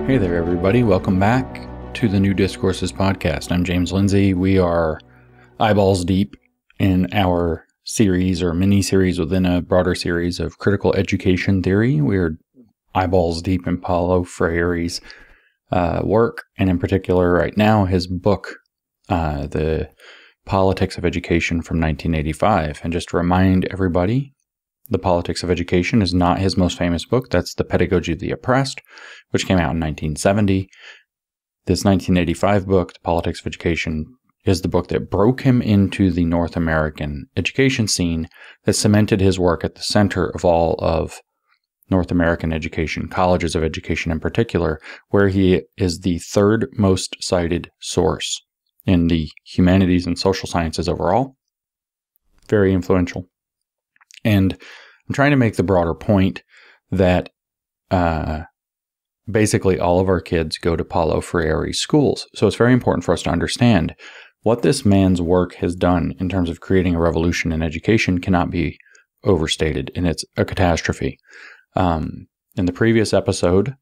Hey there, everybody. Welcome back to the New Discourses podcast. I'm James Lindsay. We are eyeballs deep in our series or mini-series within a broader series of critical education theory. We're eyeballs deep in Paulo Freire's work, and in particular right now his book, The Politics of Education from 1985. And just to remind everybody, The Politics of Education is not his most famous book. That's The Pedagogy of the Oppressed, which came out in 1970. This 1985 book, The Politics of Education, is the book that broke him into the North American education scene, that cemented his work at the center of all of North American education, colleges of education in particular, where he is the third most cited source in the humanities and social sciences overall. Very influential. And I'm trying to make the broader point that basically all of our kids go to Paulo Freire's schools. So it's very important for us to understand what this man's work has done in terms of creating a revolution in education cannot be overstated, and it's a catastrophe. In the previous episode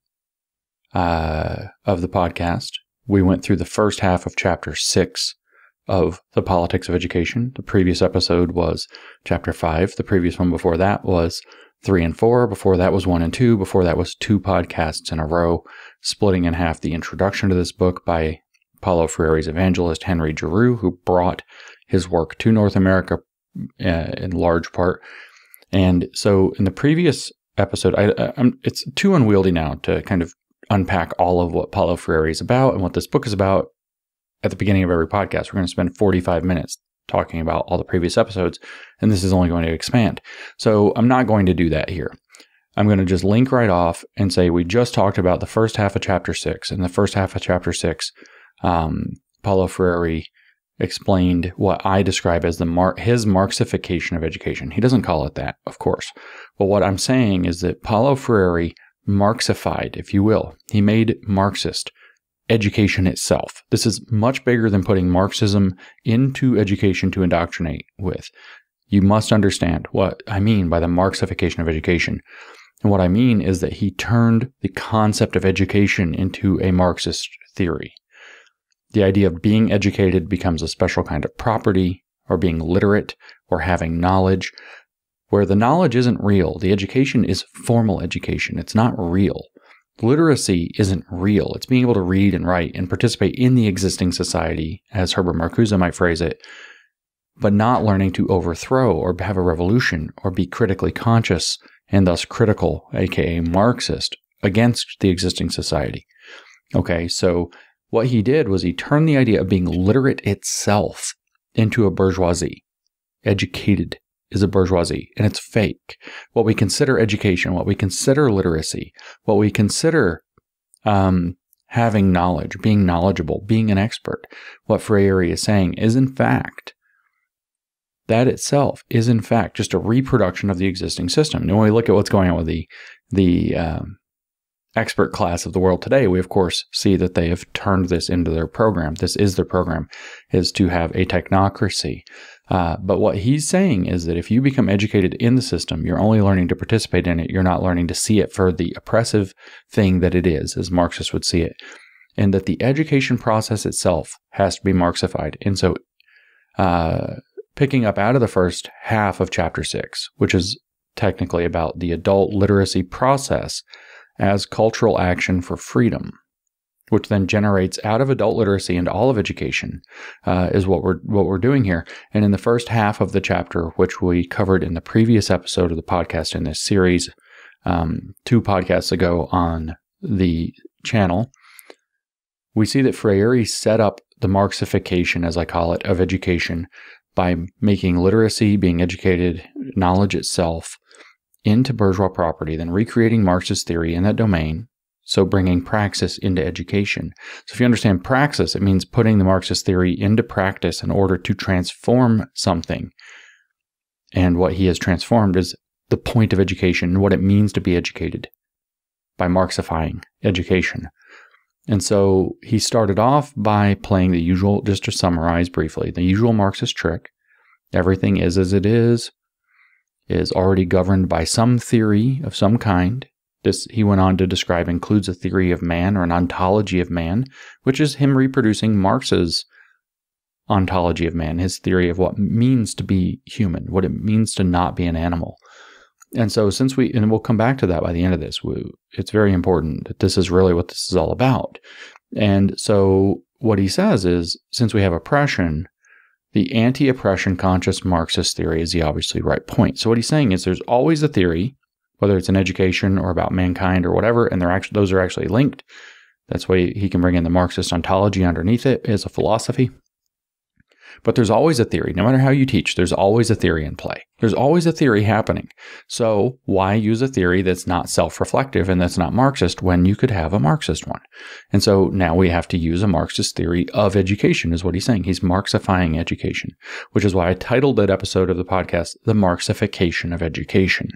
of the podcast, we went through the first half of Chapter 6 of The Politics of Education. The previous episode was Chapter 5. The previous one before that was 3 and 4. Before that was 1 and 2. Before that was 2 podcasts in a row, splitting in half the introduction to this book by Paulo Freire's evangelist Henry Giroux, who brought his work to North America in large part. And so in the previous episode, it's too unwieldy now to kind of unpack all of what Paulo Freire is about and what this book is about. At the beginning of every podcast, we're going to spend 45 minutes talking about all the previous episodes, and this is only going to expand. So I'm not going to do that here. I'm going to just link right off and say we just talked about the first half of Chapter 6. In the first half of Chapter 6, Paulo Freire explained what I describe as his Marxification of education. He doesn't call it that, of course. But what I'm saying is that Paulo Freire Marxified, if you will. He made Marxist education itself. This is much bigger than putting Marxism into education to indoctrinate with. You must understand what I mean by the Marxification of education. And what I mean is that he turned the concept of education into a Marxist theory. The idea of being educated becomes a special kind of property, or being literate, or having knowledge, where the knowledge isn't real. The education is formal education. It's not real. Literacy isn't real. It's being able to read and write and participate in the existing society, as Herbert Marcuse might phrase it, but not learning to overthrow or have a revolution or be critically conscious and thus critical, aka Marxist, against the existing society. Okay, so what he did was he turned the idea of being literate itself into a bourgeoisie. Educated is a bourgeoisie, and it's fake. What we consider education, what we consider literacy, what we consider having knowledge, being knowledgeable, being an expert, what Freire is saying is in fact, that itself is in fact just a reproduction of the existing system. And when we look at what's going on with the expert class of the world today, we of course see that they have turned this into their program. This is their program, is to have a technocracy. But what he's saying is that if you become educated in the system, you're only learning to participate in it. You're not learning to see it for the oppressive thing that it is, as Marxists would see it. And that the education process itself has to be Marxified. And so picking up out of the first half of Chapter 6, which is technically about the adult literacy process as cultural action for freedom, which then generates out of adult literacy into all of education, is what we're doing here. And in the first half of the chapter, which we covered in the previous episode of the podcast in this series, 2 podcasts ago on the channel, we see that Freire set up the Marxification, as I call it, of education by making literacy, being educated, knowledge itself, into bourgeois property, then recreating Marxist theory in that domain, so bringing praxis into education. So if you understand praxis, it means putting the Marxist theory into practice in order to transform something. And what he has transformed is the point of education and what it means to be educated by Marxifying education. And so he started off by playing the usual, just to summarize briefly, the usual Marxist trick. Everything is as it is already governed by some theory of some kind, This, he went on to describe, includes a theory of man, or an ontology of man, which is him reproducing Marx's ontology of man, his theory of what it means to be human, what it means to not be an animal. And so and we'll come back to that by the end of this, it's very important that this is really what this is all about. And so what he says is, since we have oppression, the anti-oppression conscious Marxist theory is the obviously right point. So what he's saying is there's always a theory, whether it's in education or about mankind or whatever, and those are actually linked. That's why he can bring in the Marxist ontology underneath it as a philosophy. But there's always a theory. No matter how you teach, there's always a theory in play. There's always a theory happening. So why use a theory that's not self-reflective and that's not Marxist when you could have a Marxist one? And so now we have to use a Marxist theory of education, is what he's saying. He's Marxifying education, which is why I titled that episode of the podcast, The Marxification of Education.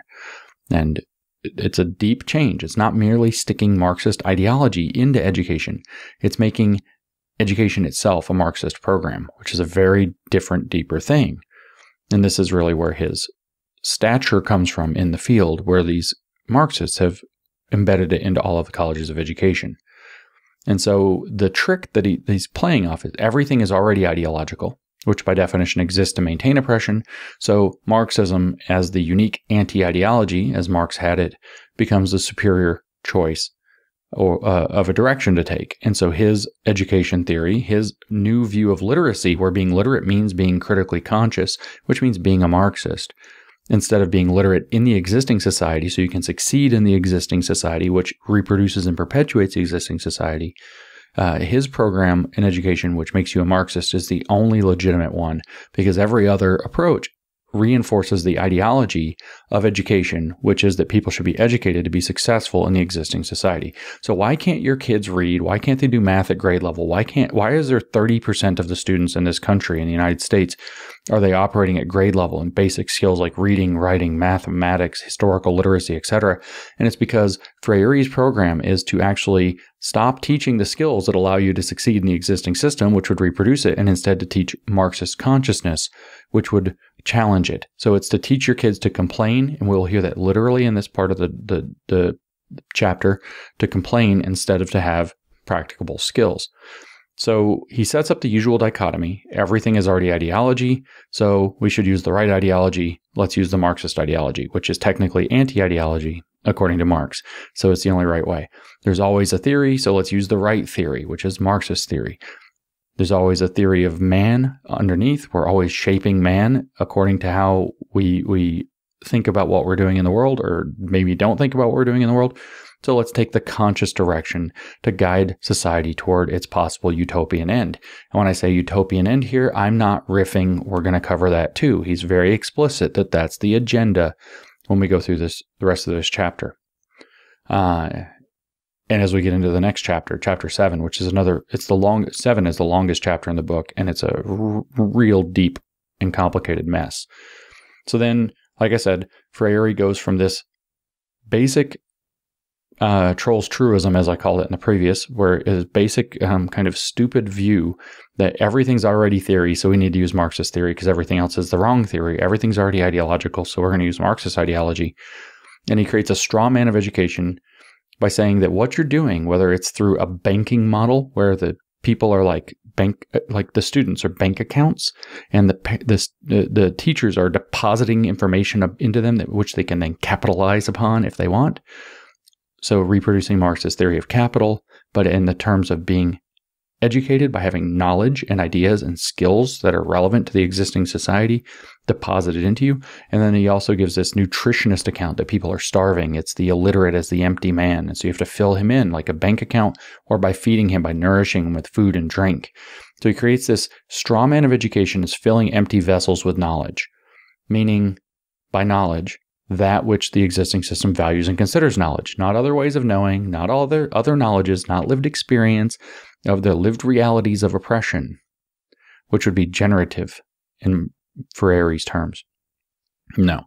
And it's a deep change. It's not merely sticking Marxist ideology into education. It's making education itself a Marxist program, which is a very different, deeper thing. And this is really where his stature comes from in the field, where these Marxists have embedded it into all of the colleges of education. And so the trick that he's playing off is everything is already ideological, which by definition exists to maintain oppression. So Marxism, as the unique anti-ideology, as Marx had it, becomes the superior choice or of a direction to take. And so his education theory, his new view of literacy, where being literate means being critically conscious, which means being a Marxist, instead of being literate in the existing society so you can succeed in the existing society, which reproduces and perpetuates the existing society. His program in education, which makes you a Marxist, is the only legitimate one, because every other approach reinforces the ideology of education, which is that people should be educated to be successful in the existing society. So why can't your kids read? Why can't they do math at grade level? Why is there 30% of the students in this country, in the United States, are they operating at grade level in basic skills like reading, writing, mathematics, historical literacy, etc.? And it's because Freire's program is to actually stop teaching the skills that allow you to succeed in the existing system, which would reproduce it, and instead to teach Marxist consciousness, which would challenge it. So it's to teach your kids to complain, and we'll hear that literally in this part of the chapter, to complain instead of to have practicable skills. So he sets up the usual dichotomy. Everything is already ideology, so we should use the right ideology. Let's use the Marxist ideology, which is technically anti-ideology, according to Marx. So it's the only right way. There's always a theory, so let's use the right theory, which is Marxist theory. There's always a theory of man underneath. We're always shaping man according to how we think about what we're doing in the world, or maybe don't think about what we're doing in the world. So let's take the conscious direction to guide society toward its possible utopian end. And when I say utopian end here, I'm not riffing. We're going to cover that too. He's very explicit that that's the agenda when we go through the rest of this chapter. And as we get into the next chapter, chapter 7, which is 7 is the longest chapter in the book, and it's a real deep and complicated mess. So then, like I said, Freire goes from this basic trolls truism, as I called it in the previous, where his basic kind of stupid view that everything's already theory, so we need to use Marxist theory because everything else is the wrong theory. Everything's already ideological, so we're going to use Marxist ideology. And he creates a straw man of education by saying that what you're doing, whether it's through a banking model where the people are like the students are bank accounts, and the teachers are depositing information into them which they can then capitalize upon if they want. So reproducing Marxist theory of capital, but in the terms of being educated by having knowledge and ideas and skills that are relevant to the existing society deposited into you. And then he also gives this nutritionist account that people are starving. It's the illiterate as the empty man. And so you have to fill him in like a bank account, or by feeding him, by nourishing him with food and drink. So he creates this straw man of education as filling empty vessels with knowledge, meaning by knowledge, that which the existing system values and considers knowledge, not other ways of knowing, not all other knowledges, not lived experience of the lived realities of oppression, which would be generative in Freire's terms. No.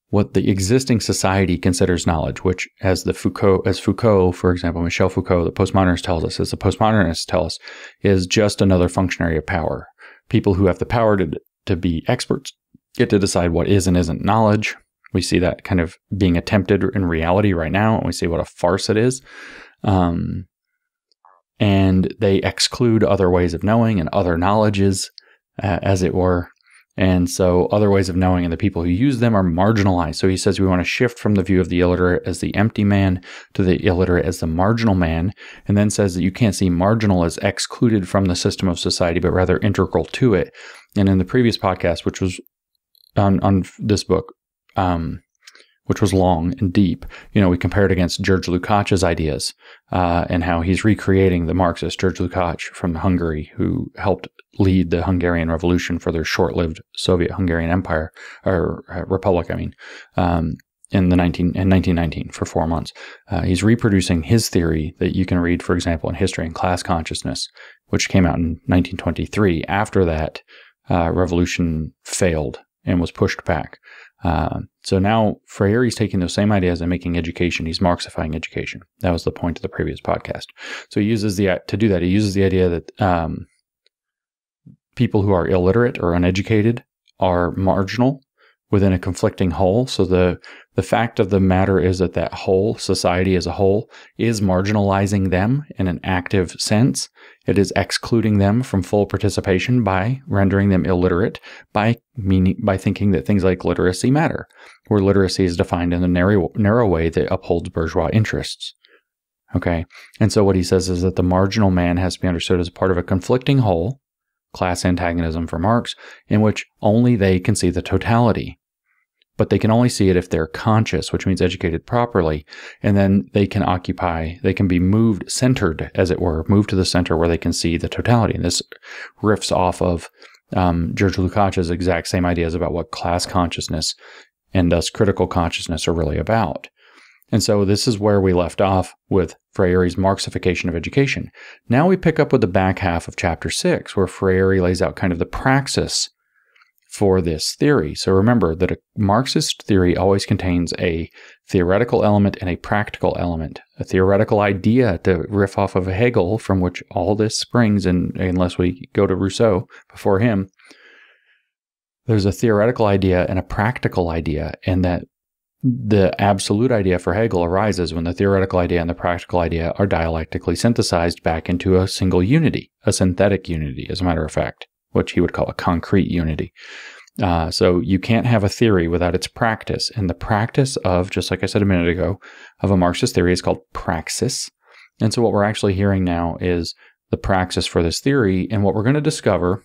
What the existing society considers knowledge, which as Foucault, for example, Michel Foucault, the postmodernists tells us, as the postmodernists tell us, is just another functionary of power. People who have the power to be experts get to decide what is and isn't knowledge, We see that kind of being attempted in reality right now, and we see what a farce it is. And they exclude other ways of knowing and other knowledges, as it were. And so other ways of knowing and the people who use them are marginalized. So he says we want to shift from the view of the illiterate as the empty man to the illiterate as the marginal man, and then says that you can't see marginal as excluded from the system of society, but rather integral to it. And in the previous podcast, which was on this book, which was long and deep, we compared against George Lukács's ideas and how he's recreating the Marxist George Lukács from Hungary, who helped lead the Hungarian Revolution for their short-lived Soviet-Hungarian Empire, or Republic, in 1919 for 4 months. He's reproducing his theory that you can read, for example, in History and Class Consciousness, which came out in 1923. After that, revolution failed and was pushed back. So now Freire is taking those same ideas and making education. He's Marxifying education. That was the point of the previous podcast. So he uses he uses the idea that people who are illiterate or uneducated are marginal within a conflicting whole. So the fact of the matter is that whole, society as a whole, is marginalizing them in an active sense. It is excluding them from full participation by rendering them illiterate, by thinking that things like literacy matter, where literacy is defined in a narrow way that upholds bourgeois interests. Okay? And so what he says is that the marginal man has to be understood as part of a conflicting whole, class antagonism for Marx, in which only they can see the totality. But they can only see it if they're conscious, which means educated properly, and then they can be moved, centered, as it were, moved to the center where they can see the totality. And this riffs off of George Lukács's exact same ideas about what class consciousness and thus critical consciousness are really about. And so this is where we left off with Freire's Marxification of Education. Now we pick up with the back half of chapter 6, where Freire lays out kind of the praxis for this theory. So remember that a Marxist theory always contains a theoretical element and a practical element. A theoretical idea, to riff off of Hegel, from which all this springs, and unless we go to Rousseau before him, there's a theoretical idea and a practical idea, and that the absolute idea for Hegel arises when the theoretical idea and the practical idea are dialectically synthesized back into a single unity, a synthetic unity, as a matter of fact, which he would call a concrete unity. So you can't have a theory without its practice. And the practice of, just like I said a minute ago, of a Marxist theory is called praxis. And so what we're actually hearing now is the praxis for this theory. And what we're going to discover,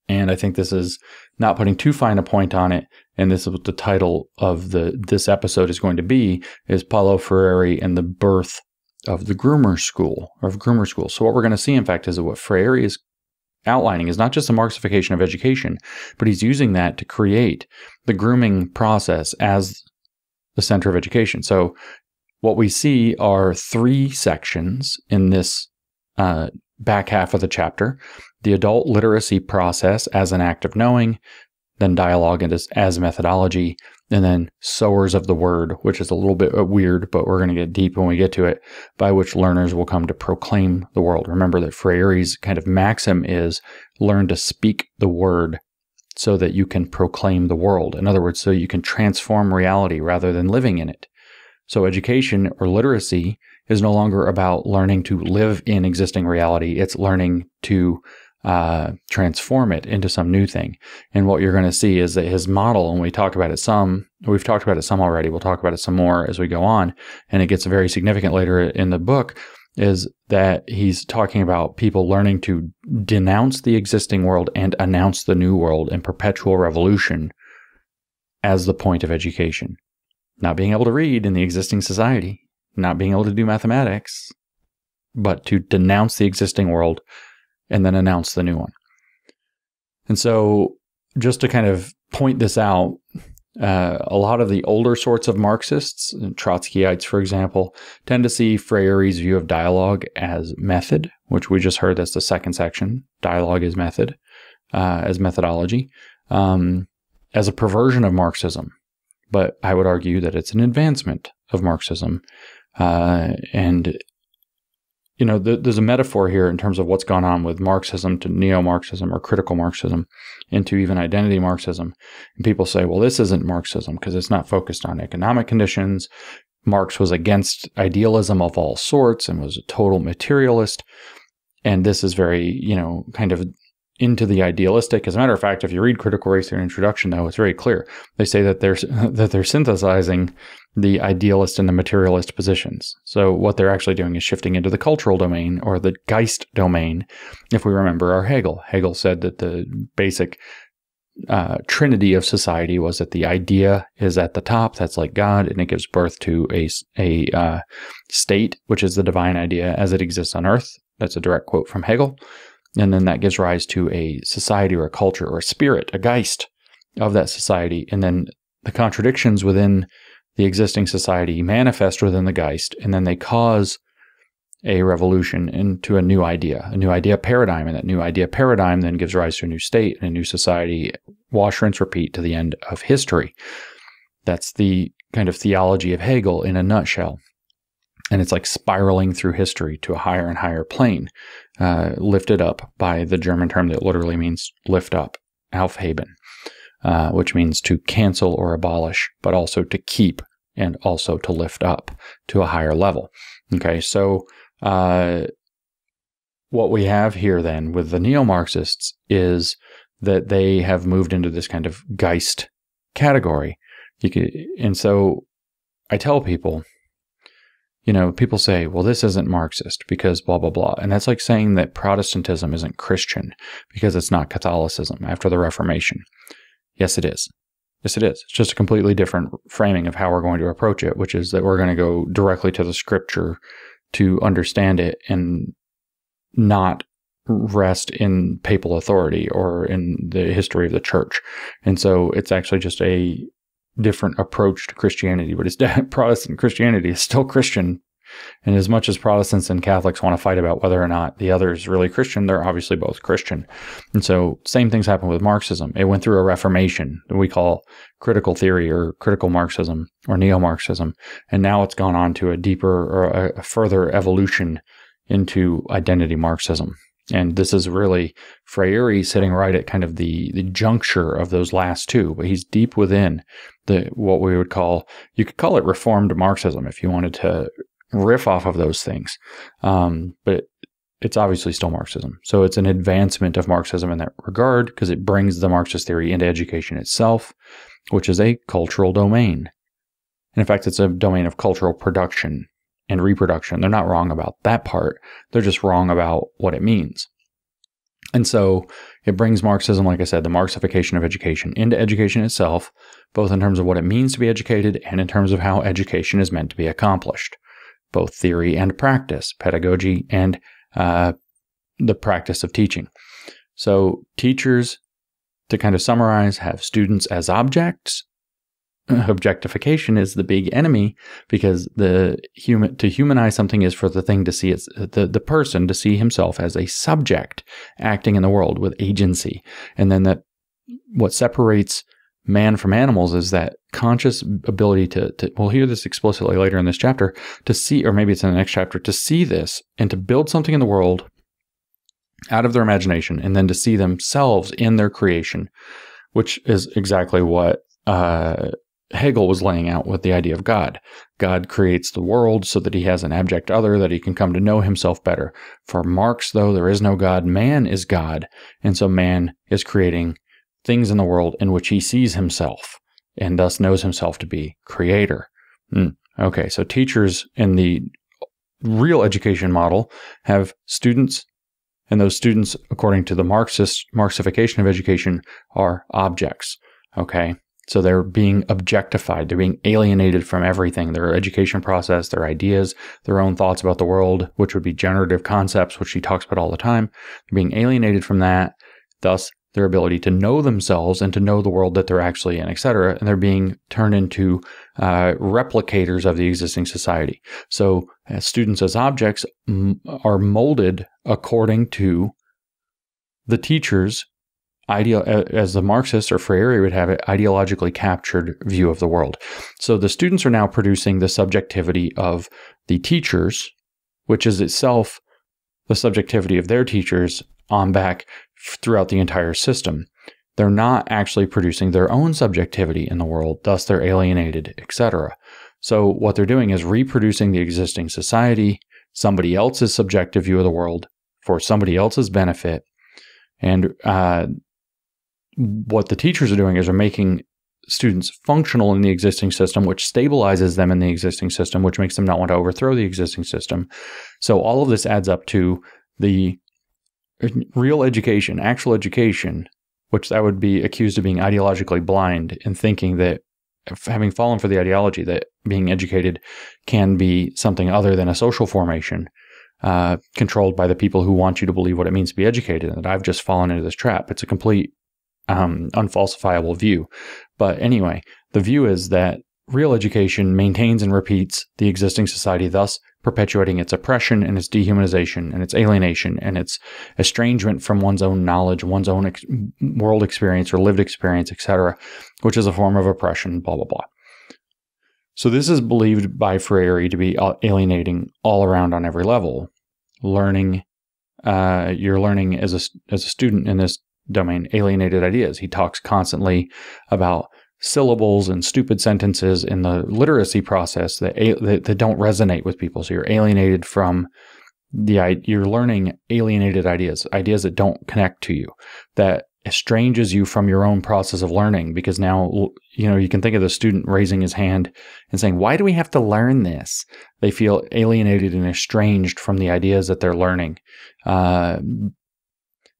and I think this is not putting too fine a point on it, and this is what the title of this episode is going to be, is Paulo Freire and the birth of the Groomer School, or of Groomer Schools. So what we're going to see, in fact, is that what Freire is outlining is not just the Marxification of education, but he's using that to create the grooming process as the center of education. So what we see are 3 sections in this back half of the chapter: the adult literacy process as an act of knowing, then dialogue as methodology, and then sowers of the word, which is a little bit weird, but we're going to get deep when we get to it, by which learners will come to proclaim the world. Remember that Freire's kind of maxim is learn to speak the word so that you can proclaim the world. In other words, so you can transform reality rather than living in it. So education, or literacy, is no longer about learning to live in existing reality. It's learning to transform it into some new thing. And what you're going to see is that his model, and we've talked about it some already, we'll talk about it some more as we go on, and it gets very significant later in the book, is that he's talking about people learning to denounce the existing world and announce the new world in perpetual revolution as the point of education. Not being able to read in the existing society, not being able to do mathematics, but to denounce the existing world and then announce the new one. And so just to kind of point this out, a lot of the older sorts of Marxists, Trotskyites, for example, tend to see Freire's view of dialogue as method, which we just heard, that's the second section. Dialogue is method, as methodology, as a perversion of Marxism. But I would argue that it's an advancement of Marxism. And there's a metaphor here in terms of what's gone on with Marxism to Neo-Marxism or critical Marxism into even identity Marxism. And people say, well, this isn't Marxism because it's not focused on economic conditions. Marx was against idealism of all sorts and was a total materialist. And this is very, kind of into the idealistic. As a matter of fact, if you read Critical Race Theory Introduction, though, it's very clear. They say that they're synthesizing the idealist and the materialist positions. So what they're actually doing is shifting into the cultural domain or the Geist domain. If we remember our Hegel said that the basic trinity of society was that the idea is at the top, that's like God, and it gives birth to a state, which is the divine idea as it exists on earth. That's a direct quote from Hegel. And then that gives rise to a society or a culture or a spirit, a Geist of that society. And then the contradictions within the existing society manifest within the Geist, and then they cause a revolution into a new idea paradigm. And that new idea paradigm then gives rise to a new state and a new society, wash, rinse, repeat to the end of history. That's the kind of theology of Hegel in a nutshell. And it's like spiraling through history to a higher and higher plane, lifted up by the German term that literally means lift up, aufheben, which means to cancel or abolish, but also to keep and also to lift up to a higher level. Okay, so what we have here then with the Neo-Marxists is that they have moved into this kind of Geist category. And so I tell people, people say, well, this isn't Marxist because blah, blah, blah. And that's like saying that Protestantism isn't Christian because it's not Catholicism after the Reformation. Yes, it is. Yes, it is. It's just a completely different framing of how we're going to approach it, which is that we're going to go directly to the scripture to understand it and not rest in papal authority or in the history of the church. And so it's actually just a different approach to Christianity, but it's Protestant Christianity is still Christian. And as much as Protestants and Catholics want to fight about whether or not the other is really Christian, they're obviously both Christian. And so same things happen with Marxism. It went through a reformation that we call critical theory or critical Marxism or neo-Marxism. And now it's gone on to a deeper or a further evolution into identity Marxism. And this is really Freire sitting right at kind of the juncture of those last two, but he's deep within what we would call, you could call it reformed Marxism if you wanted to riff off of those things. But it's obviously still Marxism. So it's an advancement of Marxism in that regard because it brings the Marxist theory into education itself, which is a cultural domain. And in fact, it's a domain of cultural production and reproduction. They're not wrong about that part. They're just wrong about what it means. And so it brings Marxism, like I said, the Marxification of education into education itself, both in terms of what it means to be educated and in terms of how education is meant to be accomplished, both theory and practice, pedagogy and the practice of teaching. So teachers, to kind of summarize, have students as objects. Objectification is the big enemy because to humanize something is for the thing to see the person to see himself as a subject acting in the world with agency. And then that what separates man from animals is that conscious ability to we'll hear this explicitly later in this chapter, to see, or maybe it's in the next chapter, to see this and to build something in the world out of their imagination and then to see themselves in their creation, which is exactly what Hegel was laying out with the idea of God. God creates the world so that he has an abject other that he can come to know himself better. For Marx, though, there is no God. Man is God. And so man is creating things in the world in which he sees himself and thus knows himself to be creator. Okay, so teachers in the real education model have students, and those students, according to the Marxification of education, are objects. Okay, so they're being objectified. They're being alienated from everything, their education process, their ideas, their own thoughts about the world, which would be generative concepts, which she talks about all the time. They're being alienated from that, thus their ability to know themselves and to know the world that they're actually in, etc. And they're being turned into replicators of the existing society. So as students as objects are molded according to the teacher's as the Marxists or Freire would have it, ideologically captured view of the world. So the students are now producing the subjectivity of the teachers, which is itself the subjectivity of their teachers on back throughout the entire system. They're not actually producing their own subjectivity in the world, thus they're alienated, etc. So what they're doing is reproducing the existing society, somebody else's subjective view of the world for somebody else's benefit. And what the teachers are doing is they're making students functional in the existing system, which stabilizes them in the existing system, which makes them not want to overthrow the existing system. So all of this adds up to the real education, actual education, which that would be accused of being ideologically blind and thinking that, having fallen for the ideology that being educated can be something other than a social formation controlled by the people who want you to believe what it means to be educated, and that I've just fallen into this trap. It's a complete unfalsifiable view. But anyway, the view is that real education maintains and repeats the existing society, thus perpetuating its oppression and its dehumanization and its alienation and its estrangement from one's own knowledge, one's own world experience or lived experience, etc., which is a form of oppression, blah, blah, blah. So this is believed by Freire to be alienating all around on every level. You're learning as a student in this domain, alienated ideas. He talks constantly about syllables and stupid sentences in the literacy process that don't resonate with people. So you're alienated from you're learning alienated ideas that don't connect to you, that estranges you from your own process of learning, because now, you can think of the student raising his hand and saying, why do we have to learn this? They feel alienated and estranged from the ideas that they're learning.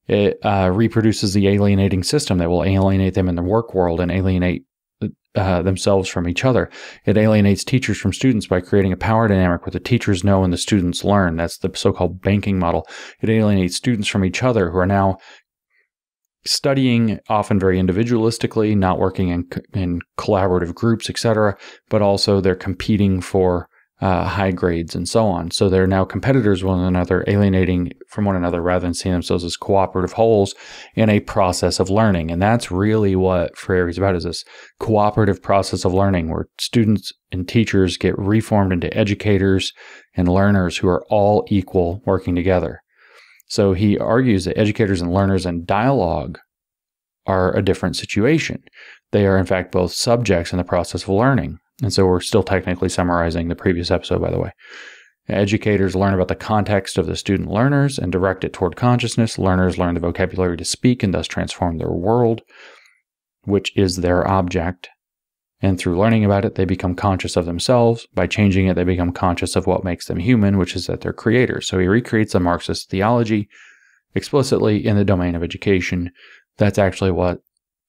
It reproduces the alienating system that will alienate them in the work world and alienate themselves from each other. It alienates teachers from students by creating a power dynamic where the teachers know and the students learn. That's the so-called banking model. It alienates students from each other who are now studying often very individualistically, not working in collaborative groups, etc., but also they're competing for high grades and so on. So they're now competitors with one another, alienating from one another rather than seeing themselves as cooperative wholes in a process of learning. And that's really what Freire is about, is this cooperative process of learning where students and teachers get reformed into educators and learners who are all equal working together. So he argues that educators and learners and dialogue are a different situation. They are in fact both subjects in the process of learning. And so we're still technically summarizing the previous episode, by the way. Educators learn about the context of the student learners and direct it toward consciousness. Learners learn the vocabulary to speak and thus transform their world, which is their object. And through learning about it, they become conscious of themselves. By changing it, they become conscious of what makes them human, which is that they're creators. So he recreates the Marxist theology explicitly in the domain of education. That's actually what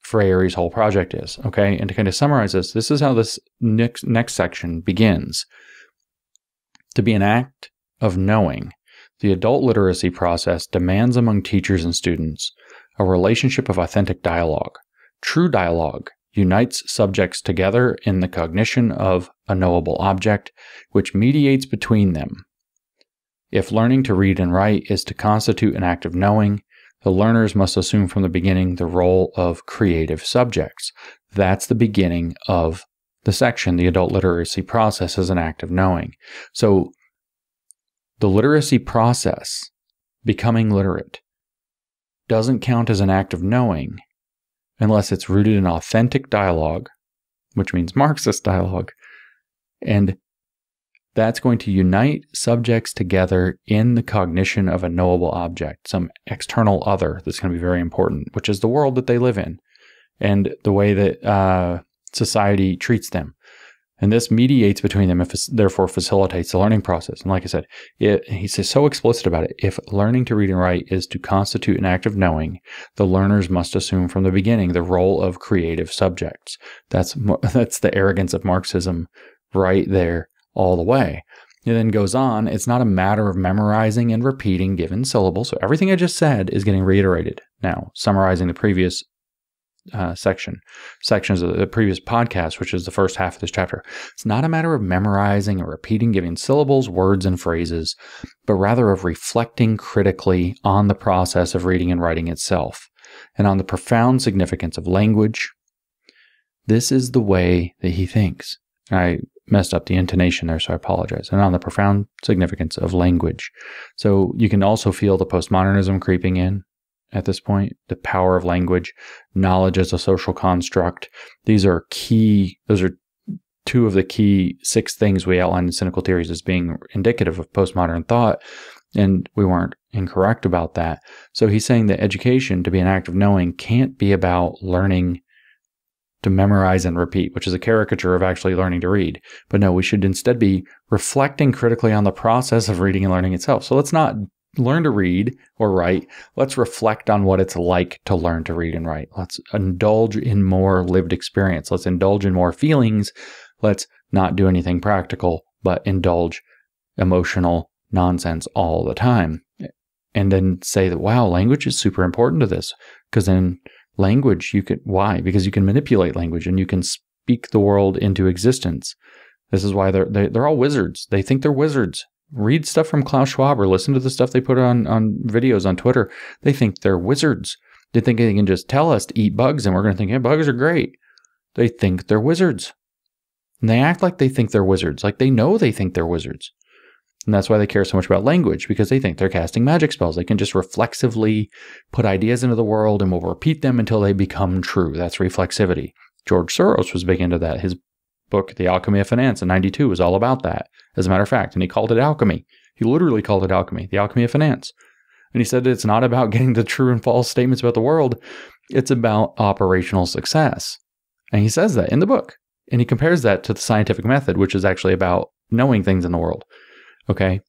Freire's whole project is, okay? And to kind of summarize this is how this next section begins. To be an act of knowing, the adult literacy process demands among teachers and students a relationship of authentic dialogue. True dialogue unites subjects together in the cognition of a knowable object, which mediates between them. If learning to read and write is to constitute an act of knowing, the learners must assume from the beginning the role of creative subjects. That's the beginning of the section, the adult literacy process as an act of knowing. So the literacy process, becoming literate, doesn't count as an act of knowing unless it's rooted in authentic dialogue, which means Marxist dialogue, and that's going to unite subjects together in the cognition of a knowable object, some external other that's going to be very important, which is the world that they live in and the way that society treats them. And this mediates between them, therefore facilitates the learning process. And like I said, he's so explicit about it. If learning to read and write is to constitute an act of knowing, the learners must assume from the beginning the role of creative subjects. That's the arrogance of Marxism right there. All the way. It then goes on, it's not a matter of memorizing and repeating given syllables. So everything I just said is getting reiterated now, summarizing the previous sections of the previous podcast, which is the first half of this chapter. It's not a matter of memorizing or repeating given syllables, words, and phrases, but rather of reflecting critically on the process of reading and writing itself, and on the profound significance of language. This is the way that he thinks. I messed up the intonation there, so I apologize. And on the profound significance of language. So you can also feel the postmodernism creeping in at this point, the power of language, knowledge as a social construct. Those are two of the key 6 things we outlined in Cynical Theories as being indicative of postmodern thought, and we weren't incorrect about that. So he's saying that education, to be an act of knowing, can't be about learning to memorize and repeat, which is a caricature of actually learning to read. But no, we should instead be reflecting critically on the process of reading and learning itself. So let's not learn to read or write. Let's reflect on what it's like to learn to read and write. Let's indulge in more lived experience. Let's indulge in more feelings. Let's not do anything practical, but indulge emotional nonsense all the time. And then say that, wow, language is super important to this. Because then language, why? Because you can manipulate language and you can speak the world into existence. This is why they're all wizards. They think they're wizards. Read stuff from Klaus Schwab or listen to the stuff they put on videos on Twitter. They think they're wizards. They think they can just tell us to eat bugs and we're going to think, hey, bugs are great. They think they're wizards. And they act like they think they're wizards, like they know they think they're wizards. And that's why they care so much about language, because they think they're casting magic spells. They can just reflexively put ideas into the world and will repeat them until they become true. That's reflexivity. George Soros was big into that. His book, The Alchemy of Finance in '92 was all about that, as a matter of fact. And he called it alchemy. He literally called it alchemy, the alchemy of finance. And he said that it's not about getting the true and false statements about the world. It's about operational success. And he says that in the book. And he compares that to the scientific method, which is actually about knowing things in the world. Okay?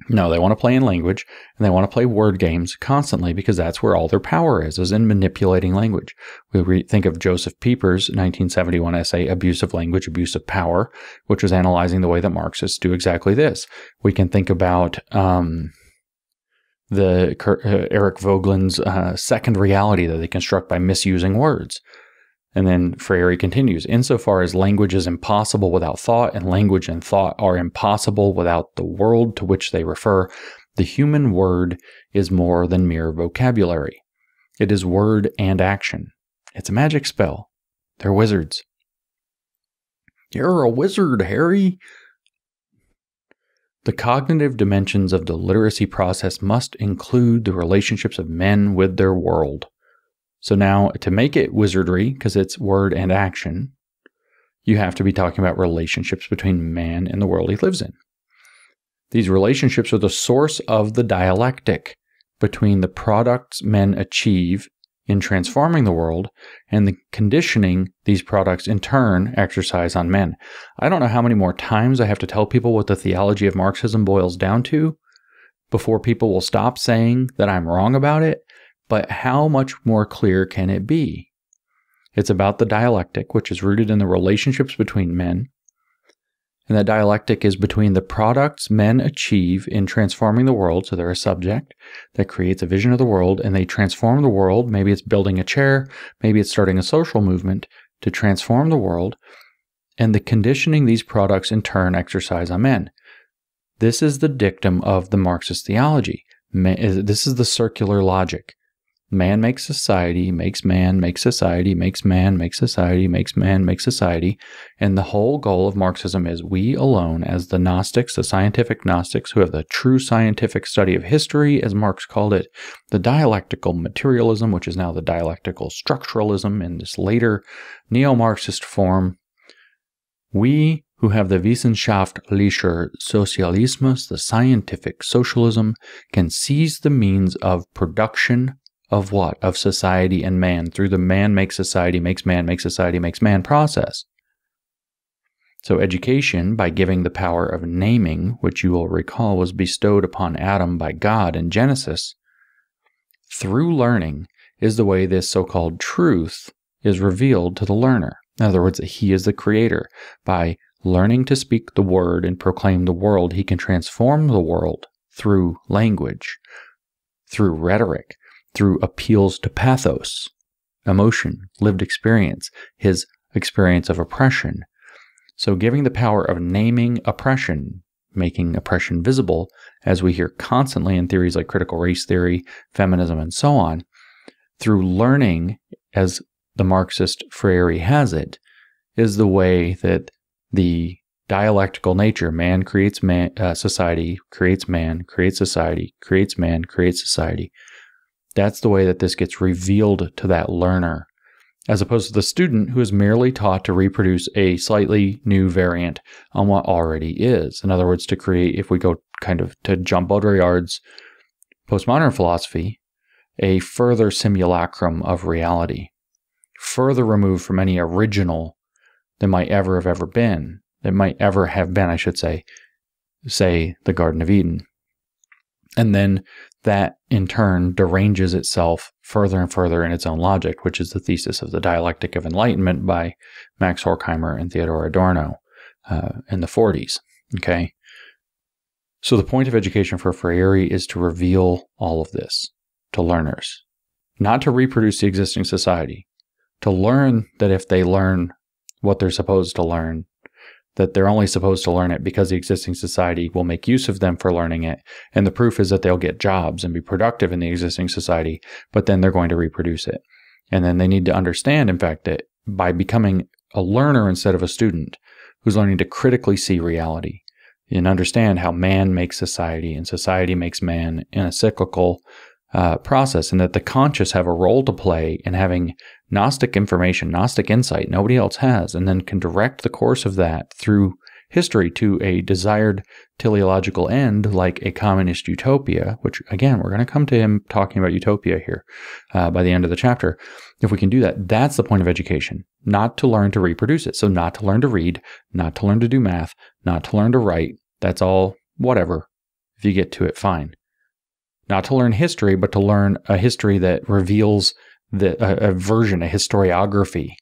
No, they want to play in language, and they want to play word games constantly because that's where all their power is in manipulating language. We think of Joseph Pieper's 1971 essay, Abuse of Language, Abuse of Power, which was analyzing the way that Marxists do exactly this. We can think about Eric Voegelin's second reality that they construct by misusing words. And then Freire continues, insofar as language is impossible without thought, and language and thought are impossible without the world to which they refer, the human word is more than mere vocabulary. It is word and action. It's a magic spell. They're wizards. You're a wizard, Harry. The cognitive dimensions of the literacy process must include the relationships of men with their world. So now, to make it wizardry, because it's word and action, you have to be talking about relationships between man and the world he lives in. These relationships are the source of the dialectic between the products men achieve in transforming the world and the conditioning these products in turn exercise on men. I don't know how many more times I have to tell people what the theology of Marxism boils down to before people will stop saying that I'm wrong about it. But how much more clear can it be? It's about the dialectic, which is rooted in the relationships between men. And that dialectic is between the products men achieve in transforming the world. So they're a subject that creates a vision of the world, and they transform the world. Maybe it's building a chair. Maybe it's starting a social movement to transform the world. And the conditioning these products in turn exercise on men. This is the dictum of the Marxist theology. This is the circular logic. Man makes society, makes man, makes society, makes man, makes society, makes man, makes society. And the whole goal of Marxism is we alone, as the Gnostics, the scientific Gnostics, who have the true scientific study of history, as Marx called it, the dialectical materialism, which is now the dialectical structuralism in this later Neo-Marxist form. We who have the wissenschaftlicher Sozialismus, the scientific socialism, can seize the means of production of what? Of society and man through the man makes society, makes man, makes society, makes man process. So education, by giving the power of naming, which you will recall was bestowed upon Adam by God in Genesis, through learning is the way this so-called truth is revealed to the learner. In other words, he is the creator. By learning to speak the word and proclaim the world, he can transform the world through language, through rhetoric, through appeals to pathos, emotion, lived experience, his experience of oppression. So giving the power of naming oppression, making oppression visible, as we hear constantly in theories like critical race theory, feminism, and so on, through learning, as the Marxist Freire has it, is the way that the dialectical nature. Man creates man, society creates man, creates society, creates man, creates society. That's the way that this gets revealed to that learner, as opposed to the student who is merely taught to reproduce a slightly new variant on what already is. In other words, to create, if we go kind of to Jean Baudrillard's postmodern philosophy, a further simulacrum of reality, further removed from any original that might ever have been, I should say the Garden of Eden. And then that in turn deranges itself further and further in its own logic, which is the thesis of the Dialectic of Enlightenment by Max Horkheimer and Theodor Adorno in the 40s. Okay? So the point of education for Freire is to reveal all of this to learners, not to reproduce the existing society, to learn that if they learn what they're supposed to learn, that they're only supposed to learn it because the existing society will make use of them for learning it. And the proof is that they'll get jobs and be productive in the existing society, but then they're going to reproduce it. And then they need to understand, in fact, that by becoming a learner instead of a student who's learning to critically see reality and understand how man makes society and society makes man in a cyclical process, and that the conscious have a role to play in having Gnostic information, Gnostic insight nobody else has, and then can direct the course of that through history to a desired teleological end, like a communist utopia, which, again, we're going to come to him talking about utopia here by the end of the chapter. If we can do that, that's the point of education, not to learn to reproduce it. So not to learn to read, not to learn to do math, not to learn to write. That's all whatever. If you get to it, fine. Not to learn history, but to learn a history that reveals a version, a historiography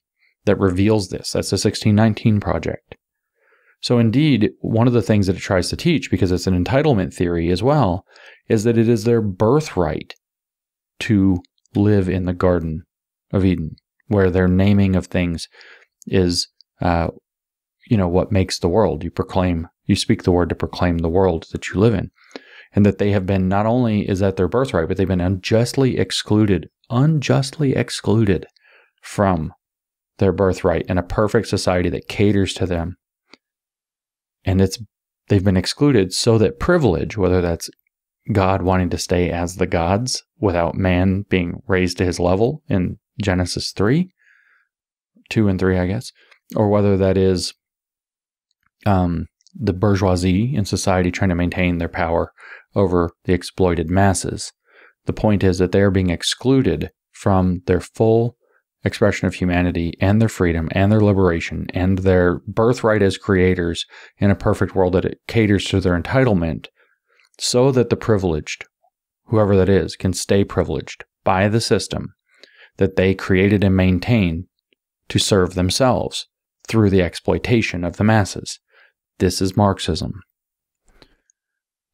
that reveals this. That's the 1619 project. So indeed, one of the things that it tries to teach, because it's an entitlement theory as well, is that it is their birthright to live in the Garden of Eden, where their naming of things is, what makes the world. You speak the word to proclaim the world that you live in. And that they have been, not only is that their birthright, but they've been unjustly excluded from their birthright in a perfect society that caters to them. And they've been excluded so that privilege, whether that's God wanting to stay as the gods without man being raised to his level in Genesis 2 and 3, I guess, or whether that is the bourgeoisie in society trying to maintain their power over the exploited masses. The point is that they are being excluded from their full expression of humanity and their freedom and their liberation and their birthright as creators in a perfect world that it caters to their entitlement, so that the privileged, whoever that is, can stay privileged by the system that they created and maintain to serve themselves through the exploitation of the masses. This is Marxism.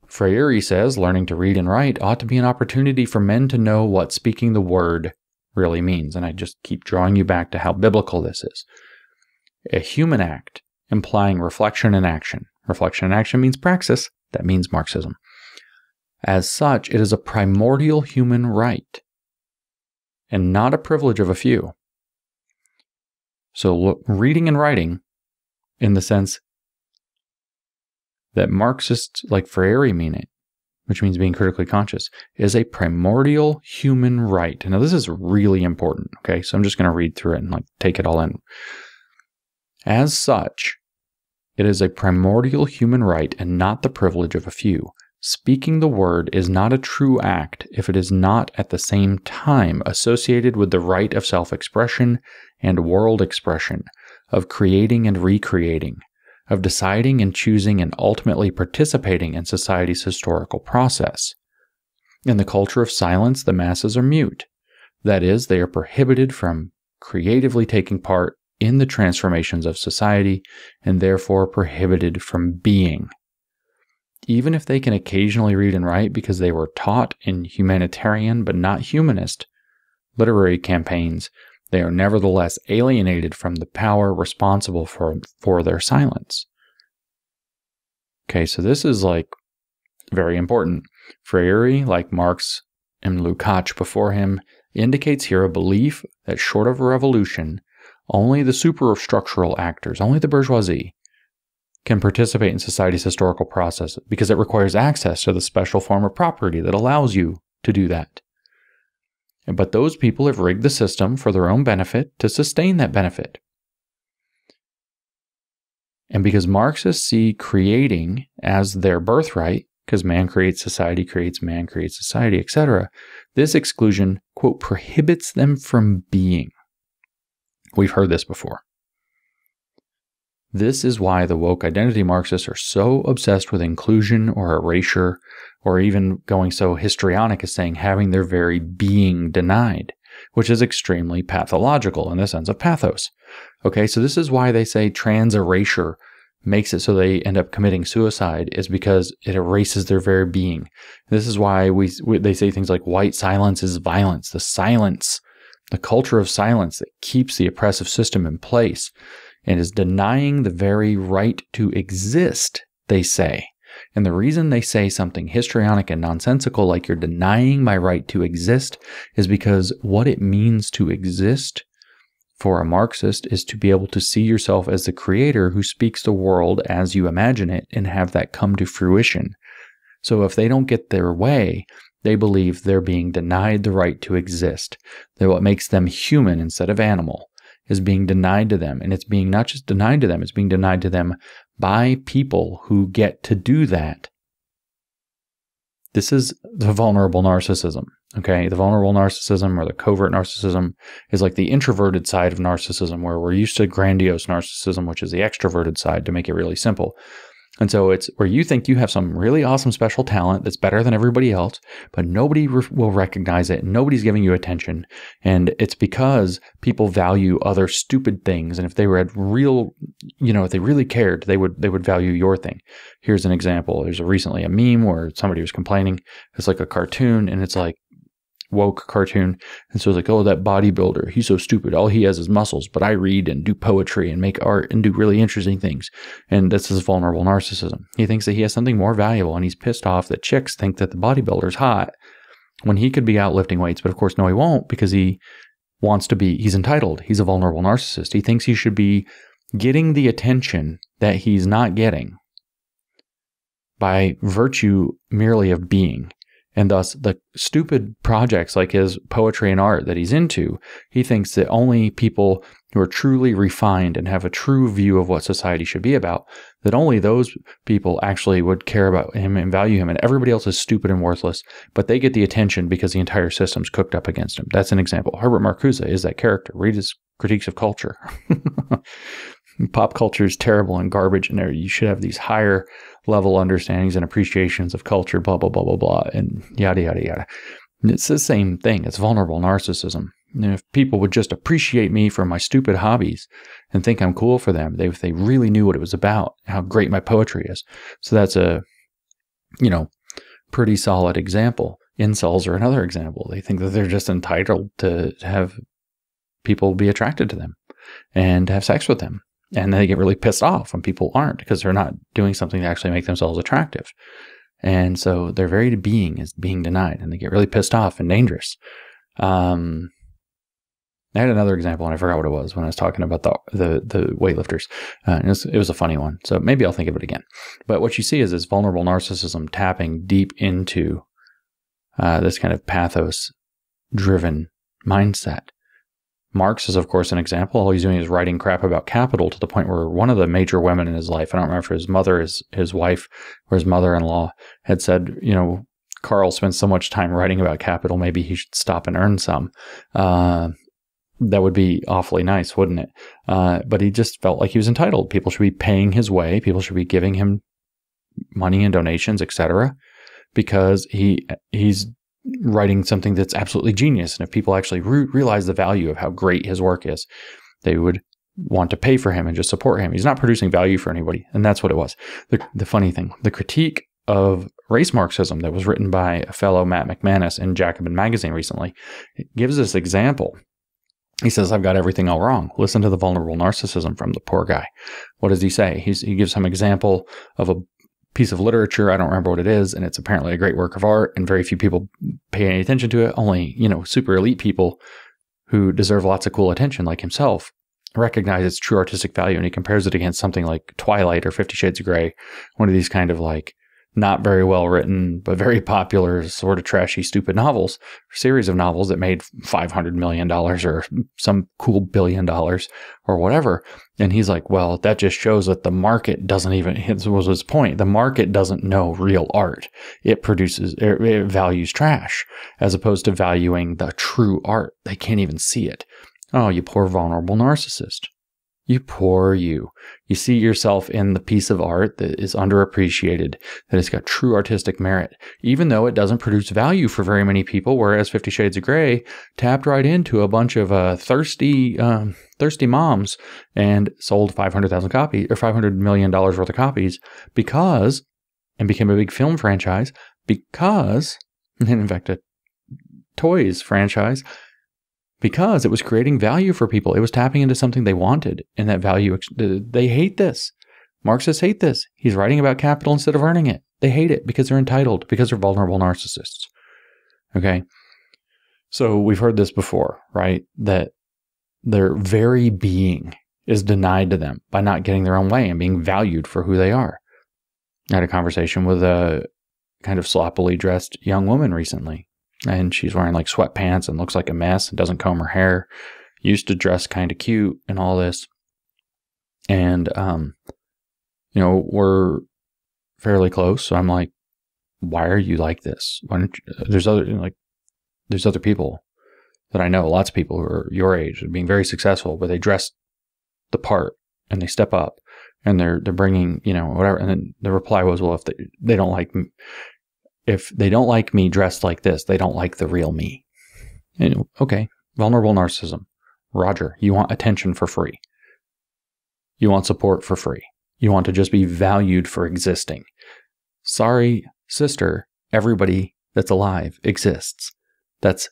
Freire says learning to read and write ought to be an opportunity for men to know what speaking the word really means. And I just keep drawing you back to how biblical this is. A human act implying reflection and action. Reflection and action means praxis. That means Marxism. As such, it is a primordial human right and not a privilege of a few. So reading and writing, in the sense that Marxists like Freire mean it, which means being critically conscious, is a primordial human right. Now, this is really important, okay? So I'm just going to read through it and take it all in. As such, it is a primordial human right and not the privilege of a few. Speaking the word is not a true act if it is not at the same time associated with the right of self-expression and world expression, of creating and recreating, of deciding and choosing and ultimately participating in society's historical process. In the culture of silence, the masses are mute. That is, they are prohibited from creatively taking part in the transformations of society and therefore prohibited from being. Even if they can occasionally read and write because they were taught in humanitarian but not humanist literary campaigns, they are nevertheless alienated from the power responsible for their silence. Okay, so this is very important. Freire, like Marx and Lukács before him, indicates here a belief that short of a revolution, only the superstructural actors, only the bourgeoisie, can participate in society's historical process because it requires access to the special form of property that allows you to do that. But those people have rigged the system for their own benefit to sustain that benefit. And because Marxists see creating as their birthright, because man creates society, creates man, creates society, etc., this exclusion, quote, prohibits them from being. We've heard this before. This is why the woke identity Marxists are so obsessed with inclusion or erasure, or even going so histrionic as saying having their very being denied, which is extremely pathological in the sense of pathos. Okay, so this is why they say trans erasure makes it so they end up committing suicide, is because it erases their very being. This is why they say things like white silence is violence. The culture of silence that keeps the oppressive system in place and is denying the very right to exist, they say. And the reason they say something histrionic and nonsensical like you're denying my right to exist is because what it means to exist for a Marxist is to be able to see yourself as the creator who speaks the world as you imagine it and have that come to fruition. So if they don't get their way, they believe they're being denied the right to exist. That what makes them human instead of animal is being denied to them. And it's being not just denied to them, it's being denied to them by people who get to do that. This is the vulnerable narcissism. Okay, the vulnerable narcissism or the covert narcissism is like the introverted side of narcissism, where we're used to grandiose narcissism, which is the extroverted side, to make it really simple. And so it's where you think you have some really awesome special talent that's better than everybody else, but nobody will recognize it. Nobody's giving you attention. And it's because people value other stupid things. And if they were real, if they really cared, they would value your thing. Here's an example. There's recently a meme where somebody was complaining. It's like a cartoon, and it's like woke cartoon. And so it's like, oh, that bodybuilder, he's so stupid. All he has is muscles, but I read and do poetry and make art and do really interesting things. And this is vulnerable narcissism. He thinks that he has something more valuable, and he's pissed off that chicks think that the bodybuilder's hot when he could be out lifting weights. But of course, no, he won't, because he wants to be, he's entitled. He's a vulnerable narcissist. He thinks he should be getting the attention that he's not getting by virtue merely of being. And thus, the stupid projects like his poetry and art that he's into, he thinks that only people who are truly refined and have a true view of what society should be about, that only those people actually would care about him and value him, and everybody else is stupid and worthless, but they get the attention because the entire system's cooked up against him. That's an example. Herbert Marcuse is that character. Read his critiques of culture. Pop culture is terrible and garbage, and you should have these higher level understandings and appreciations of culture, blah, blah, blah, blah, blah, and yada, yada, yada. It's the same thing. It's vulnerable narcissism. And if people would just appreciate me for my stupid hobbies and think I'm cool for them, if they really knew what it was about, how great my poetry is. So that's a, pretty solid example. Incels are another example. They think that they're just entitled to have people be attracted to them and have sex with them. And they get really pissed off when people aren't, because they're not doing something to actually make themselves attractive. And so their very being is being denied, and they get really pissed off and dangerous. I had another example, and I forgot what it was when I was talking about the weightlifters. It was a funny one, so maybe I'll think of it again. But what you see is this vulnerable narcissism tapping deep into this kind of pathos-driven mindset. Marx is, of course, an example. All he's doing is writing crap about capital to the point where one of the major women in his life, I don't remember if his mother, his wife, or his mother-in-law, had said, Carl spends so much time writing about capital, maybe he should stop and earn some. That would be awfully nice, wouldn't it? But he just felt like he was entitled. People should be paying his way. People should be giving him money and donations, etc., because he's writing something that's absolutely genius. And if people actually realize the value of how great his work is, they would want to pay for him and just support him. He's not producing value for anybody. And that's what it was. The funny thing, the critique of race Marxism that was written by a fellow Matt McManus in Jacobin magazine recently, it gives this example. He says, I've got everything all wrong. Listen to the vulnerable narcissism from the poor guy. What does he say? He gives some example of a piece of literature. I don't remember what it is, and it's apparently a great work of art, and very few people pay any attention to it. Only, super elite people who deserve lots of cool attention, like himself, recognize its true artistic value, and he compares it against something like Twilight or 50 Shades of Grey, one of these kind of like not very well written, but very popular, sort of trashy, stupid novels, series of novels that made $500 million or some cool $1 billion or whatever. And he's like, well, that just shows that the market doesn't even, this was his point, the market doesn't know real art. It values trash as opposed to valuing the true art. They can't even see it. Oh, you poor vulnerable narcissist. You poor you. You see yourself in the piece of art that is underappreciated, that has got true artistic merit, even though it doesn't produce value for very many people, whereas 50 Shades of Grey tapped right into a bunch of thirsty moms and sold 500,000 copies or $500 million worth of copies and became a big film franchise and in fact, a toys franchise, because it was creating value for people. It was tapping into something they wanted, and that value, they hate this. Marxists hate this. He's writing about capital instead of earning it. They hate it because they're entitled, because they're vulnerable narcissists. Okay? So we've heard this before, right? That their very being is denied to them by not getting their own way and being valued for who they are. I had a conversation with a kind of sloppily dressed young woman recently. And she's wearing like sweatpants and looks like a mess and doesn't comb her hair. Used to dress kind of cute and all this. And, we're fairly close. So I'm like, why are you like this? Why don't you, there's other people that I know, lots of people who are your age, being very successful, but they dress the part and they step up and they're bringing, whatever. And then the reply was, well, if they don't like me, if they don't like me dressed like this, they don't like the real me. And, okay, vulnerable narcissism. Roger, you want attention for free. You want support for free. You want to just be valued for existing. Sorry, sister, everybody that's alive exists. That's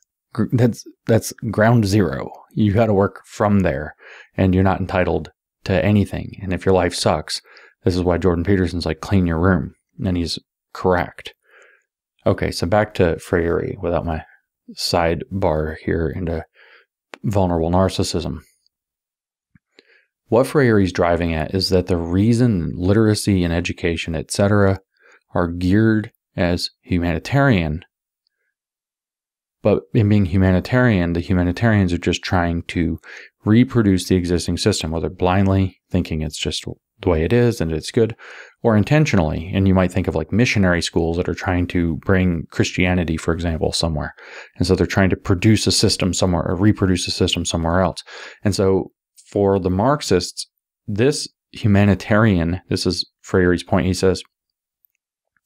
ground zero. You got to work from there, and you're not entitled to anything. And if your life sucks, this is why Jordan Peterson's like, clean your room. And he's correct. Okay, so back to Freire without my sidebar here into vulnerable narcissism. What Freire is driving at is that the reason literacy and education, etc., are geared as humanitarian, but in being humanitarian, the humanitarians are just trying to reproduce the existing system, whether blindly thinking it's just the way it is and it's good, or intentionally. And you might think of like missionary schools that are trying to bring Christianity, for example, somewhere. And so they're trying to produce a system somewhere or reproduce a system somewhere else. And so for the Marxists, this humanitarian, this is Freire's point. He says,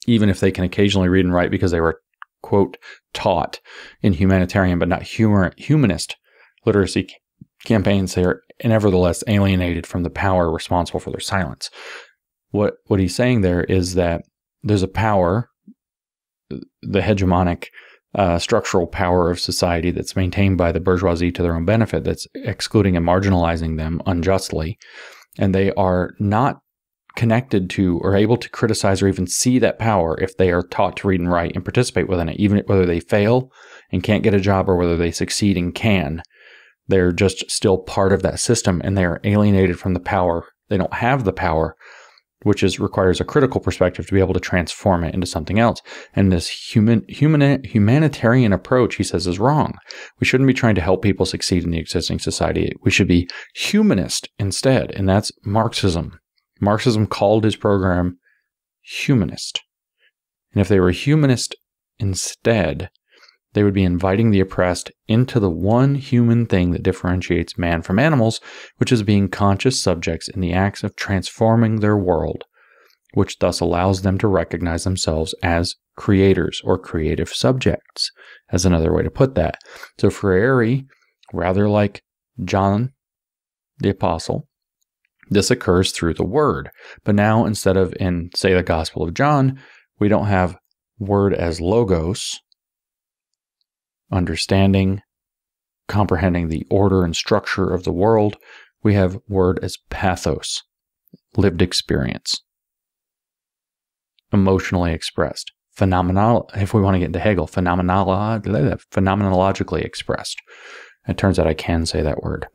even if they can occasionally read and write because they were, quote, taught in humanitarian but not humanist literacy campaigns, they are nevertheless alienated from the power responsible for their silence. What he's saying there is that there's a power, the hegemonic structural power of society that's maintained by the bourgeoisie to their own benefit, that's excluding and marginalizing them unjustly, and they are not connected to or able to criticize or even see that power if they are taught to read and write and participate within it, even whether they fail and can't get a job or whether they succeed and can. They're just still part of that system, and they are alienated from the power. They don't have the power, which requires a critical perspective to be able to transform it into something else. And this humanitarian approach, he says, is wrong. We shouldn't be trying to help people succeed in the existing society. We should be humanist instead, and that's Marxism. Marxism called his program humanist. And if they were humanist instead, they would be inviting the oppressed into the one human thing that differentiates man from animals, which is being conscious subjects in the acts of transforming their world, which thus allows them to recognize themselves as creators or creative subjects, as another way to put that. So Freire, rather like John the Apostle, this occurs through the word. But now, instead of in, say, the Gospel of John, we don't have word as logos, understanding, comprehending the order and structure of the world. We have word as pathos, lived experience, emotionally expressed, phenomenal. If we want to get into Hegel, phenomenologically expressed. It turns out I can say that word.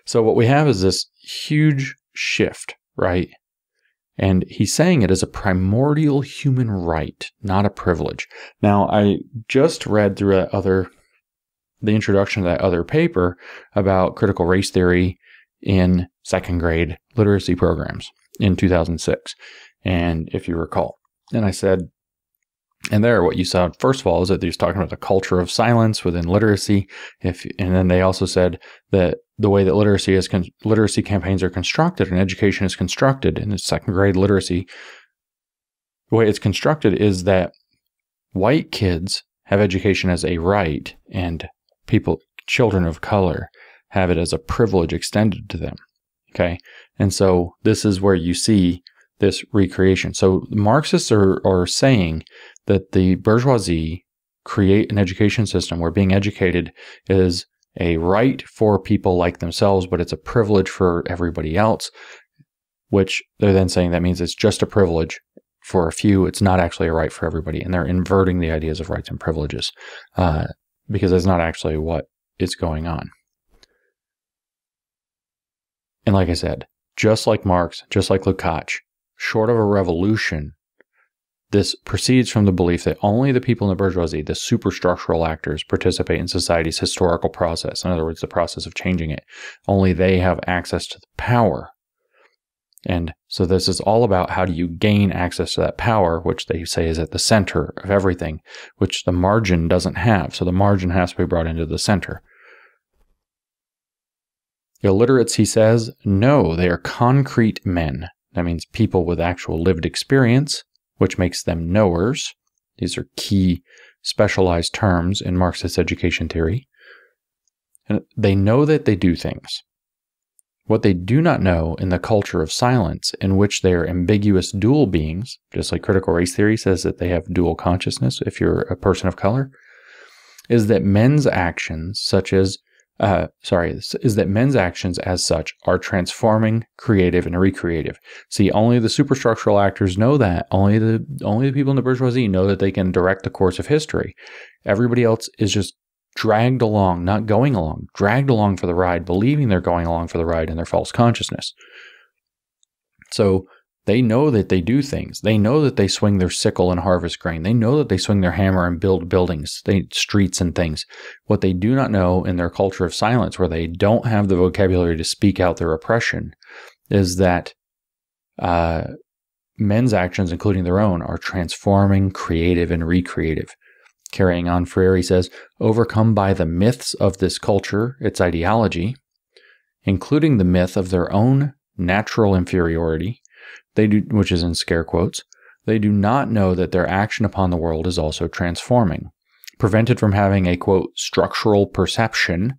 So what we have is this huge shift, right? And he's saying it is a primordial human right, not a privilege. Now, I just read through the introduction to that other paper about critical race theory in second grade literacy programs in 2006. And if you recall, and I said, and there, what you saw, first of all, is that he was talking about the culture of silence within literacy. And then they also said that the way that literacy campaigns are constructed and education is constructed in the second grade literacy, the way it's constructed is that white kids have education as a right, and children of color, have it as a privilege extended to them. Okay, and so this is where you see this recreation. So Marxists are saying that the bourgeoisie create an education system where being educated is a right for people like themselves, but it's a privilege for everybody else, which they're then saying that means it's just a privilege for a few. It's not actually a right for everybody. And they're inverting the ideas of rights and privileges because that's not actually what is going on. And like I said, just like Marx, just like Lukács, short of a revolution, this proceeds from the belief that only the people in the bourgeoisie, the superstructural actors, participate in society's historical process. In other words, the process of changing it. Only they have access to the power. And so this is all about how do you gain access to that power, which they say is at the center of everything, which the margin doesn't have. So the margin has to be brought into the center. Illiterates, he says, no, they are concrete men. That means people with actual lived experience, which makes them knowers. These are key specialized terms in Marxist education theory. And they know that they do things. What they do not know in the culture of silence, in which they are ambiguous dual beings, just like critical race theory says that they have dual consciousness if you're a person of color, is that men's actions as such are transforming, creative, and recreative. See, only the superstructural actors know that. Only the people in the bourgeoisie know that they can direct the course of history. Everybody else is just dragged along, not going along, dragged along for the ride, believing they're going along for the ride in their false consciousness. So they know that they do things. They know that they swing their sickle and harvest grain. They know that they swing their hammer and build buildings, streets and things. What they do not know in their culture of silence, where they don't have the vocabulary to speak out their oppression, is that men's actions, including their own, are transforming, creative, and recreative. Carrying on, Freire says, overcome by the myths of this culture, its ideology, including the myth of their own natural inferiority, which is in scare quotes, they do not know that their action upon the world is also transforming. Prevented from having a, quote, structural perception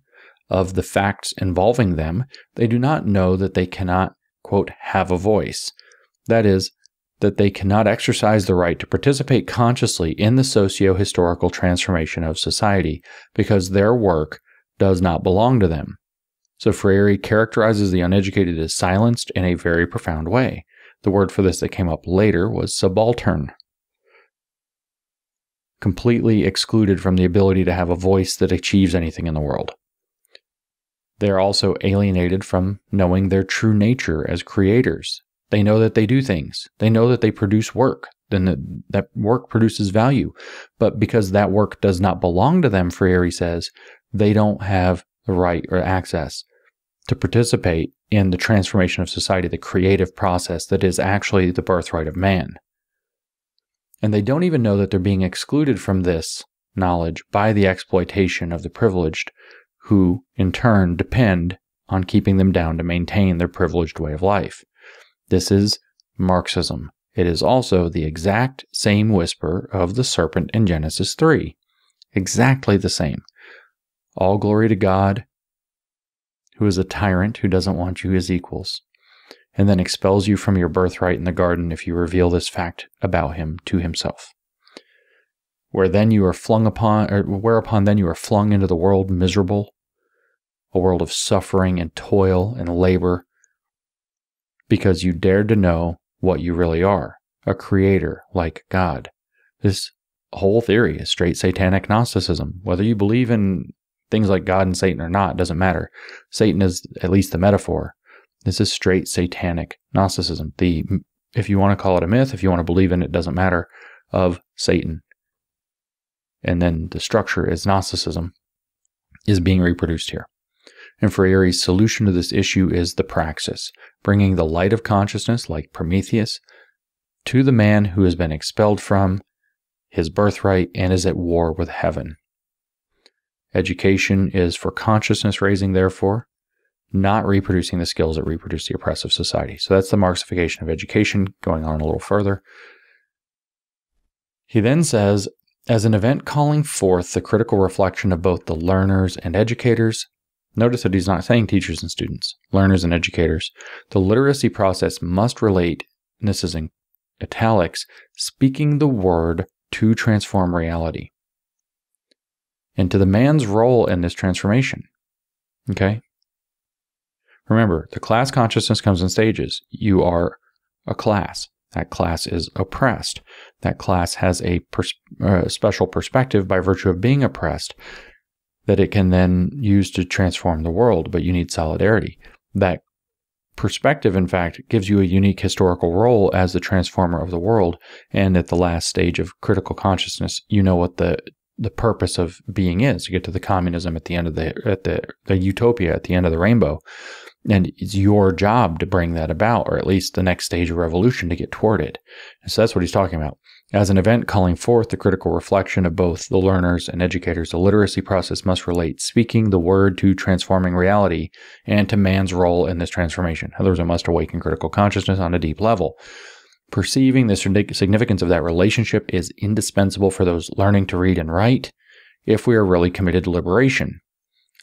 of the facts involving them, they do not know that they cannot, quote, have a voice. That is, that they cannot exercise the right to participate consciously in the socio-historical transformation of society because their work does not belong to them. So Freire characterizes the uneducated as silenced in a very profound way. The word for this that came up later was subaltern. Completely excluded from the ability to have a voice that achieves anything in the world. They are also alienated from knowing their true nature as creators. They know that they do things. They know that they produce work. Then that work produces value. But because that work does not belong to them, Freire says, they don't have the right or access to participate in the transformation of society, the creative process that is actually the birthright of man. And they don't even know that they're being excluded from this knowledge by the exploitation of the privileged, who in turn depend on keeping them down to maintain their privileged way of life. This is Marxism. It is also the exact same whisper of the serpent in Genesis 3. Exactly the same. All glory to God, who is a tyrant who doesn't want you as equals, and then expels you from your birthright in the garden if you reveal this fact about him to himself. Whereupon then you are flung into the world miserable, a world of suffering and toil and labor, because you dared to know what you really are, a creator like God. This whole theory is straight satanic Gnosticism. Whether you believe in things like God and Satan are not, doesn't matter. Satan is at least the metaphor. This is straight satanic Gnosticism. If you want to call it a myth, if you want to believe in it, doesn't matter, of Satan. And then the structure is Gnosticism is being reproduced here. And Freire's solution to this issue is the praxis, bringing the light of consciousness, like Prometheus, to the man who has been expelled from his birthright and is at war with heaven. Education is for consciousness raising, therefore, not reproducing the skills that reproduce the oppressive society. So that's the Marxification of education, going on a little further. He then says, as an event calling forth the critical reflection of both the learners and educators, notice that he's not saying teachers and students, learners and educators, the literacy process must relate, and this is in italics, speaking the word to transform reality, and to the man's role in this transformation. Okay? Remember, the class consciousness comes in stages. You are a class. That class is oppressed. That class has a special perspective by virtue of being oppressed that it can then use to transform the world, but you need solidarity. That perspective, in fact, gives you a unique historical role as the transformer of the world, and at the last stage of critical consciousness, you know what the purpose of being is, to get to the communism at the end of the utopia at the end of the rainbow. And it's your job to bring that about, or at least the next stage of revolution to get toward it. And so that's what he's talking about. As an event calling forth the critical reflection of both the learners and educators, the literacy process must relate speaking the word to transforming reality and to man's role in this transformation. In other words, it must awaken critical consciousness on a deep level. Perceiving the significance of that relationship is indispensable for those learning to read and write if we are really committed to liberation.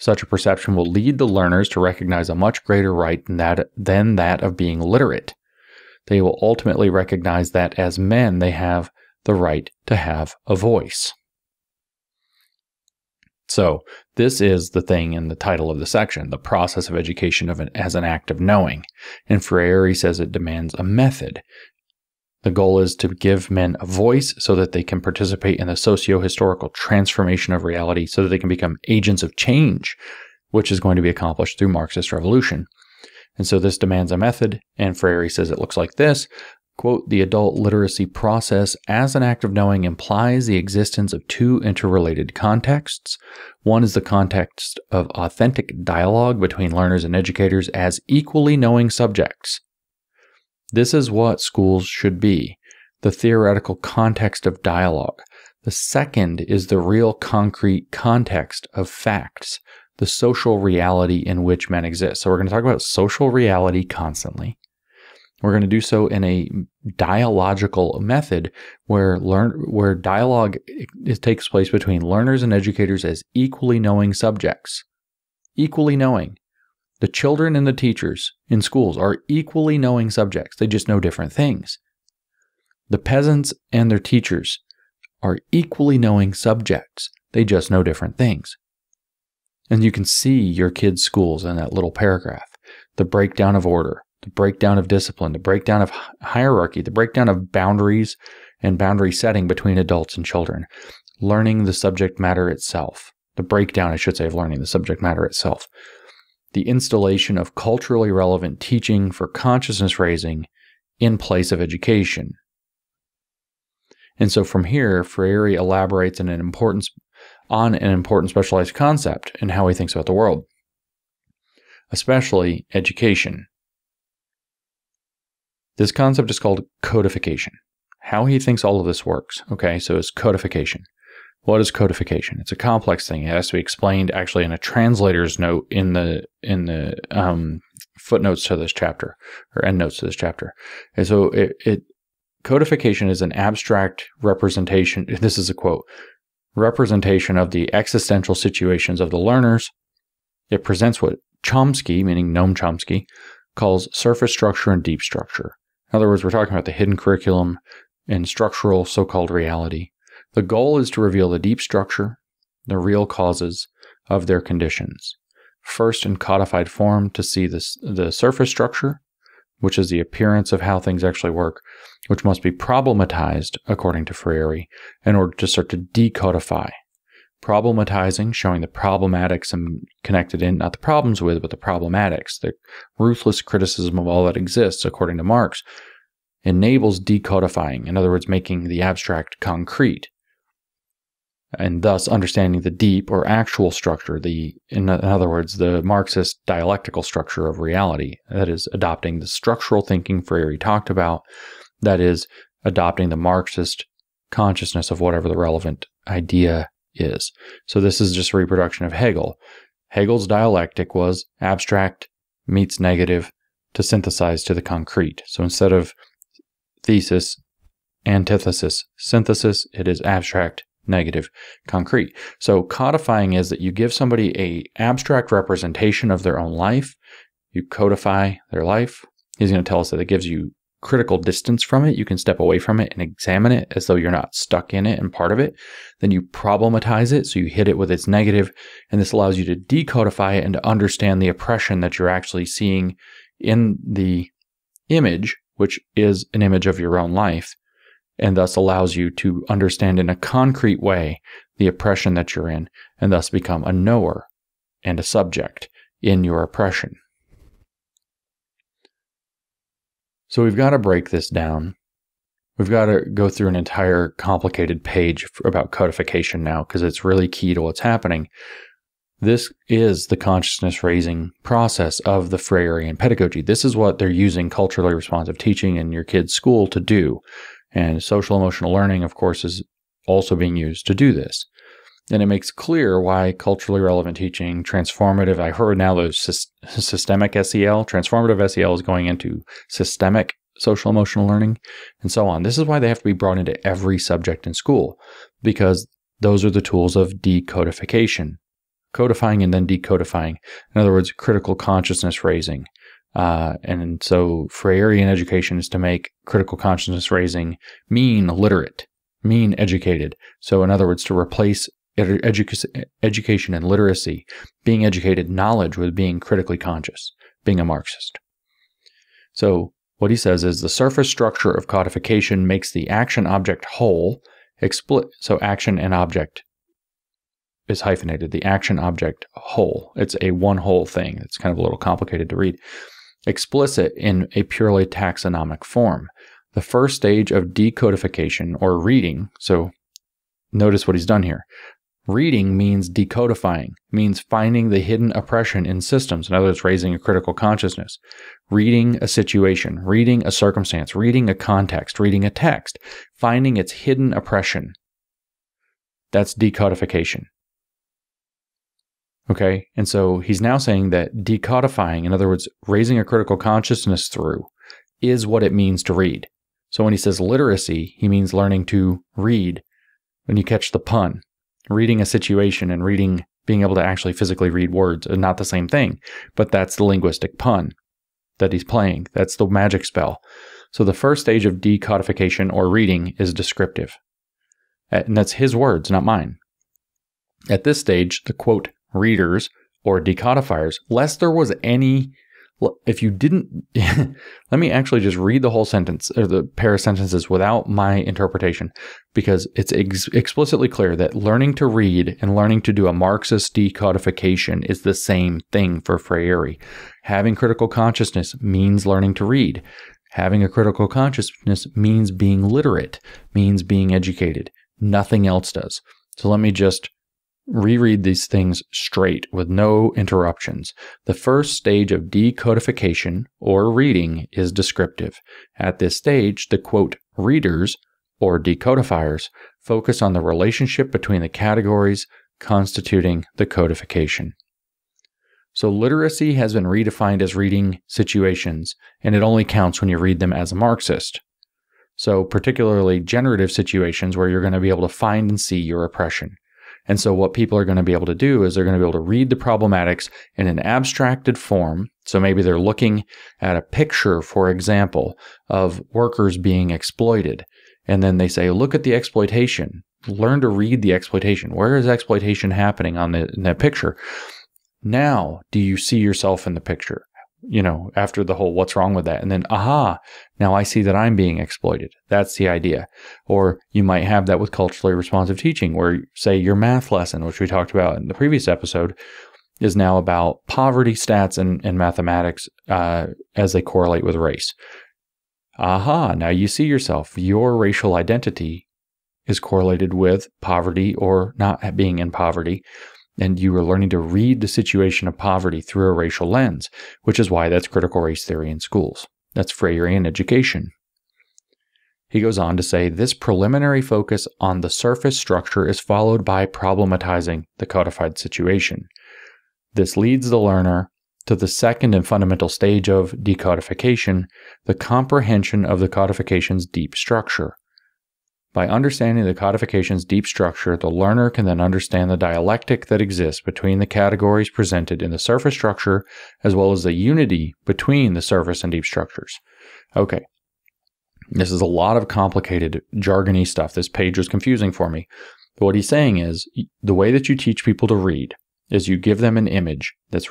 Such a perception will lead the learners to recognize a much greater right than that of being literate. They will ultimately recognize that as men they have the right to have a voice. So this is the thing in the title of the section, the process of education as an act of knowing. And Freire says it demands a method. The goal is to give men a voice so that they can participate in the socio-historical transformation of reality, so that they can become agents of change, which is going to be accomplished through Marxist revolution. And so this demands a method, and Freire says it looks like this. Quote, the adult literacy process as an act of knowing implies the existence of two interrelated contexts. One is the context of authentic dialogue between learners and educators as equally knowing subjects. This is what schools should be, the theoretical context of dialogue. The second is the real concrete context of facts, the social reality in which men exist. So we're going to talk about social reality constantly. We're going to do so in a dialogical method where dialogue takes place between learners and educators as equally knowing subjects. Equally knowing. The children and the teachers in schools are equally knowing subjects. They just know different things. The peasants and their teachers are equally knowing subjects. They just know different things. And you can see your kids' schools in that little paragraph. The breakdown of order, the breakdown of discipline, the breakdown of hierarchy, the breakdown of boundaries and boundary setting between adults and children. Learning the subject matter itself. The breakdown, I should say, of learning the subject matter itself. The installation of culturally relevant teaching for consciousness raising in place of education. And so from here, Freire elaborates on an important specialized concept in how he thinks about the world, especially education. This concept is called codification. How he thinks all of this works. Okay, so it's codification. What is codification? It's a complex thing. It has to be explained actually in a translator's note in the footnotes to this chapter, or endnotes to this chapter. And so codification is an abstract representation. This is a quote. Representation of the existential situations of the learners. It presents what Chomsky, meaning Noam Chomsky, calls surface structure and deep structure. In other words, we're talking about the hidden curriculum and structural so-called reality. The goal is to reveal the deep structure, the real causes of their conditions. First, in codified form, to see the surface structure, which is the appearance of how things actually work, which must be problematized, according to Freire, in order to start to decodify problematizing, showing the problematics and connected in, not the problems with, but the problematics, the ruthless criticism of all that exists, according to Marx, enables decodifying, in other words, making the abstract concrete, and thus understanding the deep or actual structure, in other words, the Marxist dialectical structure of reality, that is, adopting the structural thinking Freire talked about, that is, adopting the Marxist consciousness of whatever the relevant idea is. So this is just a reproduction of Hegel. Hegel's dialectic was abstract meets negative to synthesize to the concrete. So instead of thesis, antithesis, synthesis, it is abstract, negative, concrete. So codifying is that you give somebody an abstract representation of their own life, you codify their life. He's going to tell us that it gives you critical distance from it. You can step away from it and examine it as though you're not stuck in it and part of it. Then you problematize it, so you hit it with its negative, and this allows you to decodify it and to understand the oppression that you're actually seeing in the image, which is an image of your own life, and thus allows you to understand in a concrete way the oppression that you're in, and thus become a knower and a subject in your oppression. So we've got to break this down. We've got to go through an entire complicated page about codification now, because it's really key to what's happening. This is the consciousness-raising process of the Freirean pedagogy. This is what they're using culturally responsive teaching in your kid's school to do. And social-emotional learning, of course, is also being used to do this. And it makes clear why culturally relevant teaching, transformative, I heard now there's systemic SEL, transformative SEL is going into systemic social-emotional learning, and so on. This is why they have to be brought into every subject in school, because those are the tools of decodification. Codifying and then decodifying. In other words, critical consciousness raising. And so Freirean education is to make critical consciousness raising mean literate, mean educated. So in other words, to replace education and literacy, being educated knowledge with being critically conscious, being a Marxist. So what he says is the surface structure of codification makes the action object whole, so action and object is hyphenated, the action object whole. It's a one whole thing. It's kind of a little complicated to read. Explicit in a purely taxonomic form. The first stage of decodification or reading, so notice what he's done here. Reading means decodifying, means finding the hidden oppression in systems, in other words, raising a critical consciousness. Reading a situation, reading a circumstance, reading a context, reading a text, finding its hidden oppression. That's decodification. Okay, and so he's now saying that decodifying, in other words, raising a critical consciousness through, is what it means to read. So when he says literacy, he means learning to read. When you catch the pun, reading a situation and being able to actually physically read words are not the same thing, but that's the linguistic pun that he's playing. That's the magic spell. So the first stage of decodification or reading is descriptive. And that's his words, not mine. At this stage, the quote, readers or decodifiers, lest there was any, if you didn't, let me actually just read the whole sentence or the pair of sentences without my interpretation, because it's explicitly clear that learning to read and learning to do a Marxist decodification is the same thing for Freire. Having critical consciousness means learning to read. Having a critical consciousness means being literate, means being educated. Nothing else does. So let me just reread these things straight with no interruptions. The first stage of decodification or reading is descriptive. At this stage, the quote, readers or decodifiers focus on the relationship between the categories constituting the codification. So literacy has been redefined as reading situations, and it only counts when you read them as a Marxist. So particularly generative situations where you're going to be able to find and see your oppression. And so what people are going to be able to do is they're going to be able to read the problematics in an abstracted form. So maybe they're looking at a picture, for example, of workers being exploited. And then they say, look at the exploitation. Learn to read the exploitation. Where is exploitation happening in that picture? Now, do you see yourself in the picture? after the whole what's wrong with that? And then, aha, now I see that I'm being exploited. That's the idea. Or you might have that with culturally responsive teaching, where, say, your math lesson, which we talked about in the previous episode, is now about poverty stats and mathematics as they correlate with race. Aha, now you see yourself. Your racial identity is correlated with poverty or not being in poverty. And you are learning to read the situation of poverty through a racial lens, which is why that's critical race theory in schools. That's Freirean education. He goes on to say, this preliminary focus on the surface structure is followed by problematizing the codified situation. This leads the learner to the second and fundamental stage of decodification, the comprehension of the codification's deep structure. By understanding the codification's deep structure, the learner can then understand the dialectic that exists between the categories presented in the surface structure, as well as the unity between the surface and deep structures. Okay, this is a lot of complicated, jargony stuff. This page was confusing for me. But what he's saying is, the way that you teach people to read is you give them an image that's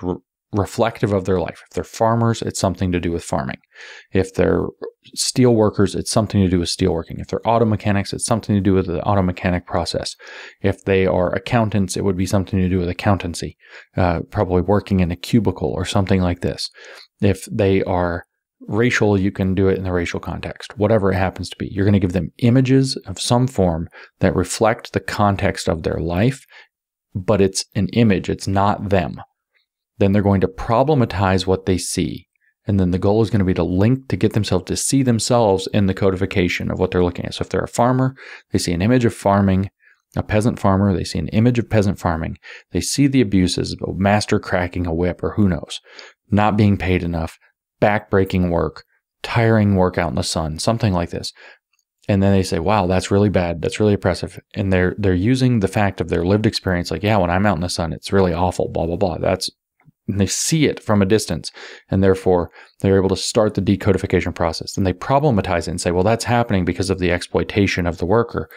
reflective of their life. If they're farmers, it's something to do with farming. If they're steel workers, it's something to do with steelworking. If they're auto mechanics, it's something to do with the auto mechanic process. If they are accountants, it would be something to do with accountancy, probably working in a cubicle or something like this. If they are racial, you can do it in the racial context, whatever it happens to be. You're going to give them images of some form that reflect the context of their life, but it's an image, it's not them. Then they're going to problematize what they see. And then the goal is going to be to get themselves to see themselves in the codification of what they're looking at. So if they're a farmer, they see an image of farming, a peasant farmer, they see an image of peasant farming. They see the abuses of a master cracking a whip, or who knows, not being paid enough, back-breaking work, tiring work out in the sun, something like this. And then they say, wow, that's really bad. That's really oppressive. And they're using the fact of their lived experience, like, yeah, when I'm out in the sun, it's really awful, blah, blah, blah. And they see it from a distance, and therefore they're able to start the decodification process. And they problematize it and say, well, that's happening because of the exploitation of the worker.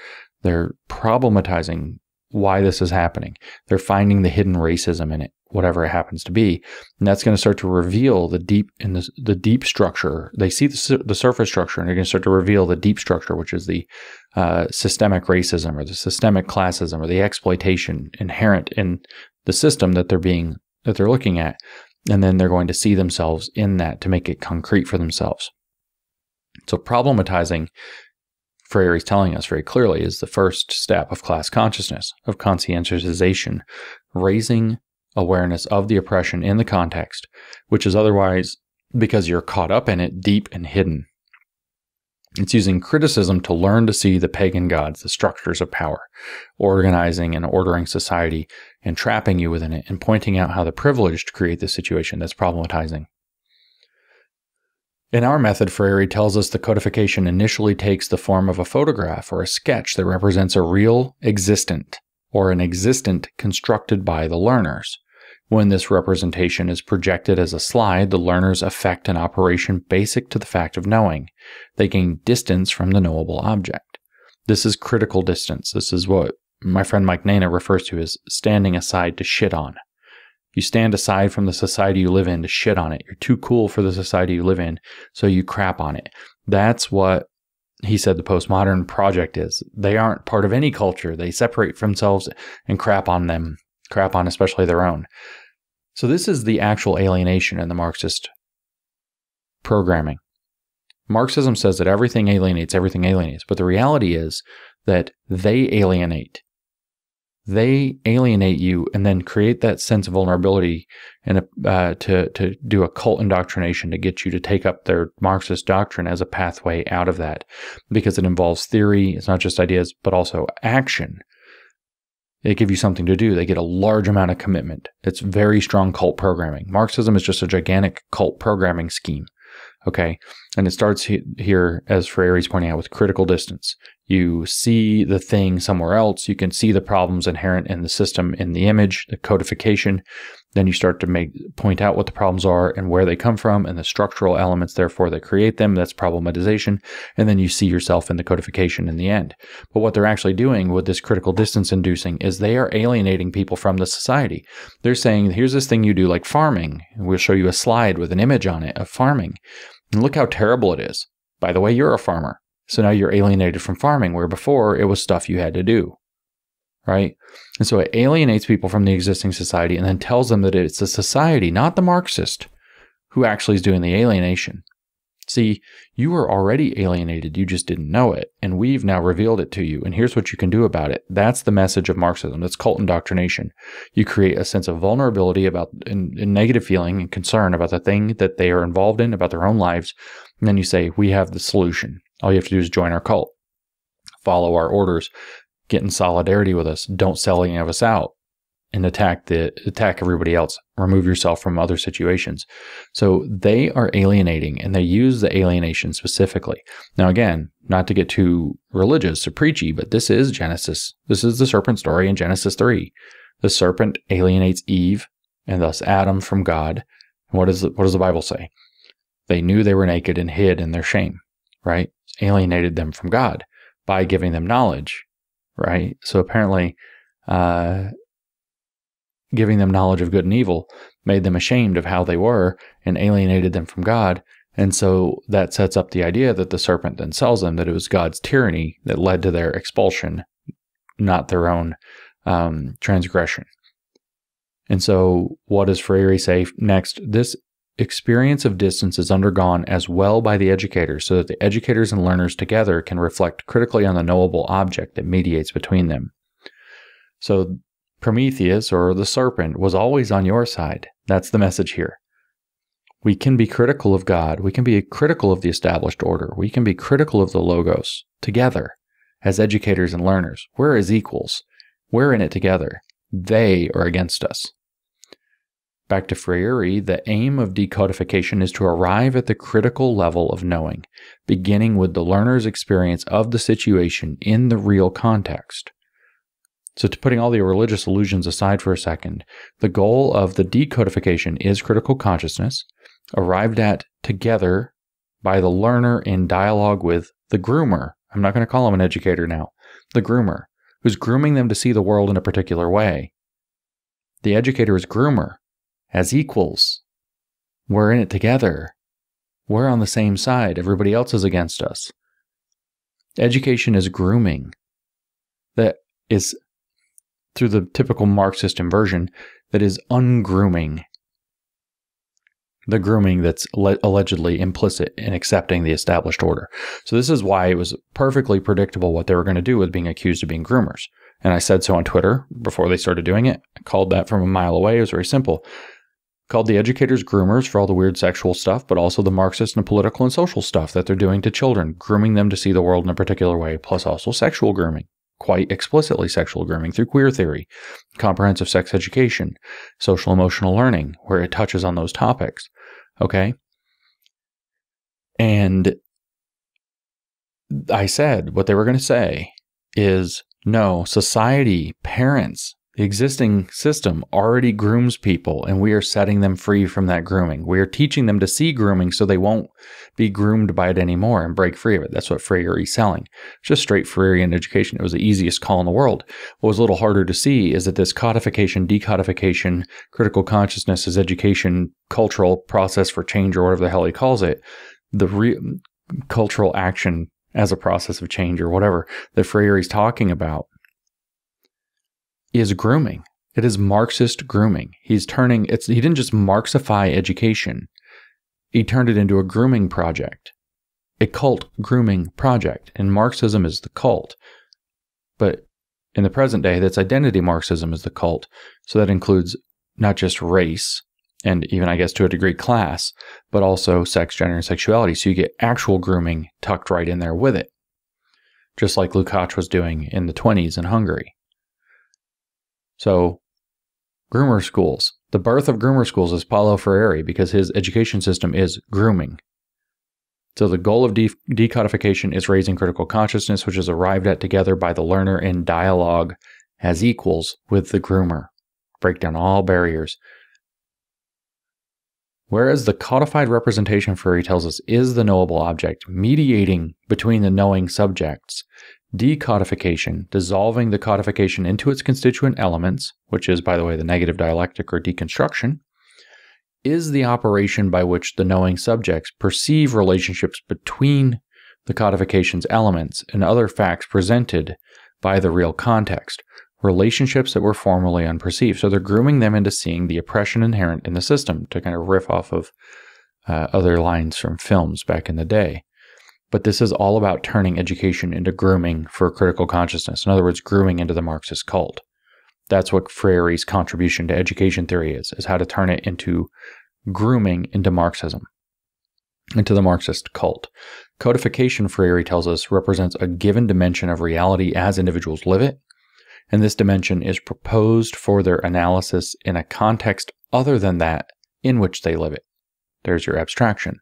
They're problematizing why this is happening. They're finding the hidden racism in it, whatever it happens to be. And that's going to start to reveal the deep structure. They see the surface structure, and they're going to start to reveal the deep structure, which is the systemic racism or the systemic classism or the exploitation inherent in the system that they're looking at, and then they're going to see themselves in that to make it concrete for themselves. So problematizing, Freire is telling us very clearly, is the first step of class consciousness, of conscientization, raising awareness of the oppression in the context, which is otherwise, because you're caught up in it, deep and hidden. It's using criticism to learn to see the pagan gods, the structures of power, organizing and ordering society, and trapping you within it, and pointing out how the privileged create the situation. That's problematizing. In our method, Freire tells us the codification initially takes the form of a photograph or a sketch that represents a real existent, or an existent constructed by the learners. When this representation is projected as a slide, the learners effect an operation basic to the fact of knowing. They gain distance from the knowable object. This is critical distance. This is what my friend Mike Nana refers to as standing aside to shit on. You stand aside from the society you live in to shit on it. You're too cool for the society you live in, so you crap on it. That's what he said the postmodern project is. They aren't part of any culture. They separate from themselves and crap on them, crap on especially their own. So this is the actual alienation in the Marxist programming. Marxism says that everything alienates, but the reality is that they alienate. They alienate you and then create that sense of vulnerability and to do a cult indoctrination to get you to take up their Marxist doctrine as a pathway out of that, because it involves theory. It's not just ideas, but also action. They give you something to do. They get a large amount of commitment. It's very strong cult programming. Marxism is just a gigantic cult programming scheme. Okay. And it starts here, as Freire is pointing out, with critical distance. You see the thing somewhere else. You can see the problems inherent in the system, in the image, the codification. Then you start to point out what the problems are and where they come from and the structural elements, therefore, that create them. That's problematization. And then you see yourself in the codification in the end. But what they're actually doing with this critical distance inducing is they are alienating people from the society. They're saying, here's this thing you do like farming. And we'll show you a slide with an image on it of farming. And look how terrible it is. By the way, you're a farmer. So now you're alienated from farming, where before it was stuff you had to do, right? And so it alienates people from the existing society and then tells them that it's the society, not the Marxist, who actually is doing the alienation. See, you were already alienated, you just didn't know it, and we've now revealed it to you, and here's what you can do about it. That's the message of Marxism. That's cult indoctrination. You create a sense of vulnerability about and negative feeling and concern about the thing that they are involved in, about their own lives, and then you say, we have the solution. All you have to do is join our cult, follow our orders, get in solidarity with us, don't sell any of us out, and attack everybody else. Remove yourself from other situations. So they are alienating, and they use the alienation specifically. Now, again, not to get too religious or preachy, but this is Genesis. This is the serpent story in Genesis 3. The serpent alienates Eve and thus Adam from God. And what does the Bible say? They knew they were naked and hid in their shame, right? Alienated them from God by giving them knowledge, right? So apparently, giving them knowledge of good and evil made them ashamed of how they were and alienated them from God. And so that sets up the idea that the serpent then tells them that it was God's tyranny that led to their expulsion, not their own transgression. And so what does Freire say next? This experience of distance is undergone as well by the educators, so that the educators and learners together can reflect critically on the knowable object that mediates between them. So Prometheus, or the serpent, was always on your side. That's the message here. We can be critical of God. We can be critical of the established order. We can be critical of the logos together as educators and learners. We're as equals. We're in it together. They are against us. Back to Freire, the aim of decodification is to arrive at the critical level of knowing, beginning with the learner's experience of the situation in the real context. So, to putting all the religious illusions aside for a second, the goal of the decodification is critical consciousness, arrived at together by the learner in dialogue with the groomer. I'm not going to call him an educator now. The groomer, who's grooming them to see the world in a particular way. The educator is groomer. As equals, we're in it together. We're on the same side. Everybody else is against us. Education is grooming. That is, through the typical Marxist inversion, that is ungrooming. The grooming that's allegedly implicit in accepting the established order. So this is why it was perfectly predictable what they were going to do with being accused of being groomers. And I said so on Twitter before they started doing it. I called that from a mile away. It was very simple. Called the educators groomers for all the weird sexual stuff, but also the Marxist and political and social stuff that they're doing to children, grooming them to see the world in a particular way, plus also sexual grooming, quite explicitly sexual grooming through queer theory, comprehensive sex education, social emotional learning, where it touches on those topics. Okay? And I said what they were going to say is, no, society, parents, the existing system already grooms people, and we are setting them free from that grooming. We are teaching them to see grooming so they won't be groomed by it anymore and break free of it. That's what Freire is selling. It's just straight Freirean education. It was the easiest call in the world. What was a little harder to see is that this codification, decodification, critical consciousness as education, cultural process for change, or whatever the hell he calls it, the cultural action as a process of change, or whatever that Freire is talking about, is grooming. It is Marxist grooming. He didn't just Marxify education. He turned it into a grooming project, a cult grooming project. And Marxism is the cult. But in the present day, that's identity Marxism is the cult. So that includes not just race, and even, I guess, to a degree, class, but also sex, gender, and sexuality. So you get actual grooming tucked right in there with it, just like Lukács was doing in the 1920s in Hungary. So, Groomer Schools. The birth of Groomer Schools is Paulo Freire, because his education system is grooming. So the goal of decodification is raising critical consciousness, which is arrived at together by the learner in dialogue as equals with the groomer. Break down all barriers. Whereas the codified representation Freire tells us is the knowable object, mediating between the knowing subjects, decodification, dissolving the codification into its constituent elements, which is, by the way, the negative dialectic or deconstruction, is the operation by which the knowing subjects perceive relationships between the codification's elements and other facts presented by the real context, relationships that were formerly unperceived. So they're grooming them into seeing the oppression inherent in the system, to kind of riff off of other lines from films back in the day. But this is all about turning education into grooming for critical consciousness. In other words, grooming into the Marxist cult. That's what Freire's contribution to education theory is how to turn it into grooming into Marxism, into the Marxist cult. Codification, Freire tells us, represents a given dimension of reality as individuals live it, and this dimension is proposed for their analysis in a context other than that in which they live it. There's your abstraction.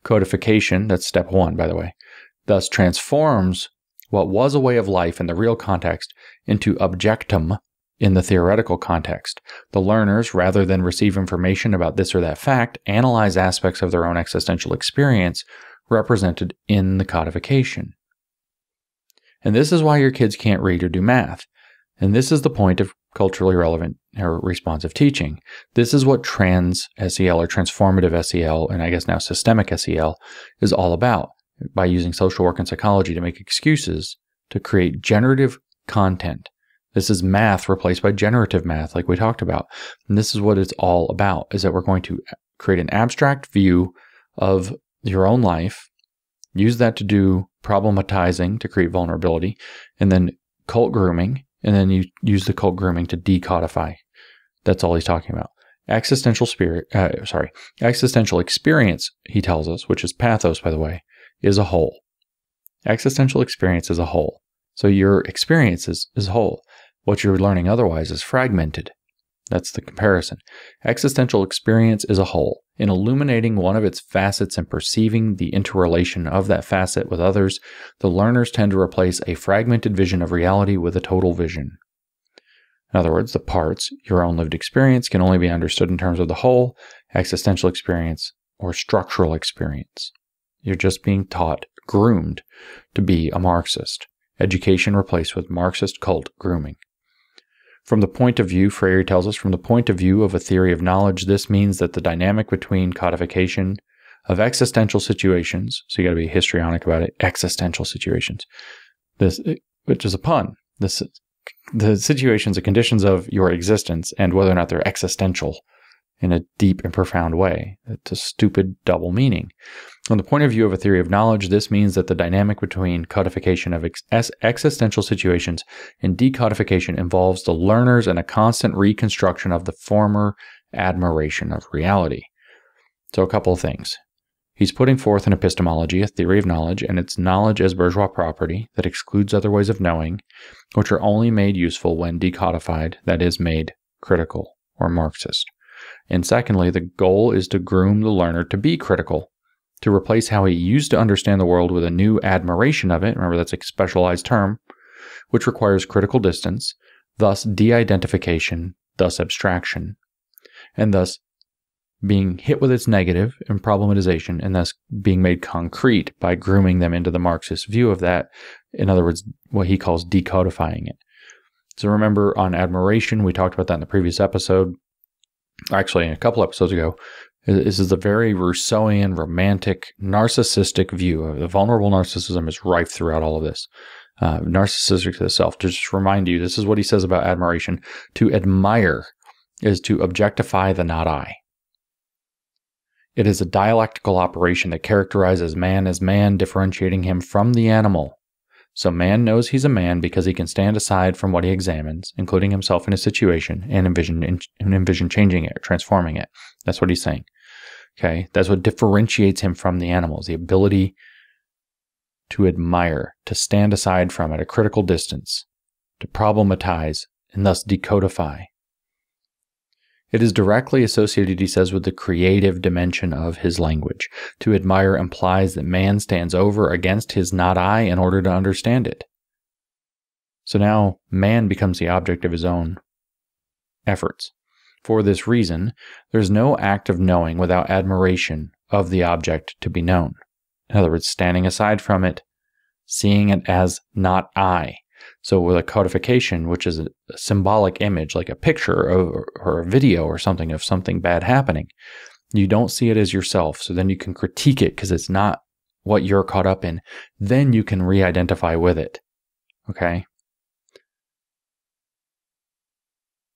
Codification, that's step one, by the way, thus transforms what was a way of life in the real context into objectum in the theoretical context. The learners, rather than receive information about this or that fact, analyze aspects of their own existential experience represented in the codification. And this is why your kids can't read or do math. And this is the point of culturally relevant or responsive teaching. This is what trans SEL or transformative SEL, and I guess now systemic SEL, is all about, by using social work and psychology to make excuses to create generative content. This is math replaced by generative math, like we talked about. And this is what it's all about, is that we're going to create an abstract view of your own life, use that to do problematizing to create vulnerability, and then cult grooming, and then you use the cult grooming to decodify. That's all he's talking about. Existential experience, he tells us, which is pathos, by the way, is a whole. Existential experience is a whole. So your experience is whole. What you're learning otherwise is fragmented. That's the comparison. Existential experience is a whole. In illuminating one of its facets and perceiving the interrelation of that facet with others, the learners tend to replace a fragmented vision of reality with a total vision. In other words, the parts, your own lived experience, can only be understood in terms of the whole, existential experience, or structural experience. You're just being taught, groomed, to be a Marxist. Education replaced with Marxist cult grooming. From the point of view, Freire tells us, from the point of view of a theory of knowledge, this means that the dynamic between codification of existential situations, so you got to be histrionic about it, existential situations, this, which is a pun, the situations, the conditions of your existence, and whether or not they're existential in a deep and profound way. It's a stupid double meaning. From the point of view of a theory of knowledge, this means that the dynamic between codification of existential situations and decodification involves the learners in a constant reconstruction of the former admiration of reality. So a couple of things. He's putting forth an epistemology, a theory of knowledge, and it's knowledge as bourgeois property that excludes other ways of knowing, which are only made useful when decodified, that is, made critical or Marxist. And secondly, the goal is to groom the learner to be critical, to replace how he used to understand the world with a new admiration of it. Remember, that's a specialized term, which requires critical distance, thus de-identification, thus abstraction, and thus being hit with its negative and problematization, and thus being made concrete by grooming them into the Marxist view of that. In other words, what he calls decodifying it. So remember, on admiration, we talked about that in the previous episode. Actually, a couple episodes ago. This is a very Rousseauian, romantic, narcissistic view. The vulnerable narcissism is rife throughout all of this. Narcissistic to the self. To just remind you, this is what he says about admiration. To admire is to objectify the not I. It is a dialectical operation that characterizes man as man, differentiating him from the animal. So man knows he's a man because he can stand aside from what he examines, including himself in a situation, and envision changing it, transforming it. That's what he's saying. Okay, that's what differentiates him from the animals, the ability to admire, to stand aside from at a critical distance, to problematize, and thus decodify. It is directly associated, he says, with the creative dimension of his language. To admire implies that man stands over against his not I in order to understand it. So now man becomes the object of his own efforts. For this reason, there is no act of knowing without admiration of the object to be known. In other words, standing aside from it, seeing it as not I. So with a codification, which is a symbolic image, like a picture or a video or something of something bad happening, you don't see it as yourself. So then you can critique it because it's not what you're caught up in. Then you can re-identify with it. Okay?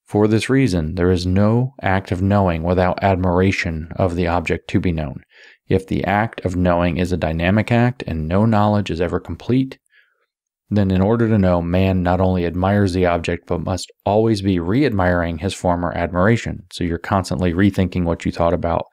For this reason, there is no act of knowing without admiration of the object to be known. If the act of knowing is a dynamic act and no knowledge is ever complete, then in order to know, man not only admires the object, but must always be re-admiring his former admiration. So you're constantly rethinking what you thought about.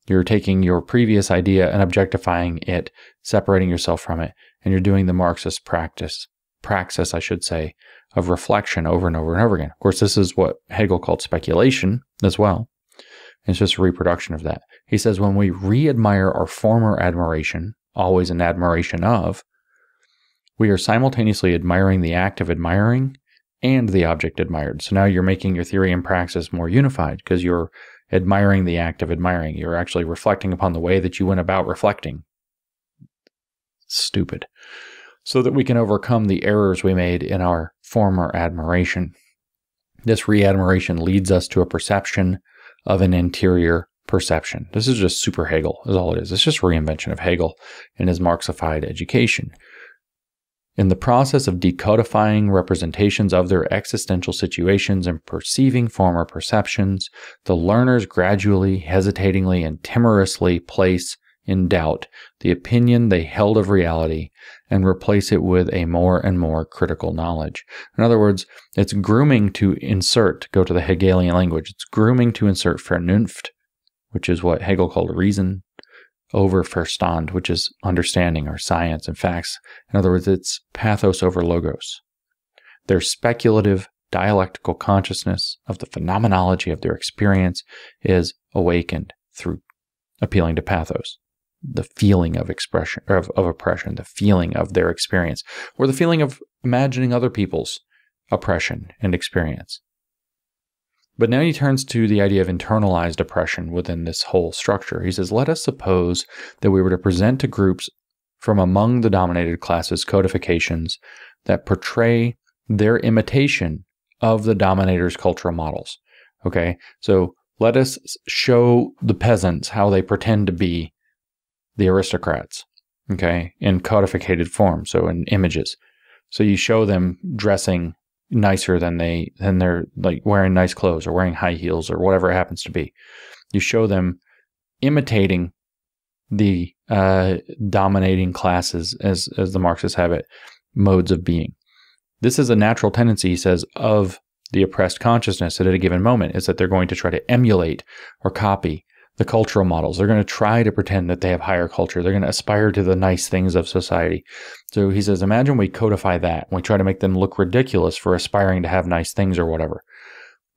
You're taking your previous idea and objectifying it, separating yourself from it, and you're doing the Marxist praxis, I should say, of reflection over and over and over again. Of course, this is what Hegel called speculation as well. It's just a reproduction of that. He says when we re-admire our former admiration, always an admiration of, we are simultaneously admiring the act of admiring and the object admired. So now you're making your theory and praxis more unified because you're admiring the act of admiring. You're actually reflecting upon the way that you went about reflecting. Stupid. So that we can overcome the errors we made in our former admiration. This re-admiration leads us to a perception of an interior perception. This is just super Hegel, is all it is. It's just reinvention of Hegel in his Marxified education. In the process of decodifying representations of their existential situations and perceiving former perceptions, the learners gradually, hesitatingly, and timorously place in doubt the opinion they held of reality and replace it with a more and more critical knowledge. In other words, it's grooming to insert, go to the Hegelian language, it's grooming to insert Vernunft, which is what Hegel called reason, over Verstand, which is understanding or science and facts. In other words, it's Pathos over Logos. Their speculative dialectical consciousness of the phenomenology of their experience is awakened through appealing to Pathos. The feeling of expression, of oppression, the feeling of their experience, or the feeling of imagining other people's oppression and experience. But now he turns to the idea of internalized oppression within this whole structure. He says, let us suppose that we were to present to groups from among the dominated classes codifications that portray their imitation of the dominator's cultural models. Okay, so let us show the peasants how they pretend to be the aristocrats, okay, in codificated form, so in images. So you show them dressing nicer than they're like wearing nice clothes or wearing high heels or whatever it happens to be. You show them imitating the dominating classes, as the Marxists have it, modes of being. This is a natural tendency, he says, of the oppressed consciousness at a given moment, is that they're going to try to emulate or copy the cultural models. They're going to try to pretend that they have higher culture. They're going to aspire to the nice things of society. So he says, imagine we codify that. We try to make them look ridiculous for aspiring to have nice things or whatever.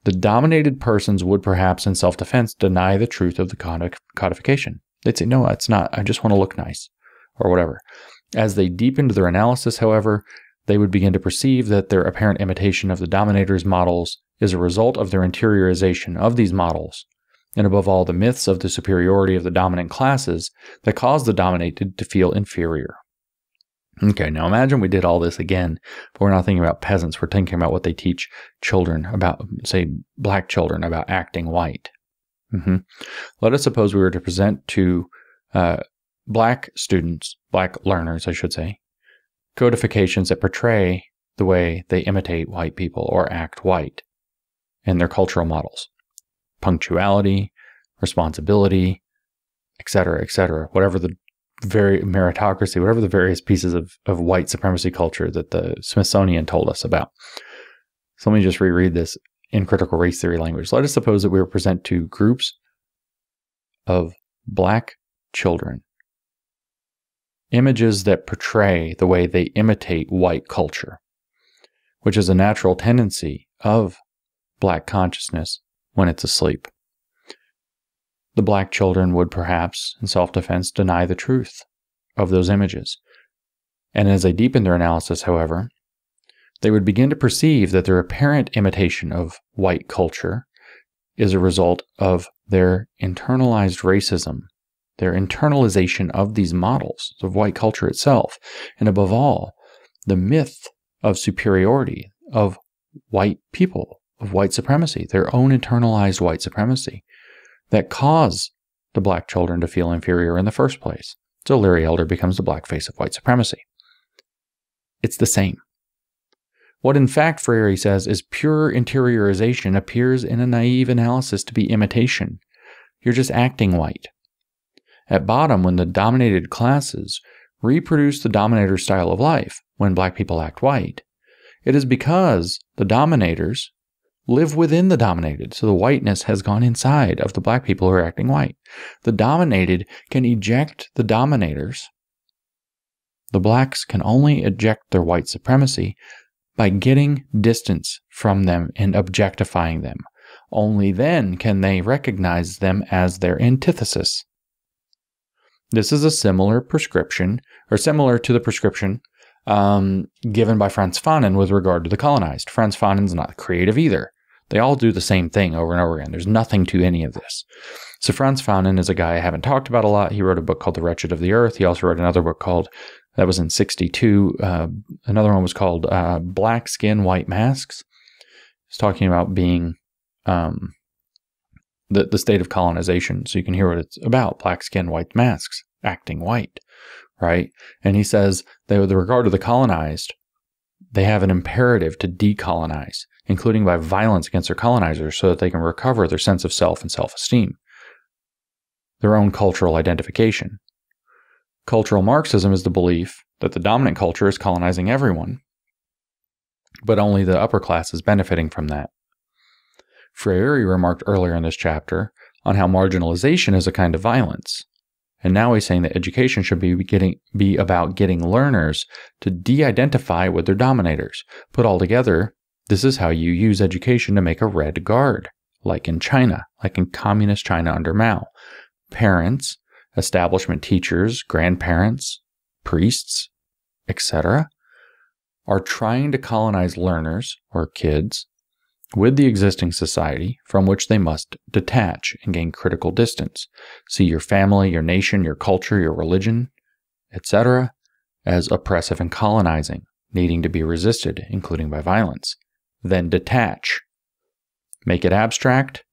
The dominated persons would perhaps in self-defense deny the truth of the codification. They'd say, no, it's not. I just want to look nice or whatever. As they deepened their analysis, however, they would begin to perceive that their apparent imitation of the dominator's models is a result of their interiorization of these models, and above all, the myths of the superiority of the dominant classes that cause the dominated to feel inferior. Okay, now imagine we did all this again, but we're not thinking about peasants. We're thinking about what they teach children about, say, black children, about acting white. Let us suppose we were to present to black students, black learners, I should say, codifications that portray the way they imitate white people or act white in their cultural models. Punctuality, responsibility, etc., whatever the very meritocracy, whatever the various pieces of white supremacy culture that the Smithsonian told us about. So let me just reread this in critical race theory language. Let us suppose that we were present to groups of black children, images that portray the way they imitate white culture, which is a natural tendency of black consciousness when it's asleep. The black children would perhaps, in self-defense, deny the truth of those images. And as they deepen their analysis, however, they would begin to perceive that their apparent imitation of white culture is a result of their internalized racism, their internalization of these models of white culture itself, and above all, the myth of superiority of white people, of white supremacy, their own internalized white supremacy, that cause the black children to feel inferior in the first place. So Larry Elder becomes the black face of white supremacy. It's the same. What in fact Freire says is pure interiorization appears in a naive analysis to be imitation. You're just acting white. At bottom, when the dominated classes reproduce the dominator's style of life, when black people act white, it is because the dominators live within the dominated. So the whiteness has gone inside of the black people who are acting white. The dominated can eject the dominators. The blacks can only eject their white supremacy by getting distance from them and objectifying them. Only then can they recognize them as their antithesis. This is a similar prescription, or similar to the prescription given by Frantz Fanon with regard to the colonized. Frantz Fanon's not creative either. They all do the same thing over and over again. There's nothing to any of this. So Frantz Fanon is a guy I haven't talked about a lot. He wrote a book called The Wretched of the Earth. He also wrote another book called, that was in 1962. Another one was called Black Skin, White Masks. He's talking about being the state of colonization. So you can hear what it's about. Black skin, white masks, acting white, right? And he says that with regard to the colonized, they have an imperative to decolonize, including by violence against their colonizers so that they can recover their sense of self and self-esteem, their own cultural identification. Cultural Marxism is the belief that the dominant culture is colonizing everyone, but only the upper class is benefiting from that. Freire remarked earlier in this chapter on how marginalization is a kind of violence, and now he's saying that education should be about getting learners to de-identify with their dominators. Put all together, this is how you use education to make a red guard, like in China, like in communist China under Mao. Parents, establishment teachers, grandparents, priests, etc., are trying to colonize learners, or kids, with the existing society from which they must detach and gain critical distance. See your family, your nation, your culture, your religion, etc., as oppressive and colonizing, needing to be resisted, including by violence. Then detach. Make it abstract,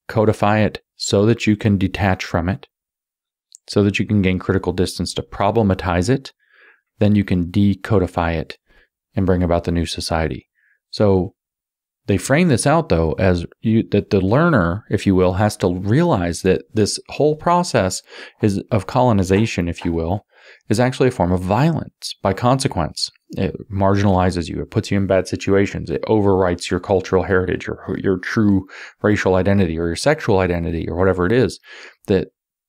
codify it so that you can detach from it, so that you can gain critical distance to problematize it. Then you can decodify it and bring about the new society. So they frame this out, though, as that the learner, if you will, has to realize that this whole process of colonization, if you will, is actually a form of violence by consequence. It marginalizes you. It puts you in bad situations. It overwrites your cultural heritage or your true racial identity or your sexual identity or whatever it is.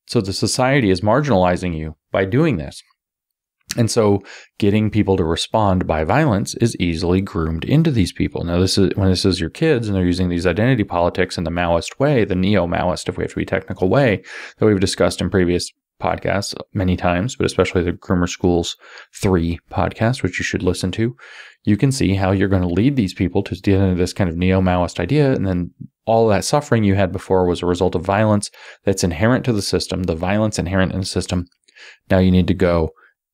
So the society is marginalizing you by doing this. And so getting people to respond by violence is easily groomed into these people. Now, when this is your kids and they're using these identity politics in the Maoist way, the neo-Maoist, if we have to be technical, way that we've discussed in previous podcasts many times, but especially the Groomer Schools 3 podcast, which you should listen to, you can see how you're going to lead these people to get into this kind of neo-Maoist idea. And then all that suffering you had before was a result of violence that's inherent to the system, the violence inherent in the system. Now you need to go.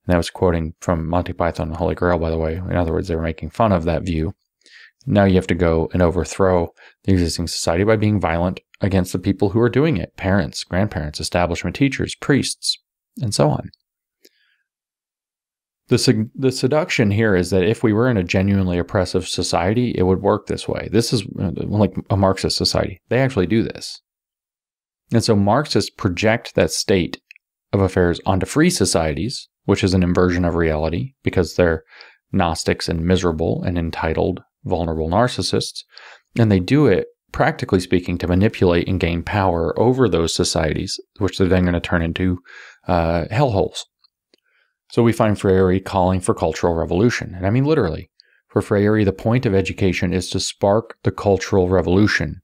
And that was quoting from Monty Python and the Holy Grail, by the way. In other words, they were making fun of that view. Now you have to go and overthrow the existing society by being violent against the people who are doing it. Parents, grandparents, establishment teachers, priests, and so on. The seduction here is that if we were in a genuinely oppressive society, it would work this way. This is like a Marxist society. They actually do this. And so Marxists project that state of affairs onto free societies, which is an inversion of reality because they're Gnostics and miserable and entitled, vulnerable narcissists. And they do it, practically speaking, to manipulate and gain power over those societies, which they're then going to turn into hellholes. So we find Freire calling for cultural revolution. And I mean literally. For Freire, the point of education is to spark the cultural revolution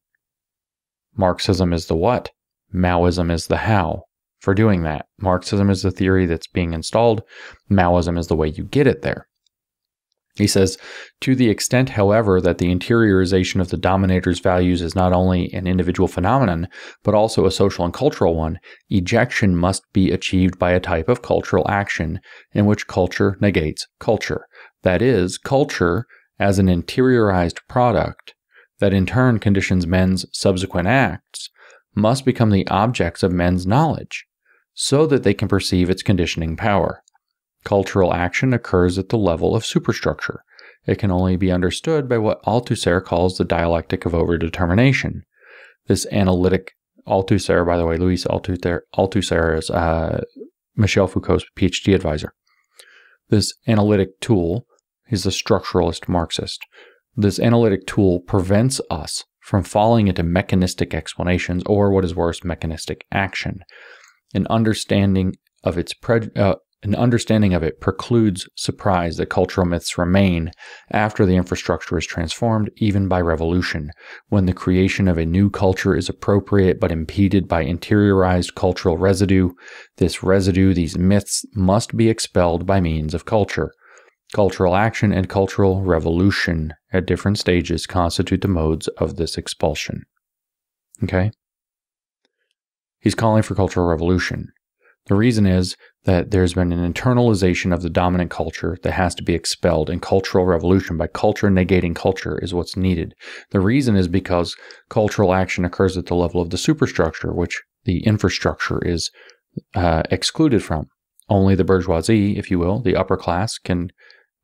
Marxism is the what, Maoism is the how for doing that. Marxism is the theory that's being installed, Maoism is the way you get it there. He says, to the extent, however, that the interiorization of the dominator's values is not only an individual phenomenon, but also a social and cultural one, ejection must be achieved by a type of cultural action in which culture negates culture. That is, culture as an interiorized product that in turn conditions men's subsequent acts must become the objects of men's knowledge, so that they can perceive its conditioning power. Cultural action occurs at the level of superstructure. It can only be understood by what Althusser calls the dialectic of overdetermination. This analytic, Althusser, by the way, Louis Althusser is Michel Foucault's PhD advisor. This analytic tool, he's a structuralist Marxist. This analytic tool prevents us from falling into mechanistic explanations, or what is worse, mechanistic action. An understanding of it precludes surprise that cultural myths remain after the infrastructure is transformed, even by revolution, when the creation of a new culture is appropriate but impeded by interiorized cultural residue. This residue, these myths, must be expelled by means of culture. Cultural action and cultural revolution at different stages constitute the modes of this expulsion. Okay? He's calling for cultural revolution. The reason is that there's been an internalization of the dominant culture that has to be expelled, and cultural revolution by culture negating culture is what's needed. The reason is because cultural action occurs at the level of the superstructure, which the infrastructure is excluded from. Only the bourgeoisie, if you will, the upper class, can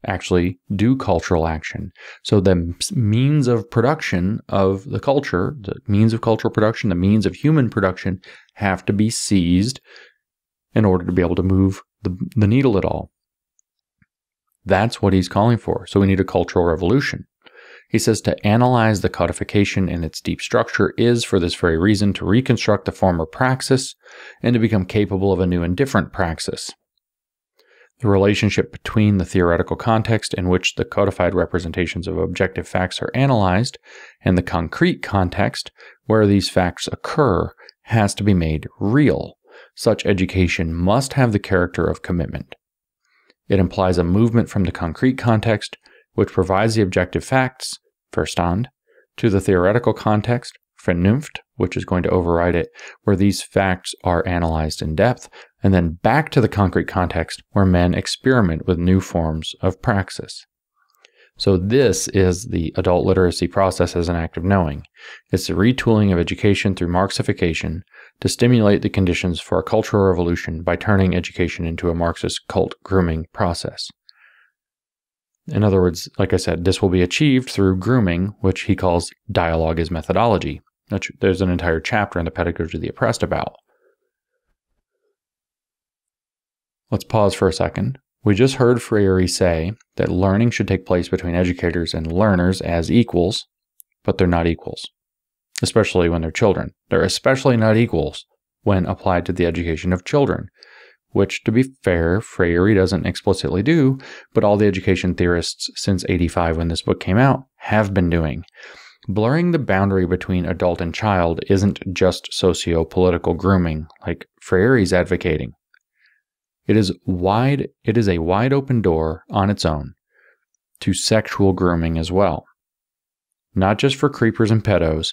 actually do cultural action. So the means of production of the culture, the means of cultural production, the means of human production have to be seized in order to be able to move the needle at all. That's what he's calling for. So we need a cultural revolution. He says to analyze the codification in its deep structure is, for this very reason, to reconstruct the former praxis and to become capable of a new and different praxis. The relationship between the theoretical context in which the codified representations of objective facts are analyzed and the concrete context where these facts occur has to be made real. Such education must have the character of commitment. It implies a movement from the concrete context, which provides the objective facts, Verstand, to the theoretical context, Vernunft, which is going to override it, where these facts are analyzed in depth, and then back to the concrete context, where men experiment with new forms of praxis. So this is the adult literacy process as an act of knowing. It's the retooling of education through Marxification to stimulate the conditions for a cultural revolution by turning education into a Marxist cult grooming process. In other words, like I said, this will be achieved through grooming, which he calls dialogue as methodology. There's an entire chapter in the Pedagogy of the Oppressed about. Let's pause for a second. We just heard Freire say that learning should take place between educators and learners as equals, but they're not equals, especially when they're children. They're especially not equals when applied to the education of children, which, to be fair, Freire doesn't explicitly do, but all the education theorists since '85 when this book came out have been doing. Blurring the boundary between adult and child isn't just socio-political grooming like Freire's advocating. It is a wide open door on its own to sexual grooming as well. Not just for creepers and pedos,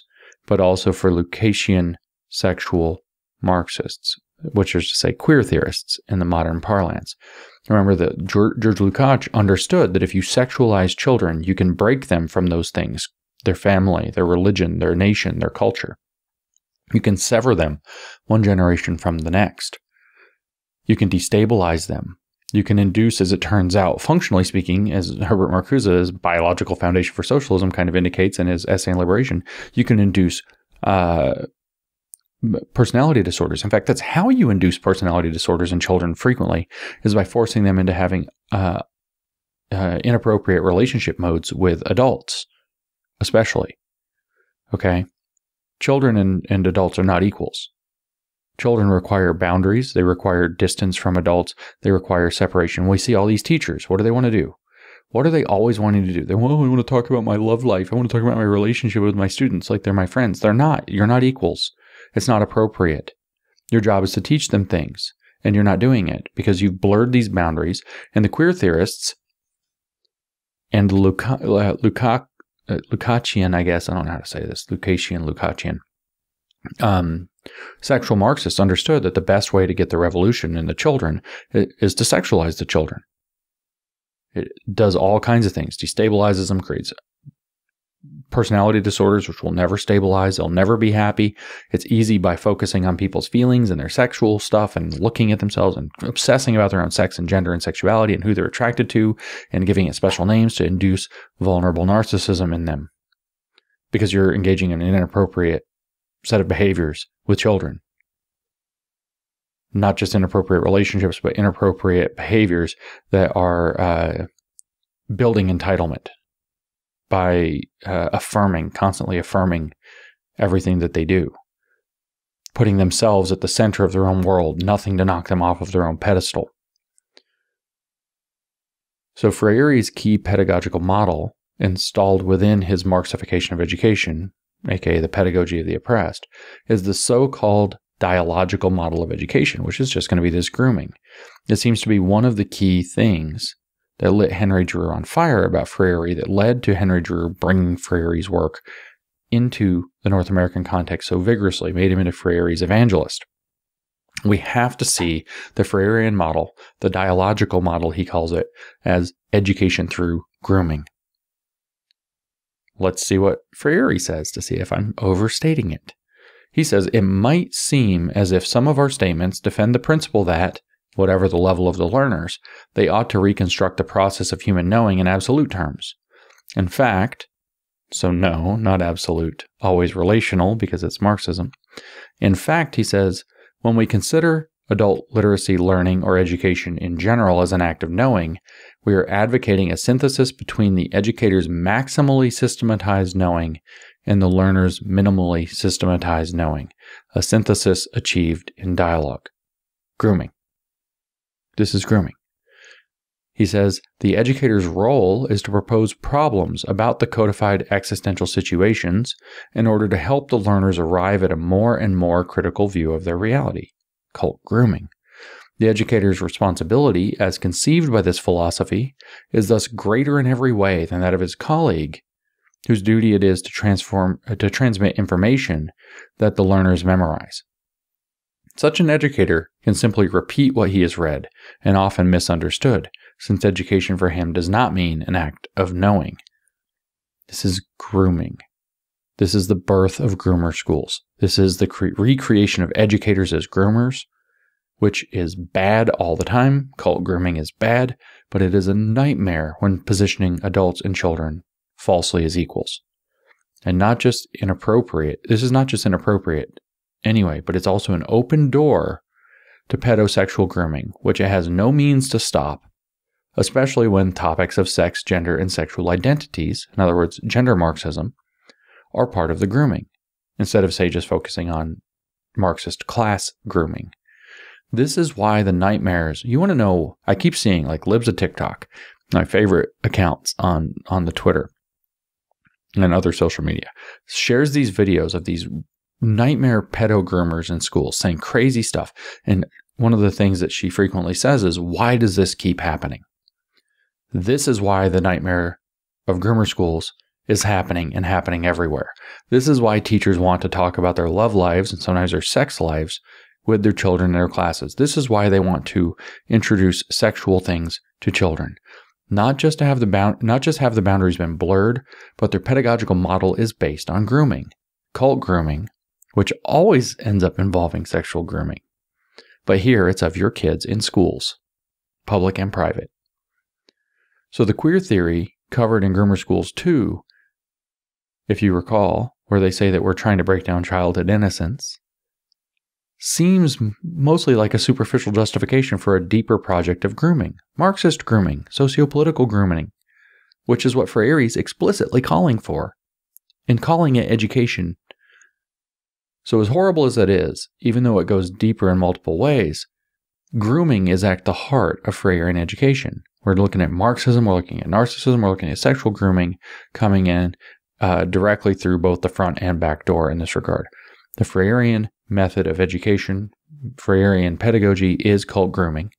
but also for Lucasian sexual Marxists, which is to say queer theorists in the modern parlance. Remember that George Lukács understood that if you sexualize children, you can break them from those things, their family, their religion, their nation, their culture. You can sever them one generation from the next. You can destabilize them. You can induce, as it turns out, functionally speaking, as Herbert Marcuse's biological foundation for socialism kind of indicates in his essay on liberation, you can induce personality disorders. In fact, that's how you induce personality disorders in children frequently, is by forcing them into having inappropriate relationship modes with adults, especially. Okay? Children and adults are not equals. Children require boundaries. They require distance from adults. They require separation. We see all these teachers. What do they want to do? What are they always wanting to do? They want, I want to talk about my love life. I want to talk about my relationship with my students like they're my friends. They're not. You're not equals. It's not appropriate. Your job is to teach them things, and you're not doing it because you've blurred these boundaries. And the queer theorists and Lukácsian, I guess, I don't know how to say this, Lukácsian, sexual Marxists understood that the best way to get the revolution in the children is to sexualize the children. It does all kinds of things, destabilizes them, creates personality disorders, which will never stabilize. They'll never be happy. It's easy by focusing on people's feelings and their sexual stuff and looking at themselves and obsessing about their own sex and gender and sexuality and who they're attracted to and giving it special names to induce vulnerable narcissism in them because you're engaging in an inappropriate set of behaviors with children. Not just inappropriate relationships, but inappropriate behaviors that are building entitlement by constantly affirming everything that they do, putting themselves at the center of their own world, nothing to knock them off of their own pedestal. So Freire's key pedagogical model, installed within his Marxification of Education, aka the pedagogy of the oppressed, is the so-called dialogical model of education, which is just going to be this grooming. It seems to be one of the key things that lit Henry Drew on fire about Freire, that led to Henry Drew bringing Freire's work into the North American context so vigorously, made him into Freire's evangelist. We have to see the Freirean model, the dialogical model he calls it, as education through grooming. Let's see what Freire says to see if I'm overstating it. He says, it might seem as if some of our statements defend the principle that, whatever the level of the learners, they ought to reconstruct the process of human knowing in absolute terms. In fact, so no, not absolute, always relational because it's Marxism. In fact, he says, when we consider adult literacy learning or education in general as an act of knowing, we are advocating a synthesis between the educator's maximally systematized knowing and the learner's minimally systematized knowing, a synthesis achieved in dialogue. Grooming. This is grooming. He says, the educator's role is to propose problems about the codified existential situations in order to help the learners arrive at a more and more critical view of their reality. Cult grooming. The educator's responsibility, as conceived by this philosophy, is thus greater in every way than that of his colleague, whose duty it is to transmit information that the learners memorize. Such an educator can simply repeat what he has read, and often misunderstood, since education for him does not mean an act of knowing. This is grooming. This is the birth of groomer schools. This is the recreation of educators as groomers, which is bad all the time. Cult grooming is bad, but it is a nightmare when positioning adults and children falsely as equals. And not just inappropriate. This is not just inappropriate anyway, but it's also an open door to pedosexual grooming, which it has no means to stop, especially when topics of sex, gender, and sexual identities, in other words, gender Marxism, are part of the grooming, instead of, say, just focusing on Marxist class grooming. This is why the nightmares, you want to know, I keep seeing, like Libs of TikTok, my favorite accounts on the Twitter and other social media, shares these videos of these nightmare pedo groomers in schools saying crazy stuff. And one of the things that she frequently says is, why does this keep happening? This is why the nightmare of groomer schools is happening and happening everywhere. This is why teachers want to talk about their love lives and sometimes their sex lives with their children in their classes. This is why they want to introduce sexual things to children. Not just to have the boundaries been blurred, but their pedagogical model is based on grooming, cult grooming, which always ends up involving sexual grooming. But here it's of your kids in schools, public and private. So the queer theory covered in Groomer Schools 2, if you recall, where they say that we're trying to break down childhood innocence, seems mostly like a superficial justification for a deeper project of grooming, Marxist grooming, socio-political grooming, which is what Freire's explicitly calling for, and calling it education. So as horrible as that is, even though it goes deeper in multiple ways, grooming is at the heart of Freirean education, We're looking at Marxism, we're looking at Narcissism, we're looking at sexual grooming coming in directly through both the front and back door in this regard. The Freirean method of education, Freirean pedagogy, is called grooming,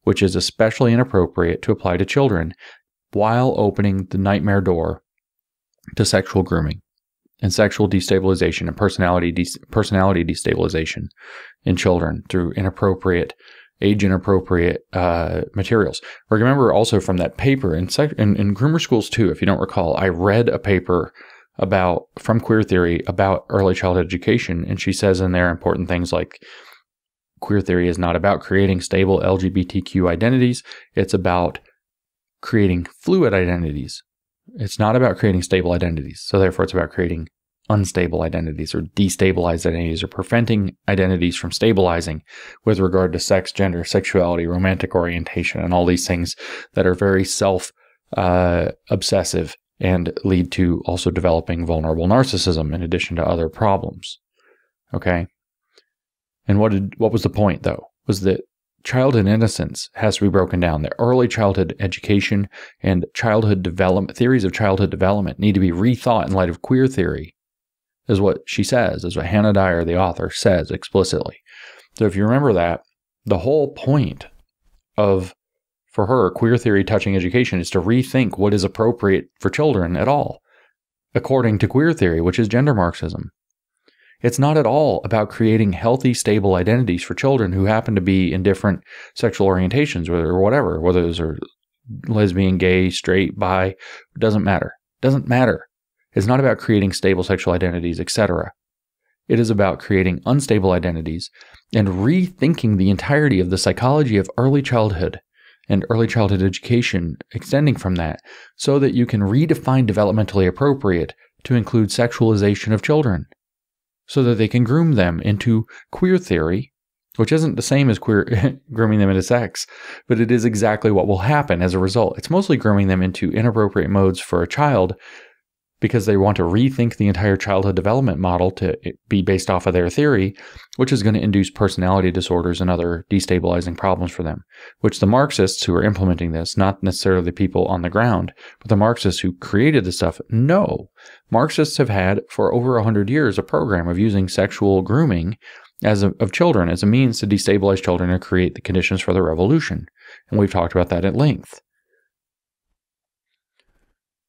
which is especially inappropriate to apply to children while opening the nightmare door to sexual grooming and sexual destabilization and personality destabilization in children through age-inappropriate materials. Remember also from that paper in Groomer Schools too, if you don't recall, I read a paper from Queer Theory about early childhood education, and she says in there important things like queer theory is not about creating stable LGBTQ identities, it's about creating fluid identities. It's not about creating stable identities, so therefore it's about creating unstable identities or destabilized identities or preventing identities from stabilizing with regard to sex, gender, sexuality, romantic orientation, and all these things that are very self-obsessive and lead to also developing vulnerable narcissism in addition to other problems. Okay? And what was the point, though? Was that childhood innocence has to be broken down. The early childhood education and childhood development, theories of childhood development need to be rethought in light of queer theory, is what she says, is what Hannah Dyer, the author, says explicitly. So if you remember that, the whole point for her, queer theory touching education is to rethink what is appropriate for children at all, according to queer theory, which is gender Marxism. It's not at all about creating healthy, stable identities for children who happen to be in different sexual orientations or whatever, whether those are lesbian, gay, straight, bi, it doesn't matter. Doesn't matter. It's not about creating stable sexual identities, etc. It is about creating unstable identities and rethinking the entirety of the psychology of early childhood and early childhood education, extending from that, so that you can redefine developmentally appropriate to include sexualization of children, so that they can groom them into queer theory, which isn't the same as grooming them into sex, but it is exactly what will happen as a result. It's mostly grooming them into inappropriate modes for a child because they want to rethink the entire childhood development model to be based off of their theory, which is going to induce personality disorders and other destabilizing problems for them, which the Marxists who are implementing this, not necessarily the people on the ground, but the Marxists who created this stuff, know. Marxists have had for over 100 years a program of using sexual grooming of children as a means to destabilize children and create the conditions for the revolution. And we've talked about that at length.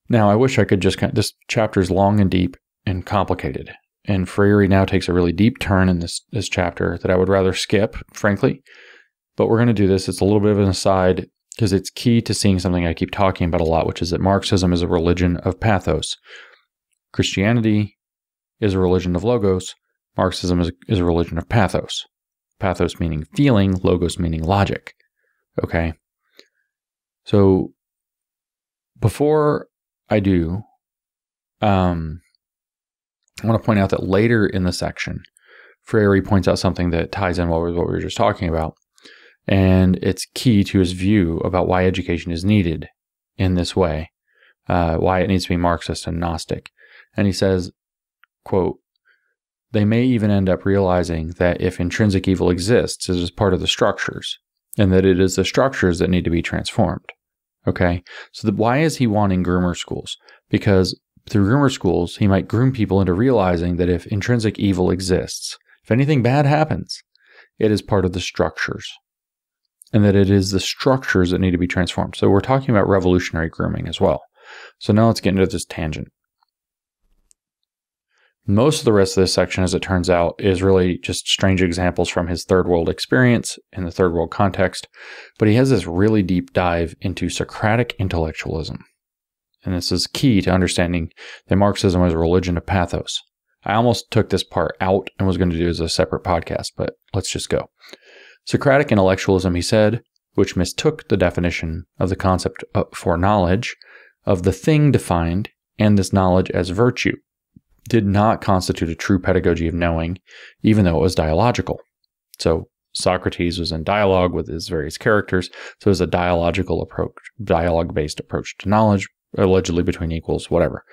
Now, I wish I could this chapter is long and deep and complicated, and Freire now takes a really deep turn in this chapter that I would rather skip, frankly, but we're going to do this. It's a little bit of an aside because it's key to seeing something I keep talking about a lot, which is that Marxism is a religion of pathos. Christianity is a religion of logos. Marxism is a religion of pathos. Pathos meaning feeling, logos meaning logic. Okay? So, before I do, I want to point out that later in the section, Freire points out something that ties in with what we were just talking about, and it's key to his view about why education is needed in this way, why it needs to be Marxist and Gnostic. And he says, quote, "They may even end up realizing that if intrinsic evil exists, it is part of the structures, and that it is the structures that need to be transformed." Okay, so why is he wanting groomer schools? Because through groomer schools, he might groom people into realizing that if intrinsic evil exists, if anything bad happens, it is part of the structures, and that it is the structures that need to be transformed. So we're talking about revolutionary grooming as well. So now let's get into this tangent. Most of the rest of this section, as it turns out, is really just strange examples from his third world experience in the third world context, but he has this really deep dive into Socratic intellectualism. And this is key to understanding that Marxism is a religion of pathos. I almost took this part out and was going to do it as a separate podcast, but let's just go. Socratic intellectualism, he said, which mistook the definition of the concept for knowledge of the thing defined and this knowledge as virtue, did not constitute a true pedagogy of knowing, even though it was dialogical. So Socrates was in dialogue with his various characters, so it was a dialogical approach, dialogue-based approach to knowledge, allegedly between equals, whatever.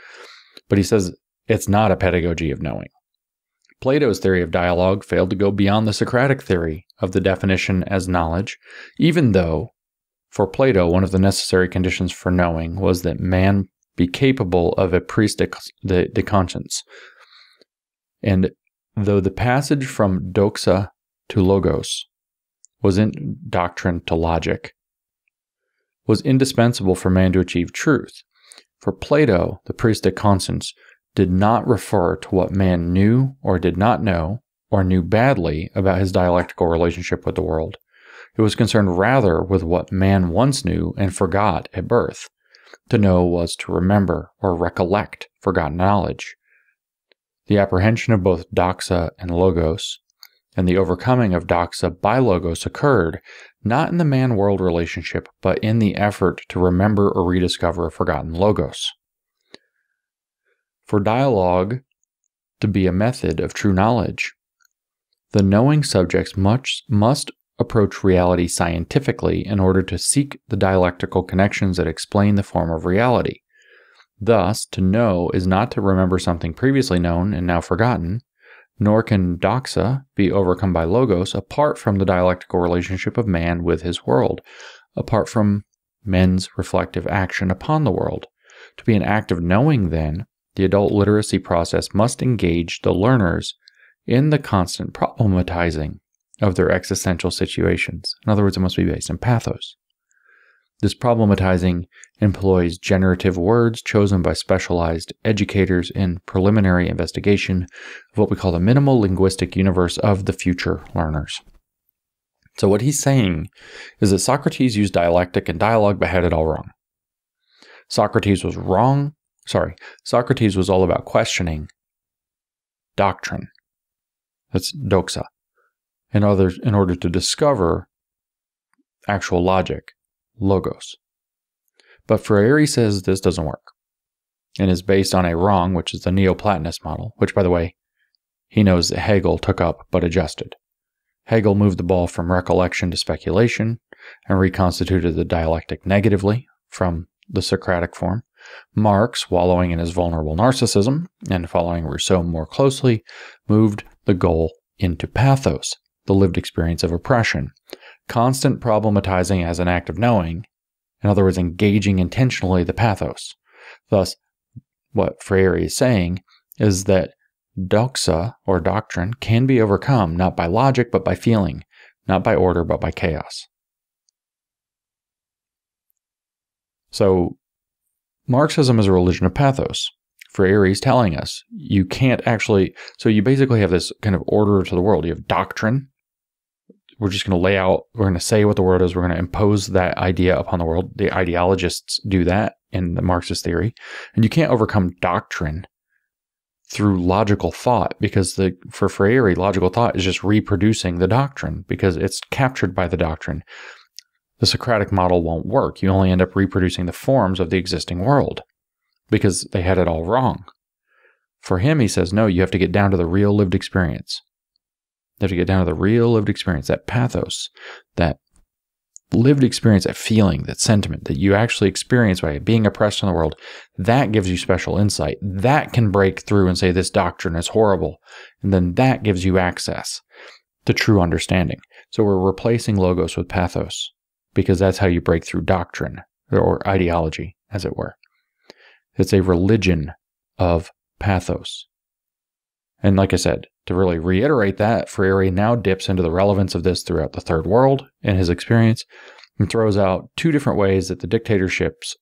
But he says it's not a pedagogy of knowing. Plato's theory of dialogue failed to go beyond the Socratic theory of the definition as knowledge, even though For Plato, one of the necessary conditions for knowing was that man be capable of a prise de conscience. And though the passage from doxa to logos was in doctrine to logic, was indispensable for man to achieve truth, for Plato, the prise de conscience did not refer to what man knew or did not know or knew badly about his dialectical relationship with the world. It was concerned rather with what man once knew and forgot at birth. To know was to remember or recollect forgotten knowledge. The apprehension of both doxa and logos, and the overcoming of doxa by logos occurred not in the man-world relationship, but in the effort to remember or rediscover a forgotten logos. For dialogue to be a method of true knowledge, the knowing subjects must approach reality scientifically in order to seek the dialectical connections that explain the form of reality. Thus, to know is not to remember something previously known and now forgotten, nor can doxa be overcome by logos apart from the dialectical relationship of man with his world, apart from men's reflective action upon the world. To be an act of knowing, then, the adult literacy process must engage the learners in the constant problematizing of their existential situations. In other words, it must be based in pathos. This problematizing employs generative words chosen by specialized educators in preliminary investigation of what we call the minimal linguistic universe of the future learners. So what he's saying is that Socrates used dialectic and dialogue but had it all wrong. Socrates was all about questioning doctrine. That's doxa. In order to discover actual logic, logos. But Freire says this doesn't work, and is based on a wrong, which is the Neoplatonist model, which, by the way, he knows that Hegel took up but adjusted. Hegel moved the ball from recollection to speculation and reconstituted the dialectic negatively from the Socratic form. Marx, wallowing in his vulnerable narcissism and following Rousseau more closely, moved the goal into pathos, the lived experience of oppression. Constant problematizing as an act of knowing, in other words, engaging intentionally the pathos. Thus, what Freire is saying is that doxa, or doctrine, can be overcome not by logic but by feeling, not by order but by chaos. So, Marxism is a religion of pathos. Freire is telling us you can't actually, so you basically have this kind of order to the world. You have doctrine. We're just going to lay out, we're going to say what the world is, we're going to impose that idea upon the world. The ideologists do that in the Marxist theory. And you can't overcome doctrine through logical thought, because for Freire, logical thought is just reproducing the doctrine because it's captured by the doctrine. The Socratic model won't work. You only end up reproducing the forms of the existing world because they had it all wrong. For him, he says, no, you have to get down to the real lived experience. You have to get down to the real lived experience, that pathos, that lived experience, that feeling, that sentiment that you actually experience by being oppressed in the world. That gives you special insight. That can break through and say this doctrine is horrible. And then that gives you access to true understanding. So we're replacing logos with pathos because that's how you break through doctrine or ideology, as it were. It's a religion of pathos. And like I said, to really reiterate that, Freire now dips into the relevance of this throughout the Third World in his experience and throws out two different ways that the dictatorships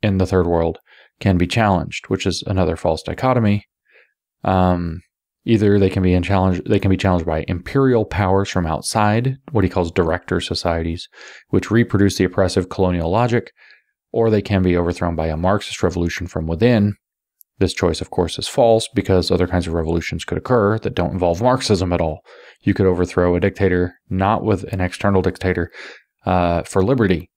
in the Third World can be challenged, which is another false dichotomy. Either they can be challenged by imperial powers from outside, what he calls director societies, which reproduce the oppressive colonial logic, or they can be overthrown by a Marxist revolution from within. This choice, of course, is false because other kinds of revolutions could occur that don't involve Marxism at all. You could overthrow a dictator, not with an external dictator, for liberty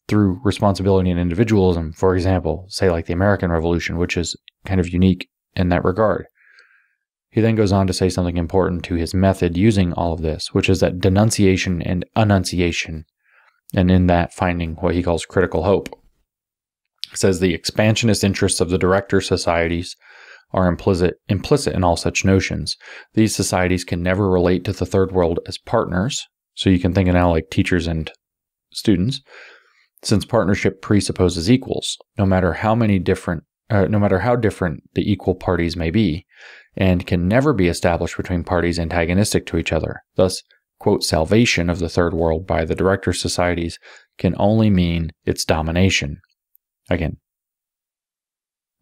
through responsibility and individualism, for example, say like the American Revolution, which is kind of unique in that regard. He then goes on to say something important to his method using all of this, which is that denunciation and annunciation, and in that finding what he calls critical hope. Says the expansionist interests of the director societies are implicit in all such notions. These societies can never relate to the Third World as partners, so you can think of now like teachers and students, since partnership presupposes equals, no matter how different the equal parties may be, and can never be established between parties antagonistic to each other. Thus, quote, salvation of the third world by the director societies can only mean its domination. Again,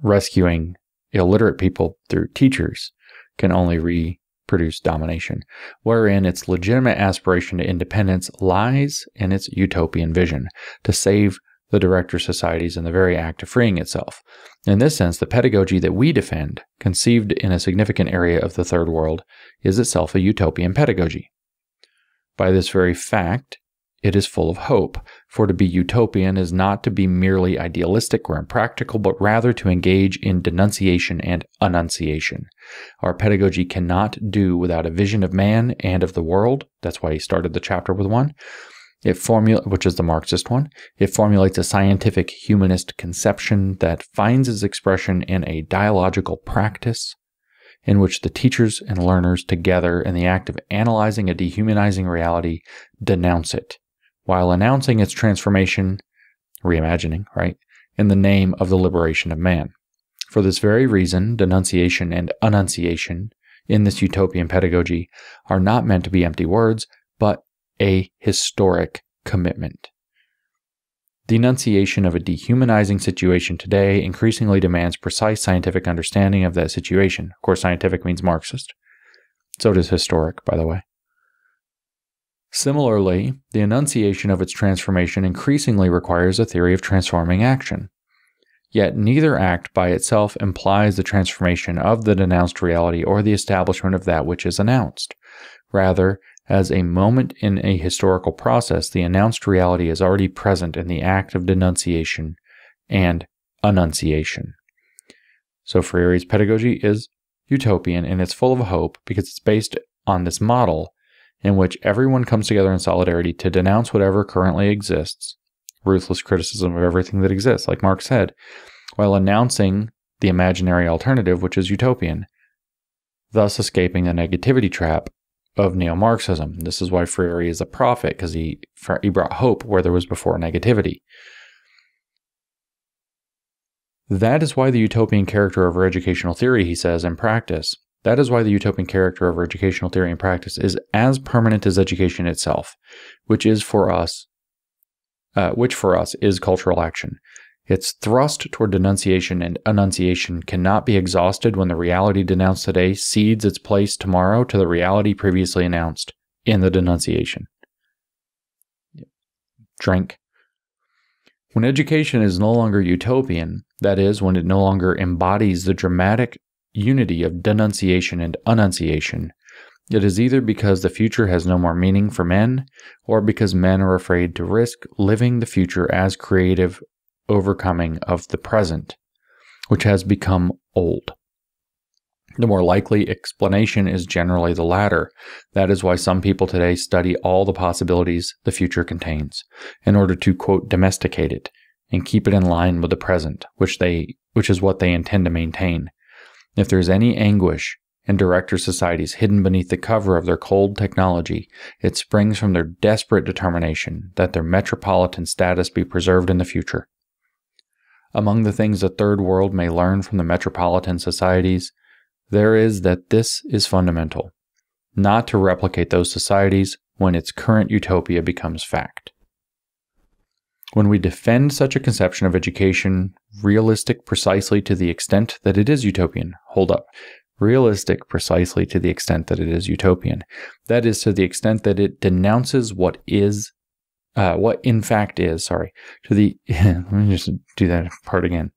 rescuing illiterate people through teachers can only reproduce domination, wherein its legitimate aspiration to independence lies in its utopian vision, to save the director societies in the very act of freeing itself. In this sense, the pedagogy that we defend, conceived in a significant area of the third world, is itself a utopian pedagogy. By this very fact, it is full of hope, for to be utopian is not to be merely idealistic or impractical, but rather to engage in denunciation and annunciation. Our pedagogy cannot do without a vision of man and of the world. That's why he started the chapter with one. Which is the Marxist one. It formulates a scientific humanist conception that finds its expression in a dialogical practice in which the teachers and learners together in the act of analyzing a dehumanizing reality denounce it, while announcing its transformation, reimagining, right, in the name of the liberation of man. For this very reason, denunciation and annunciation in this utopian pedagogy are not meant to be empty words, but a historic commitment. Denunciation of a dehumanizing situation today increasingly demands precise scientific understanding of that situation. Of course, scientific means Marxist. So does historic, by the way. Similarly, the enunciation of its transformation increasingly requires a theory of transforming action. Yet neither act by itself implies the transformation of the denounced reality or the establishment of that which is announced. Rather, as a moment in a historical process, the announced reality is already present in the act of denunciation and annunciation. So Freire's pedagogy is utopian, and it's full of hope because it's based on this model in which everyone comes together in solidarity to denounce whatever currently exists, ruthless criticism of everything that exists, like Marx said, while announcing the imaginary alternative, which is utopian, thus escaping the negativity trap of Neo-Marxism. This is why Freire is a prophet, because he brought hope where there was before negativity. That is why the utopian character of our educational theory, he says, in practice, that is why the utopian character of our educational theory in practice is as permanent as education itself, which for us is cultural action. Its thrust toward denunciation and annunciation cannot be exhausted when the reality denounced today cedes its place tomorrow to the reality previously announced in the denunciation. Drink. When education is no longer utopian, that is, when it no longer embodies the dramatic unity of denunciation and annunciation, it is either because the future has no more meaning for men, or because men are afraid to risk living the future as creative overcoming of the present, which has become old. The more likely explanation is generally the latter. That is why some people today study all the possibilities the future contains, in order to, quote, domesticate it and keep it in line with the present, which is what they intend to maintain. If there is any anguish in director societies hidden beneath the cover of their cold technology, it springs from their desperate determination that their metropolitan status be preserved in the future. Among the things the third world may learn from the metropolitan societies, there is that this is fundamental, not to replicate those societies when its current utopia becomes fact. When we defend such a conception of education, realistic precisely to the extent that it is utopian, realistic precisely to the extent that it is utopian, that is, to the extent that it denounces what in fact is, let me just do that part again.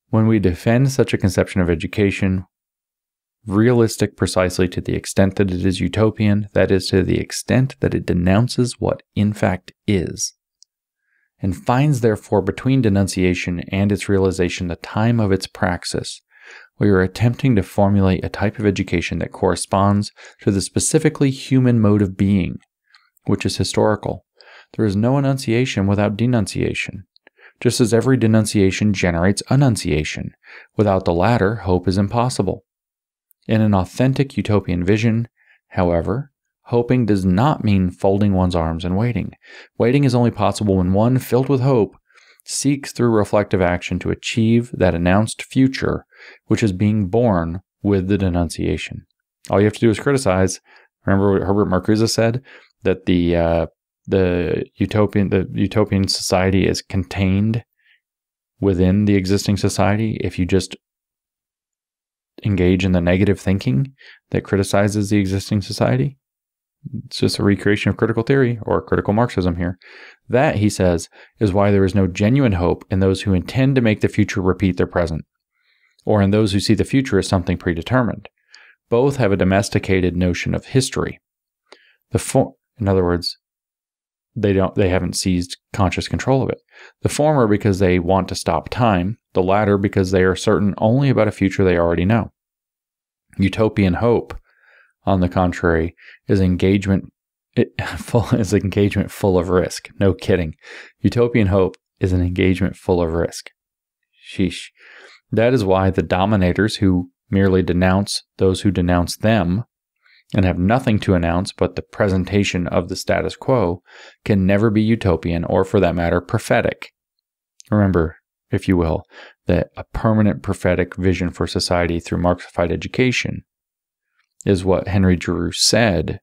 When we defend such a conception of education, realistic precisely to the extent that it is utopian, that is, to the extent that it denounces what in fact is, and finds therefore between denunciation and its realization the time of its praxis, we are attempting to formulate a type of education that corresponds to the specifically human mode of being, which is historical. There is no annunciation without denunciation, just as every denunciation generates annunciation. Without the latter, hope is impossible. In an authentic utopian vision, however, Hoping does not mean folding one's arms and waiting. Waiting is only possible when one, filled with hope, seeks through reflective action to achieve that announced future which is being born with the denunciation. All you have to do is criticize. Remember what Herbert Marcuse said? That the utopian society is contained within the existing society if you just engage in the negative thinking that criticizes the existing society. It's just a recreation of critical theory or critical Marxism here. That, he says, is why there is no genuine hope in those who intend to make the future repeat their present, or in those who see the future as something predetermined. Both have a domesticated notion of history. In other words, they haven't seized conscious control of it. The former because they want to stop time, the latter because they are certain only about a future they already know. Utopian hope, on the contrary, is engagement full of risk. No kidding. Utopian hope is an engagement full of risk. Sheesh. That is why the dominators who merely denounce those who denounce them and have nothing to announce but the presentation of the status quo can never be utopian or, for that matter, prophetic. Remember, if you will, that a permanent prophetic vision for society through Marxified education is what Henry Giroux said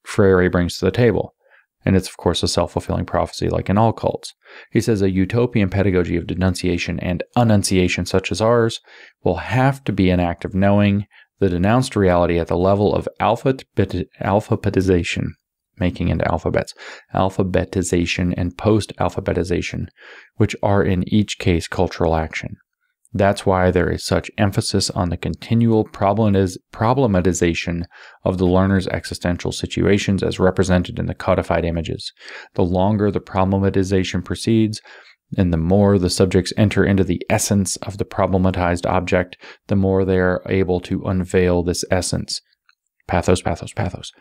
Freire brings to the table. And it's, of course, a self-fulfilling prophecy like in all cults. He says a utopian pedagogy of denunciation and annunciation such as ours will have to be an act of knowing the denounced reality at the level of alphabetization, making into alphabets, alphabetization and post-alphabetization, which are in each case cultural action. That's why there is such emphasis on the continual problematization of the learner's existential situations as represented in the codified images. The longer the problematization proceeds, and the more the subjects enter into the essence of the problematized object, the more they are able to unveil this essence. Pathos, pathos, pathos.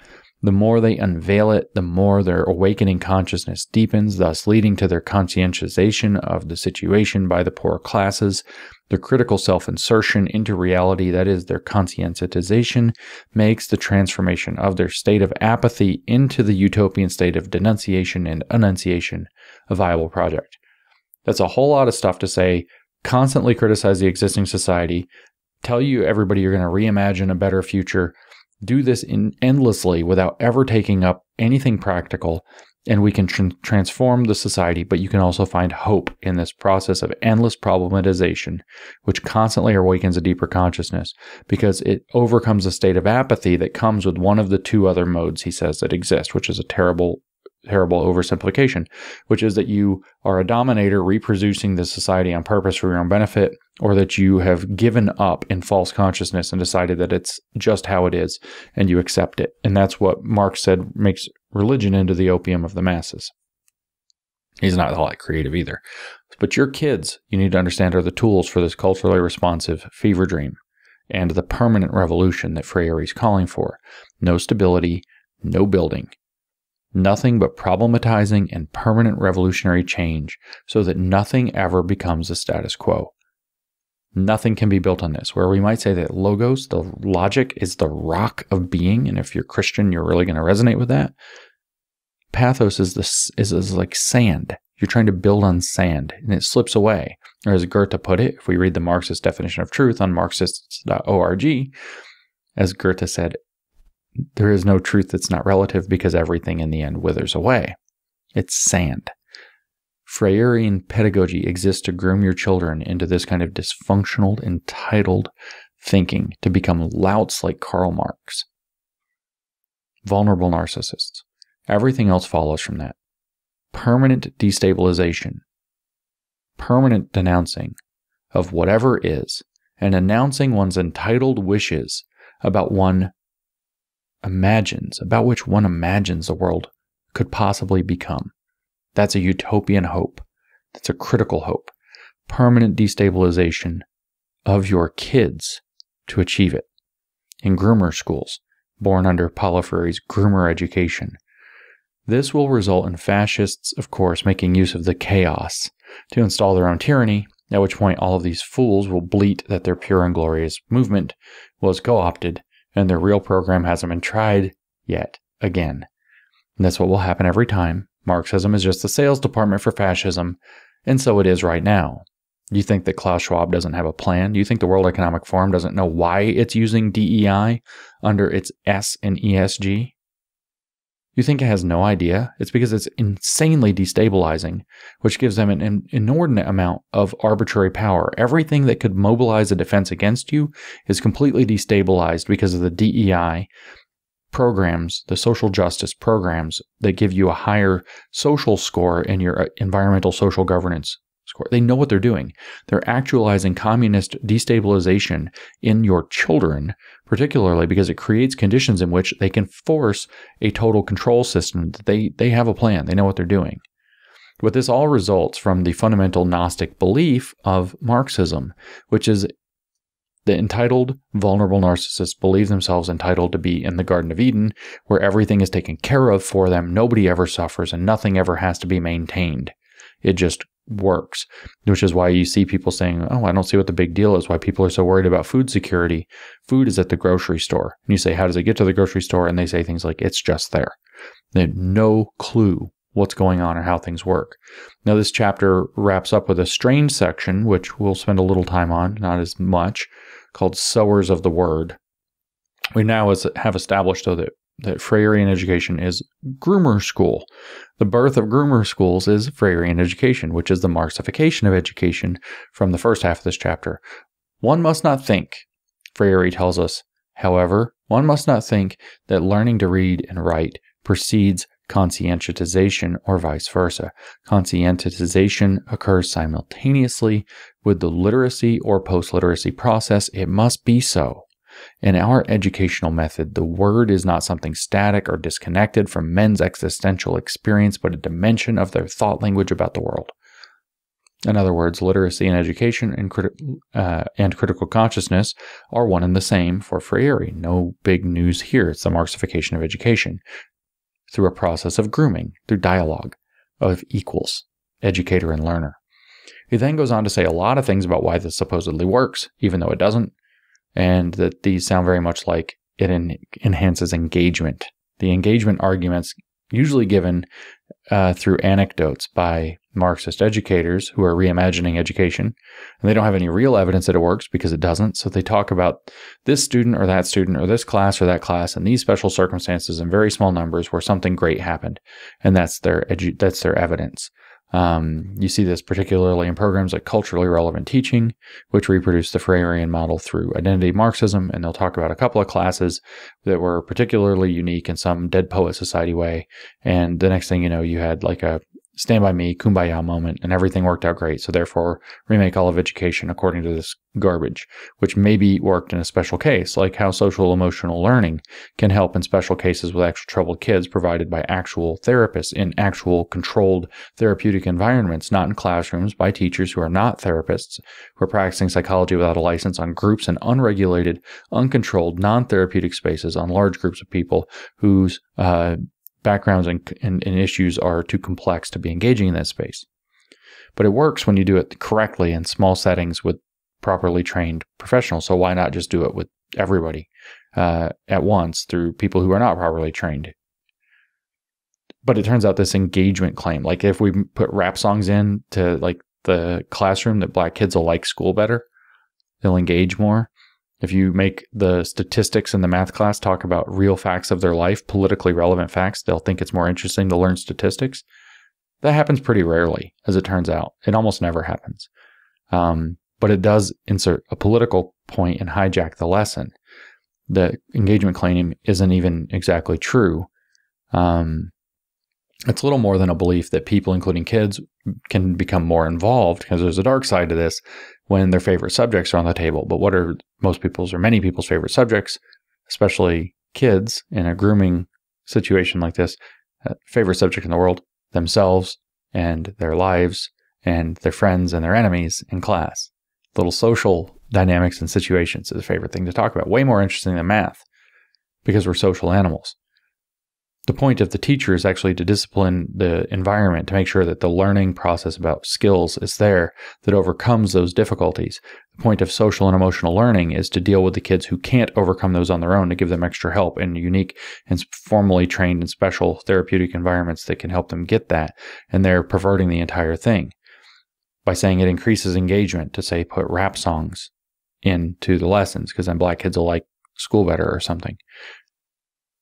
The more they unveil it, the more their awakening consciousness deepens, thus leading to their conscientization of the situation by the poorer classes. The critical self-insertion into reality, that is, their conscientization, makes the transformation of their state of apathy into the utopian state of denunciation and annunciation a viable project. That's a whole lot of stuff to say. Constantly criticize the existing society, tell you everybody you're going to reimagine a better future, do this endlessly without ever taking up anything practical, and we can transform the society, but you can also find hope in this process of endless problematization, which constantly awakens a deeper consciousness, because it overcomes a state of apathy that comes with one of the two other modes, he says, that exist, which is a terrible oversimplification, which is that you are a dominator reproducing the society on purpose for your own benefit, or that you have given up in false consciousness and decided that it's just how it is and you accept it. And that's what Marx said makes religion into the opium of the masses. He's not all that creative either. But your kids, you need to understand, are the tools for this culturally responsive fever dream and the permanent revolution that Freire is calling for. No stability, no building. Nothing but problematizing and permanent revolutionary change so that nothing ever becomes the status quo. Nothing can be built on this, where we might say that logos, the logic, is the rock of being, and if you're Christian, you're really going to resonate with that. Pathos is like sand. You're trying to build on sand, and it slips away. Or as Goethe put it, if we read the Marxist definition of truth on Marxists.org, as Goethe said, there is no truth that's not relative because everything in the end withers away. It's sand. Freirean pedagogy exists to groom your children into this kind of dysfunctional, entitled thinking to become louts like Karl Marx. Vulnerable narcissists. Everything else follows from that. Permanent destabilization. Permanent denouncing of whatever is, and announcing one's entitled wishes about which one imagines the world could possibly become. That's a utopian hope. That's a critical hope. Permanent destabilization of your kids to achieve it. In Groomer Schools, born under Paulo Freire's Groomer education. This will result in fascists, of course, making use of the chaos to install their own tyranny, at which point all of these fools will bleat that their pure and glorious movement was co-opted and their real program hasn't been tried yet again. And that's what will happen every time. Marxism is just the sales department for fascism, and so it is right now. You think that Klaus Schwab doesn't have a plan? Do you think the World Economic Forum doesn't know why it's using DEI under its S in ESG? You think it has no idea? It's because it's insanely destabilizing, which gives them an inordinate amount of arbitrary power. Everything that could mobilize a defense against you is completely destabilized because of the DEI programs, the social justice programs that give you a higher social score in your environmental social governance score. They know what they're doing. They're actualizing communist destabilization in your children, particularly because it creates conditions in which they can force a total control system. They have a plan. They know what they're doing. But this all results from the fundamental Gnostic belief of Marxism, which is the entitled, vulnerable narcissists believe themselves entitled to be in the Garden of Eden, where everything is taken care of for them, nobody ever suffers, and nothing ever has to be maintained. It just works, which is why you see people saying, oh, I don't see what the big deal is, why people are so worried about food security. Food is at the grocery store. And you say, how does it get to the grocery store? And they say things like, it's just there. They have no clue what's going on or how things work. Now, this chapter wraps up with a strange section, which we'll spend a little time on, not as much, called Sowers of the Word. We now have established, though, that Freirean education is Groomer School. The birth of Groomer Schools is Freirean education, which is the Marxification of education from the first half of this chapter. One must not think, Freire tells us, however, one must not think that learning to read and write precedes conscientization or vice versa. Conscientization occurs simultaneously with the literacy or post-literacy process. It must be so. In our educational method, the word is not something static or disconnected from men's existential experience, but a dimension of their thought language about the world. In other words, literacy and education and critical consciousness are one and the same for Freire. No big news here. It's the Marxification of education through a process of grooming, through dialogue of equals, educator and learner. He then goes on to say a lot of things about why this supposedly works, even though it doesn't, and that these sound very much like it enhances engagement. The engagement arguments usually given through anecdotes by Marxist educators who are reimagining education, and they don't have any real evidence that it works because it doesn't. So they talk about this student or this class or that class in these special circumstances in very small numbers where something great happened, and that's their evidence. You see this particularly in programs like culturally relevant teaching, which reproduce the Freirean model through identity Marxism, and they'll talk about a couple of classes that were particularly unique in some Dead Poet Society way, and the next thing you know, you had like a Stand By Me, Kumbaya moment, and everything worked out great, so therefore remake all of education according to this garbage, which maybe worked in a special case, like how social emotional learning can help in special cases with actual troubled kids provided by actual therapists in actual controlled therapeutic environments, not in classrooms by teachers who are not therapists, who are practicing psychology without a license on groups in unregulated, uncontrolled, non-therapeutic spaces on large groups of people whose backgrounds and issues are too complex to be engaging in that space. But it works when you do it correctly in small settings with properly trained professionals. So why not just do it with everybody at once through people who are not properly trained? But it turns out this engagement claim, like if we put rap songs in to like the classroom, that black kids will like school better, they'll engage more. If you make the statistics in the math class talk about real facts of their life, politically relevant facts, they'll think it's more interesting to learn statistics. That happens pretty rarely, as it turns out. It almost never happens. But it does insert a political point and hijack the lesson. The engagement claim isn't even exactly true. It's a little more than a belief that people, including kids, can become more involved, because there's a dark side to this when their favorite subjects are on the table. But what are most people's or many people's favorite subjects, especially kids in a grooming situation like this? Favorite subject in the world? Themselves and their lives and their friends and their enemies in class. Little social dynamics and situations is a favorite thing to talk about. Way more interesting than math, because we're social animals. The point of the teacher is actually to discipline the environment to make sure that the learning process about skills is there that overcomes those difficulties. The point of social and emotional learning is to deal with the kids who can't overcome those on their own, to give them extra help in unique and formally trained and special therapeutic environments that can help them get that. And they're perverting the entire thing by saying it increases engagement, to say put rap songs into the lessons because then black kids will like school better or something.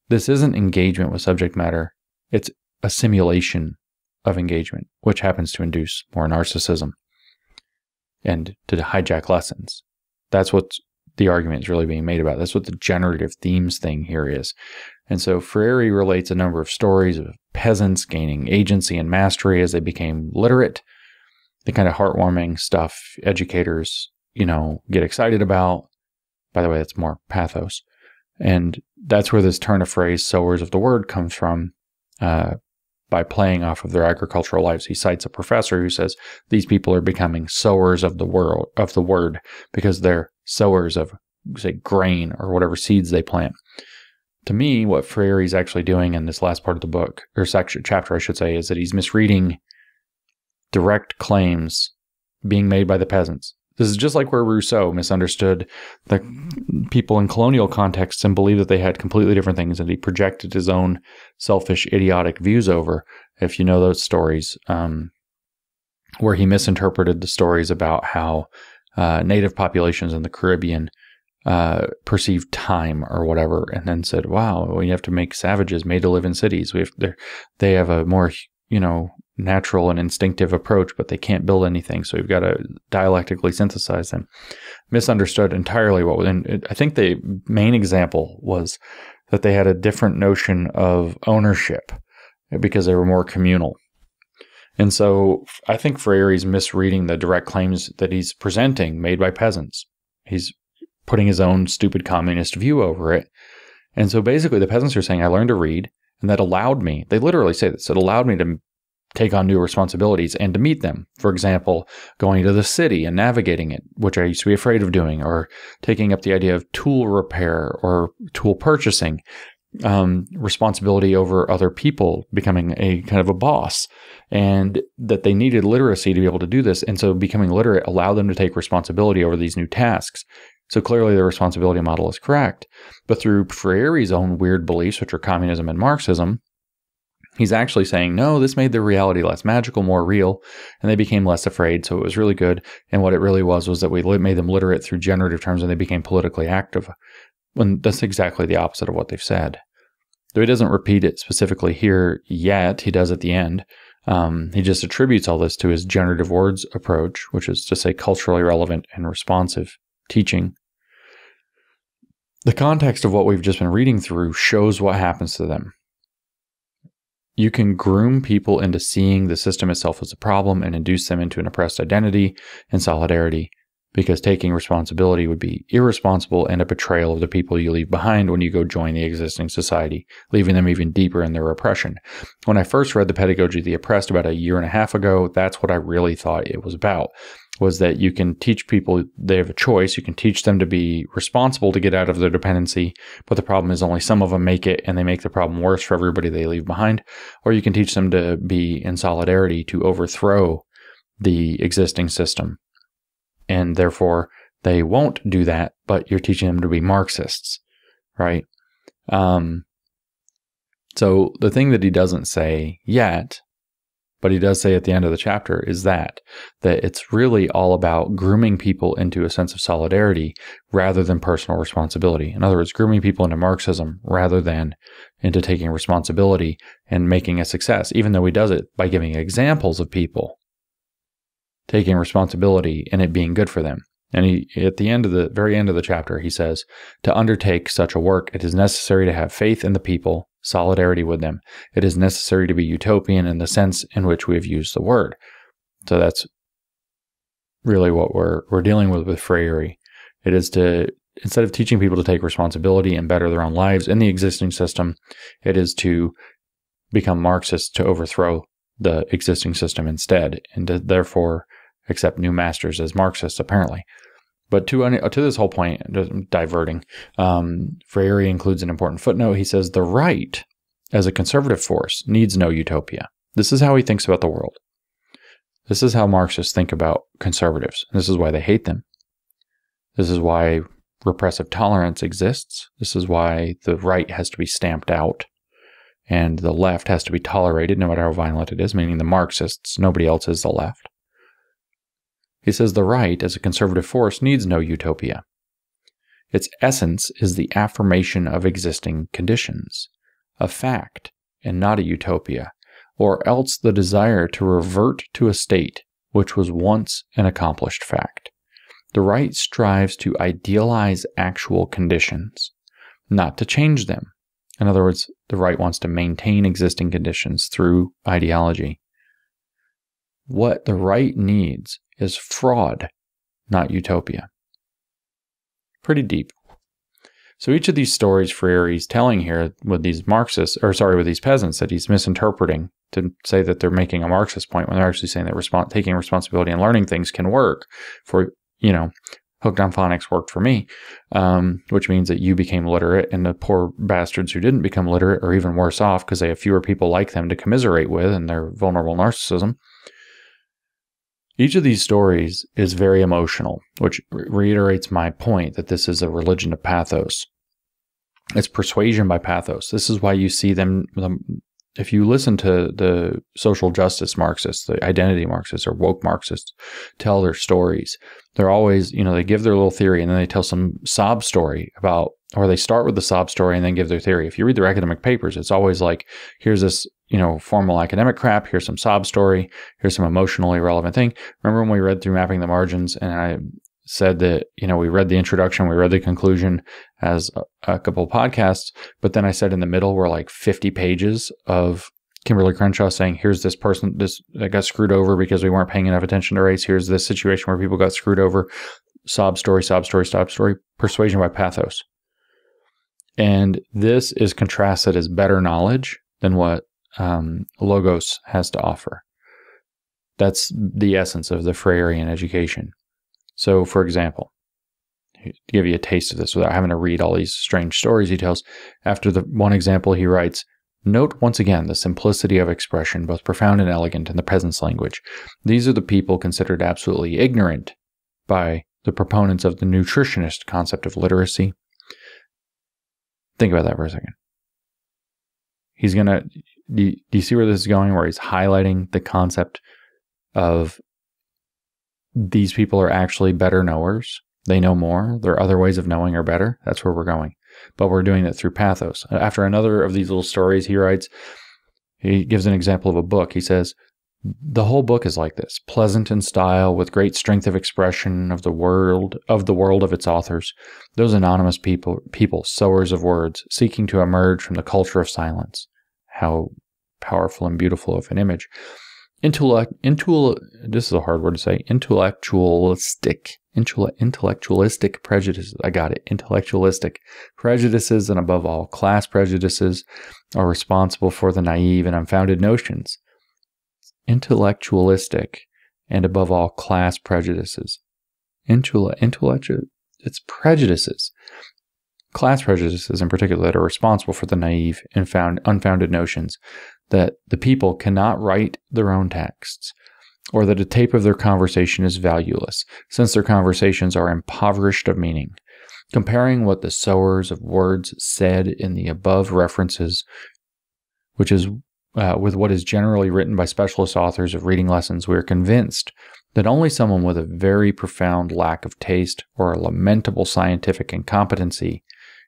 This isn't engagement with subject matter. It's a simulation of engagement, which happens to induce more narcissism and to hijack lessons. That's what the argument is really being made about. That's what the generative themes thing here is. And so Freire relates a number of stories of peasants gaining agency and mastery as they became literate, the kind of heartwarming stuff educators, get excited about. By the way, that's more pathos. And that's where this turn of phrase, sowers of the word, comes from, by playing off of their agricultural lives. He cites a professor who says these people are becoming sowers of the word because they're sowers of, say, grain or whatever seeds they plant. To me, what Freire is actually doing in this last part of the book, or chapter, I should say, is that he's misreading direct claims being made by the peasants. This is just like where Rousseau misunderstood the people in colonial contexts and believed that they had completely different things, and he projected his own selfish, idiotic views over. If you know those stories, where he misinterpreted the stories about how native populations in the Caribbean perceived time or whatever, and then said, wow, well, you have to make savages made to live in cities. They have a more, natural and instinctive approach, but they can't build anything. So we've got to dialectically synthesize them. Misunderstood entirely what was in. I think the main example was that they had a different notion of ownership because they were more communal. And so I think Freire is misreading the direct claims that he's presenting made by peasants. He's putting his own stupid communist view over it. And so basically the peasants are saying, I learned to read, and that allowed me, they literally say this, it allowed me to take on new responsibilities and to meet them. For example, going to the city and navigating it, which I used to be afraid of doing, or taking up the idea of tool repair or tool purchasing, responsibility over other people, becoming a kind of a boss, and that they needed literacy to be able to do this. And so becoming literate allowed them to take responsibility over these new tasks. So clearly the responsibility model is correct. But through Freire's own weird beliefs, which are communism and Marxism, he's actually saying, no, this made their reality less magical, more real, and they became less afraid, so it was really good. And what it really was that we made them literate through generative terms and they became politically active. When that's exactly the opposite of what they've said. Though he doesn't repeat it specifically here yet, he does at the end. He just attributes all this to his generative words approach, which is to say culturally relevant and responsive teaching. The context of what we've just been reading through shows what happens to them. You can groom people into seeing the system itself as a problem and induce them into an oppressed identity and solidarity, because taking responsibility would be irresponsible and a betrayal of the people you leave behind when you go join the existing society, leaving them even deeper in their oppression. When I first read The Pedagogy of the Oppressed about a year and a half ago, that's what I really thought it was about, was that you can teach people, they have a choice, you can teach them to be responsible to get out of their dependency, but the problem is only some of them make it and they make the problem worse for everybody they leave behind, or you can teach them to be in solidarity to overthrow the existing system. And therefore, they won't do that, but you're teaching them to be Marxists, right? So the thing that he doesn't say yet, but he does say at the end of the chapter, is that it's really all about grooming people into a sense of solidarity rather than personal responsibility. In other words, grooming people into Marxism rather than into taking responsibility and making a success, even though he does it by giving examples of people taking responsibility and it being good for them. And he, at the end of the very end of the chapter, he says, to undertake such a work, it is necessary to have faith in the people, solidarity with them. It is necessary to be utopian in the sense in which we have used the word. So that's really what we're dealing with Freire. It is to, instead of teaching people to take responsibility and better their own lives in the existing system, it is to become Marxists, to overthrow the existing system instead, and to therefore accept new masters as Marxists, apparently. But to this whole point, diverting, Freire includes an important footnote. He says, the right as a conservative force, needs no utopia. This is how he thinks about the world. This is how Marxists think about conservatives. This is why they hate them. This is why repressive tolerance exists. This is why the right has to be stamped out and the left has to be tolerated no matter how violent it is, meaning the Marxists. Nobody else is the left. He says the right, as a conservative force, needs no utopia. Its essence is the affirmation of existing conditions, a fact, and not a utopia, or else the desire to revert to a state which was once an accomplished fact. The right strives to idealize actual conditions, not to change them. In other words, the right wants to maintain existing conditions through ideology. What the right needs is fraud, not utopia. Pretty deep. So each of these stories Freire is telling here with these Marxists, with these peasants that he's misinterpreting to say that they're making a Marxist point when they're actually saying that taking responsibility and learning things can work for, hooked on phonics worked for me, which means that you became literate and the poor bastards who didn't become literate are even worse off because they have fewer people like them to commiserate with and their vulnerable narcissism. Each of these stories is very emotional, which reiterates my point that this is a religion of pathos. It's persuasion by pathos. This is why you see them, if you listen to the social justice Marxists, the identity Marxists or woke Marxists tell their stories, they're always, they give their little theory and then they tell some sob story about, or they start with the sob story and then give their theory. If you read their academic papers, it's always like, here's this, formal academic crap, here's some sob story, here's some emotionally relevant thing. Remember when we read through Mapping the Margins and I said that, we read the introduction, we read the conclusion as a couple of podcasts, but then I said in the middle were like 50 pages of Kimberly Crenshaw saying, here's this person that got screwed over because we weren't paying enough attention to race. Here's this situation where people got screwed over. Sob story, sob story, sob story, persuasion by pathos. And this is contrasted as better knowledge than what Logos has to offer. That's the essence of the Freirean education. So, for example, to give you a taste of this without having to read all these strange stories he tells, after the one example he writes, note once again the simplicity of expression, both profound and elegant in the peasant's language. These are the people considered absolutely ignorant by the proponents of the nutritionist concept of literacy. Think about that for a second. He's going to, do you see where this is going, where he's highlighting the concept of these people are actually better knowers. They know more. Their other ways of knowing are better. That's where we're going. But we're doing it through pathos. After another of these little stories he writes, he gives an example of a book. He says, the whole book is like this, pleasant in style, with great strength of expression of the world of its authors. Those anonymous people, sowers of words, seeking to emerge from the culture of silence. How powerful and beautiful of an image. This is a hard word to say. Intellectualistic prejudices. I got it. Intellectualistic prejudices, and above all, class prejudices, are responsible for the naive and unfounded notions. Intellectualistic, and above all, class prejudices. It's prejudices. Class prejudices, in particular, that are responsible for the naive and unfounded notions that the people cannot write their own texts, or that a tape of their conversation is valueless, since their conversations are impoverished of meaning. Comparing what the sowers of words said in the above references, which is with what is generally written by specialist authors of reading lessons, we are convinced that only someone with a very profound lack of taste or a lamentable scientific incompetency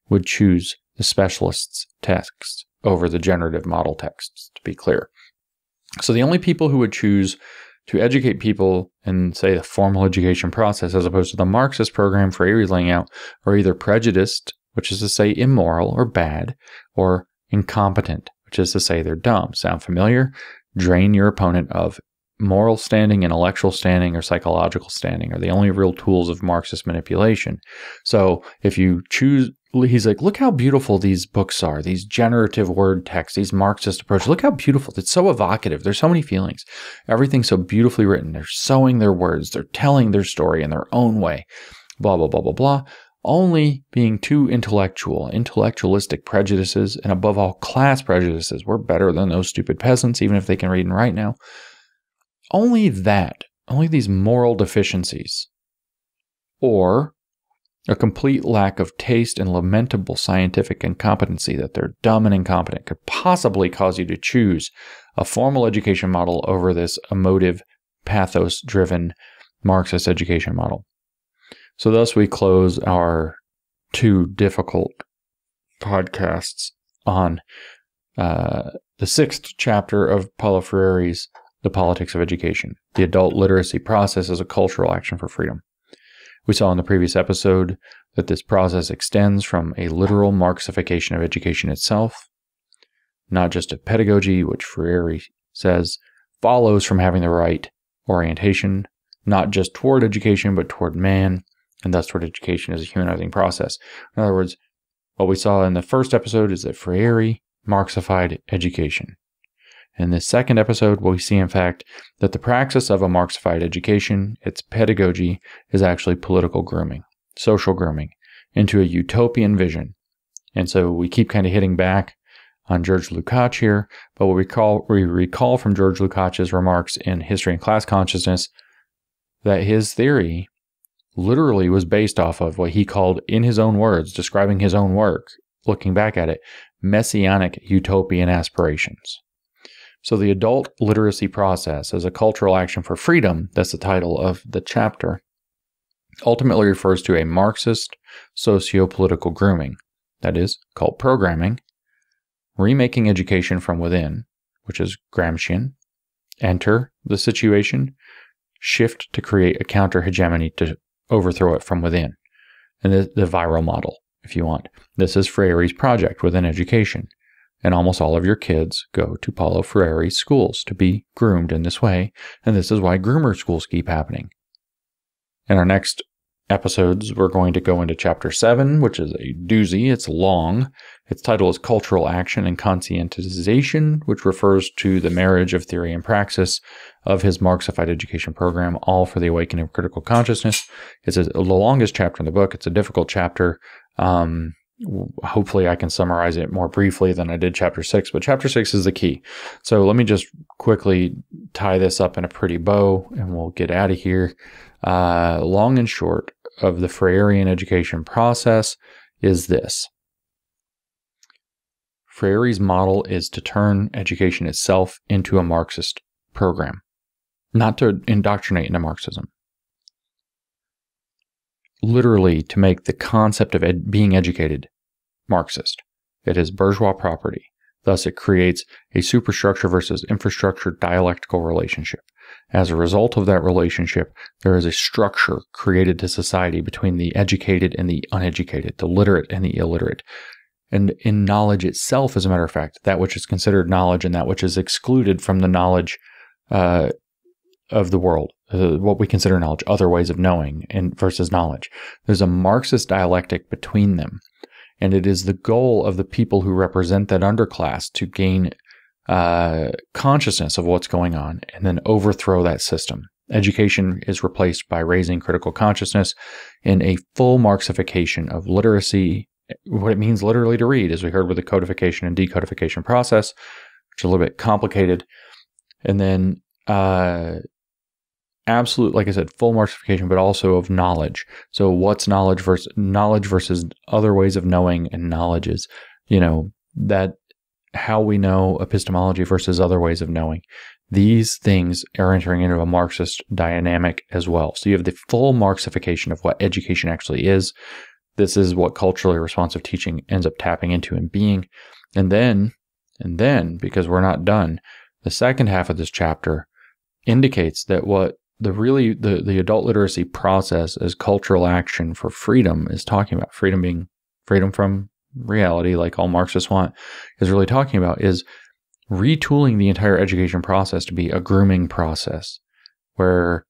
would choose the specialist's text over the generative model texts, to be clear. So the only people who would choose to educate people in, say, the formal education process, as opposed to the Marxist program Freire is laying out, are either prejudiced, which is to say immoral or bad, or incompetent, which is to say they're dumb. Sound familiar? Drain your opponent of moral standing, intellectual standing, or psychological standing are the only real tools of Marxist manipulation. So if you choose, he's like, look how beautiful these books are, these generative word texts, these Marxist approaches. Look how beautiful. It's so evocative. There's so many feelings. Everything's so beautifully written. They're sowing their words. They're telling their story in their own way. Blah, blah, blah, blah, blah. only being too intellectualistic prejudices, and above all, class prejudices. We're better than those stupid peasants, even if they can read and write now. Only these moral deficiencies, or a complete lack of taste and lamentable scientific incompetency that they're dumb and incompetent, could possibly cause you to choose a formal education model over this emotive, pathos-driven Marxist education model. So thus we close our 2 difficult podcasts on the 6th chapter of Paulo Freire's The Politics of Education, the adult literacy process as a cultural action for freedom. We saw in the previous episode that this process extends from a literal Marxification of education itself, not just of pedagogy, which Freire says follows from having the right orientation, not just toward education, but toward man, and thus toward education as a humanizing process. In other words, what we saw in the first episode is that Freire Marxified education. In this second episode, we see, in fact, that the praxis of a Marxified education, its pedagogy, is actually political grooming, social grooming, into a utopian vision. And so we keep kind of hitting back on George Lukács here, but what we recall from George Lukács' remarks in History and Class Consciousness that his theory literally was based off of what he called, in his own words, describing his own work, looking back at it, messianic utopian aspirations. So the adult literacy process as a cultural action for freedom, that's the title of the chapter, ultimately refers to a Marxist socio-political grooming, that is, cult programming, remaking education from within, which is Gramscian, enter the situation, shift to create a counter-hegemony to overthrow it from within, and the viral model, if you want. This is Freire's project within education. And almost all of your kids go to Paulo Freire schools to be groomed in this way, and this is why groomer schools keep happening. In our next episodes, we're going to go into Chapter 7, which is a doozy. It's long. Its title is Cultural Action and Conscientization, which refers to the marriage of theory and praxis of his Marxified education program, all for the awakening of critical consciousness. It's the longest chapter in the book. It's a difficult chapter. Hopefully I can summarize it more briefly than I did Chapter 6, but Chapter 6 is the key. So let me just quickly tie this up in a pretty bow, and we'll get out of here. Long and short of the Freirean education process is this. Freire's model is to turn education itself into a Marxist program, not to indoctrinate into Marxism. Literally to make the concept of being educated Marxist. It is bourgeois property. Thus, it creates a superstructure versus infrastructure dialectical relationship. As a result of that relationship, there is a structure created to society between the educated and the uneducated, the literate and the illiterate. And in knowledge itself, as a matter of fact, that which is considered knowledge and that which is excluded from the knowledge of the world, what we consider knowledge, other ways of knowing and versus knowledge. There's a Marxist dialectic between them. And it is the goal of the people who represent that underclass to gain consciousness of what's going on and then overthrow that system. Education is replaced by raising critical consciousness in a full Marxification of literacy, what it means literally to read, as we heard with the codification and decodification process, which is a little bit complicated. And then absolute, like I said, full Marxification, but also of knowledge. So what's knowledge versus other ways of knowing, and knowledge is, that how we know epistemology versus other ways of knowing. These things are entering into a Marxist dynamic as well. So you have the full Marxification of what education actually is. This is what culturally responsive teaching ends up tapping into and being. And then, because we're not done, the second half of this chapter indicates that what the adult literacy process as cultural action for freedom is talking about, freedom being freedom from reality, like all Marxists want, is really talking about is retooling the entire education process to be a grooming process where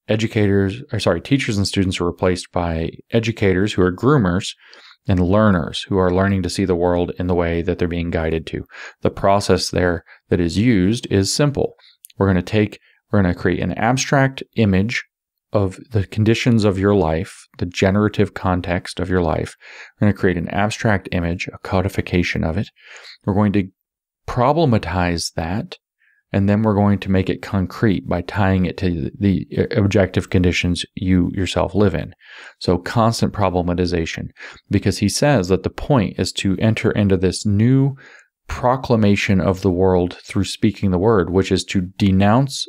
teachers and students are replaced by educators who are groomers and learners who are learning to see the world in the way that they're being guided to. The process there that is used is simple. We're going to create an abstract image of the conditions of your life, the generative context of your life. We're going to create an abstract image, a codification of it. We're going to problematize that, and then we're going to make it concrete by tying it to the objective conditions you yourself live in. So constant problematization, because he says that the point is to enter into this new proclamation of the world through speaking the word, which is to denounce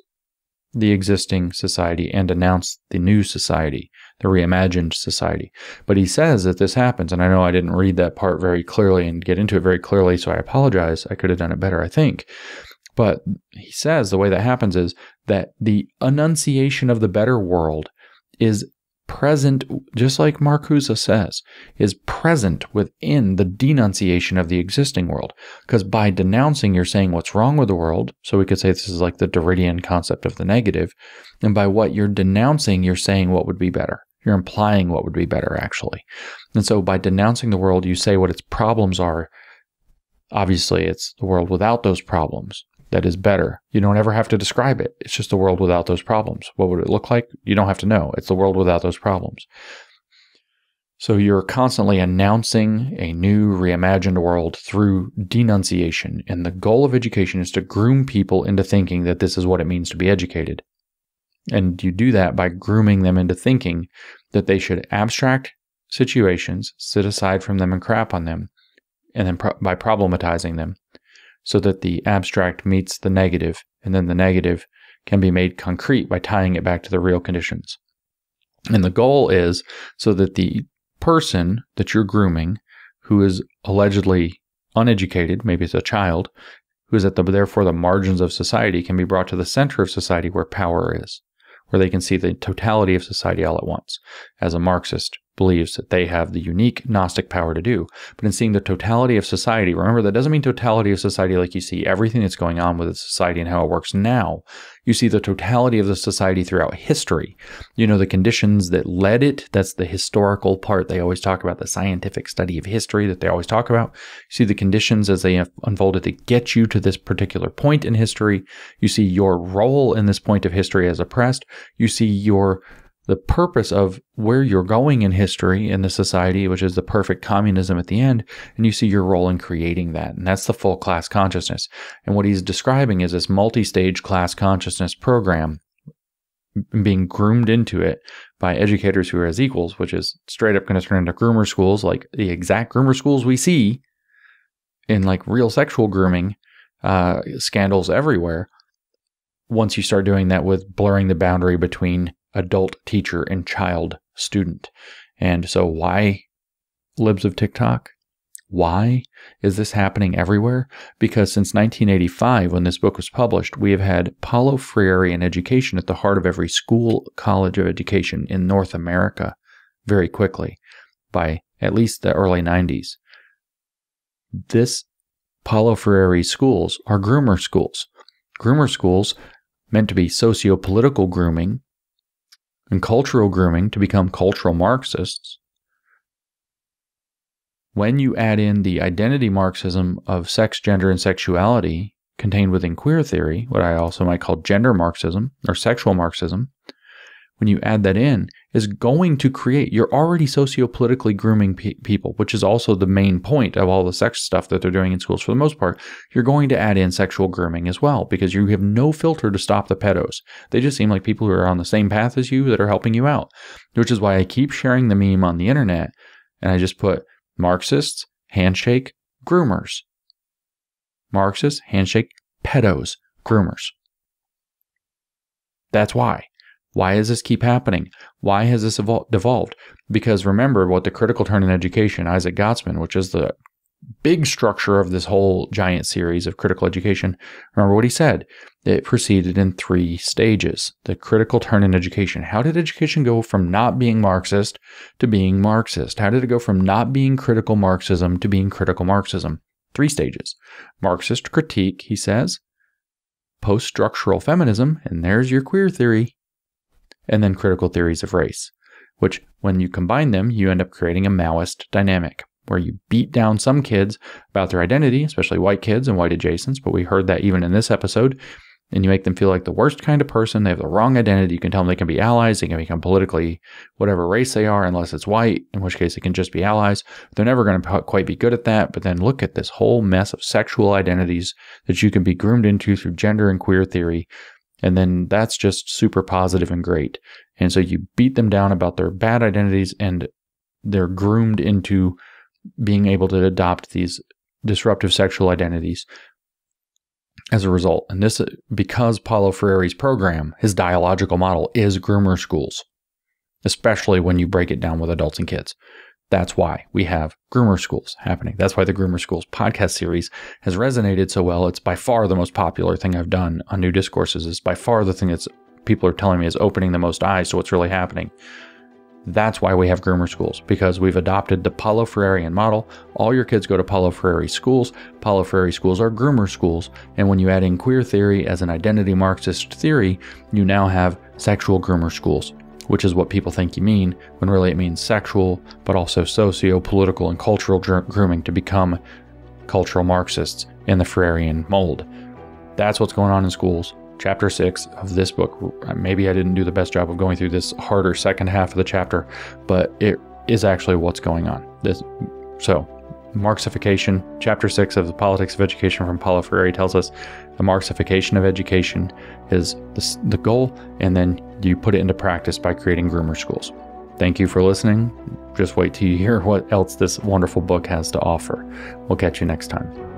the existing society and announce the new society, the reimagined society. But he says that this happens, and I know I didn't read that part very clearly and get into it very clearly, so I apologize. I could have done it better, I think. But he says the way that happens is that the enunciation of the better world is present, just like Marcuse says, is present within the denunciation of the existing world. Because by denouncing, you're saying what's wrong with the world. So we could say this is like the Derridian concept of the negative. And by what you're denouncing, you're saying what would be better. You're implying what would be better, actually. And so by denouncing the world, you say what its problems are. Obviously, it's the world without those problems that is better. You don't ever have to describe it. It's just the world without those problems. What would it look like? You don't have to know. It's the world without those problems. So you're constantly announcing a new reimagined world through denunciation. And the goal of education is to groom people into thinking that this is what it means to be educated. And you do that by grooming them into thinking that they should abstract situations, sit aside from them and crap on them, and then by problematizing them, so that the abstract meets the negative, and then the negative can be made concrete by tying it back to the real conditions. And the goal is so that the person that you're grooming, who is allegedly uneducated, maybe it's a child, who is at therefore the margins of society, can be brought to the center of society where power is, where they can see the totality of society all at once. As a Marxist believes that they have the unique Gnostic power to do. But in seeing the totality of society, remember, that doesn't mean totality of society like you see everything that's going on with the society and how it works now. You see the totality of the society throughout history. You know, the conditions that led it. That's the historical part. They always talk about the scientific study of history that they always talk about. You see the conditions as they unfolded to get you to this particular point in history. You see your role in this point of history as oppressed. You see the purpose of where you're going in history in the society, which is the perfect communism at the end, and you see your role in creating that. And that's the full class consciousness. And what he's describing is this multi-stage class consciousness program being groomed into it by educators who are as equals, which is straight up going to turn into groomer schools, like the exact groomer schools we see in like real sexual grooming scandals everywhere. Once you start doing that with blurring the boundary between adult teacher and child student. And so why libs of TikTok? Why is this happening everywhere? Because since 1985, when this book was published, we have had Paulo Freire and education at the heart of every school, college of education in North America very quickly by at least the early 90s. This Paulo Freire schools are groomer schools. Groomer schools meant to be socio-political grooming and cultural grooming to become cultural Marxists. When you add in the identity Marxism of sex, gender, and sexuality contained within queer theory, what I also might call gender Marxism or sexual Marxism, when you add that in, is going to create, you're already socio-politically grooming people, which is also the main point of all the sex stuff that they're doing in schools for the most part. You're going to add in sexual grooming as well, because you have no filter to stop the pedos. They just seem like people who are on the same path as you that are helping you out, which is why I keep sharing the meme on the internet, and I just put Marxists, handshake, groomers. Marxists, handshake, pedos, groomers. That's why. Why does this keep happening? Why has this devolved? Because remember what the critical turn in education, Isaac Gottsman, which is the big structure of this whole giant series of critical education, remember what he said? It proceeded in 3 stages. The critical turn in education. How did education go from not being Marxist to being Marxist? How did it go from not being critical Marxism to being critical Marxism? 3 stages. Marxist critique, he says. Post-structural feminism, and there's your queer theory. And then critical theories of race, which when you combine them, you end up creating a Maoist dynamic where you beat down some kids about their identity, especially white kids and white adjacents, but we heard that even in this episode, and you make them feel like the worst kind of person. They have the wrong identity. You can tell them they can be allies. They can become politically whatever race they are, unless it's white, in which case they can just be allies. They're never going to quite be good at that. But then look at this whole mess of sexual identities that you can be groomed into through gender and queer theory. And then that's just super positive and great. And so you beat them down about their bad identities, and they're groomed into being able to adopt these disruptive sexual identities as a result. And this, because Paulo Freire's program, his dialogical model, is Groomer Schools, especially when you break it down with adults and kids. That's why we have Groomer Schools happening. That's why the Groomer Schools podcast series has resonated so well. It's by far the most popular thing I've done on New Discourses. It's by far the thing that's people are telling me is opening the most eyes to what's really happening. That's why we have Groomer Schools, because we've adopted the Paulo Freirean model. All your kids go to Paulo Freire schools. Paulo Freire schools are Groomer Schools. And when you add in queer theory as an identity Marxist theory, you now have sexual Groomer Schools, which is what people think you mean, when really it means sexual, but also socio-political and cultural grooming to become cultural Marxists in the Freirean mold. That's what's going on in schools. Chapter 6 of this book. Maybe I didn't do the best job of going through this harder second half of the chapter, but it is actually what's going on. So, Marxification, Chapter 6 of the Politics of Education from Paulo Freire tells us the Marxification of education is the goal, and then you put it into practice by creating Groomer Schools. Thank you for listening. Just wait till you hear what else this wonderful book has to offer. We'll catch you next time.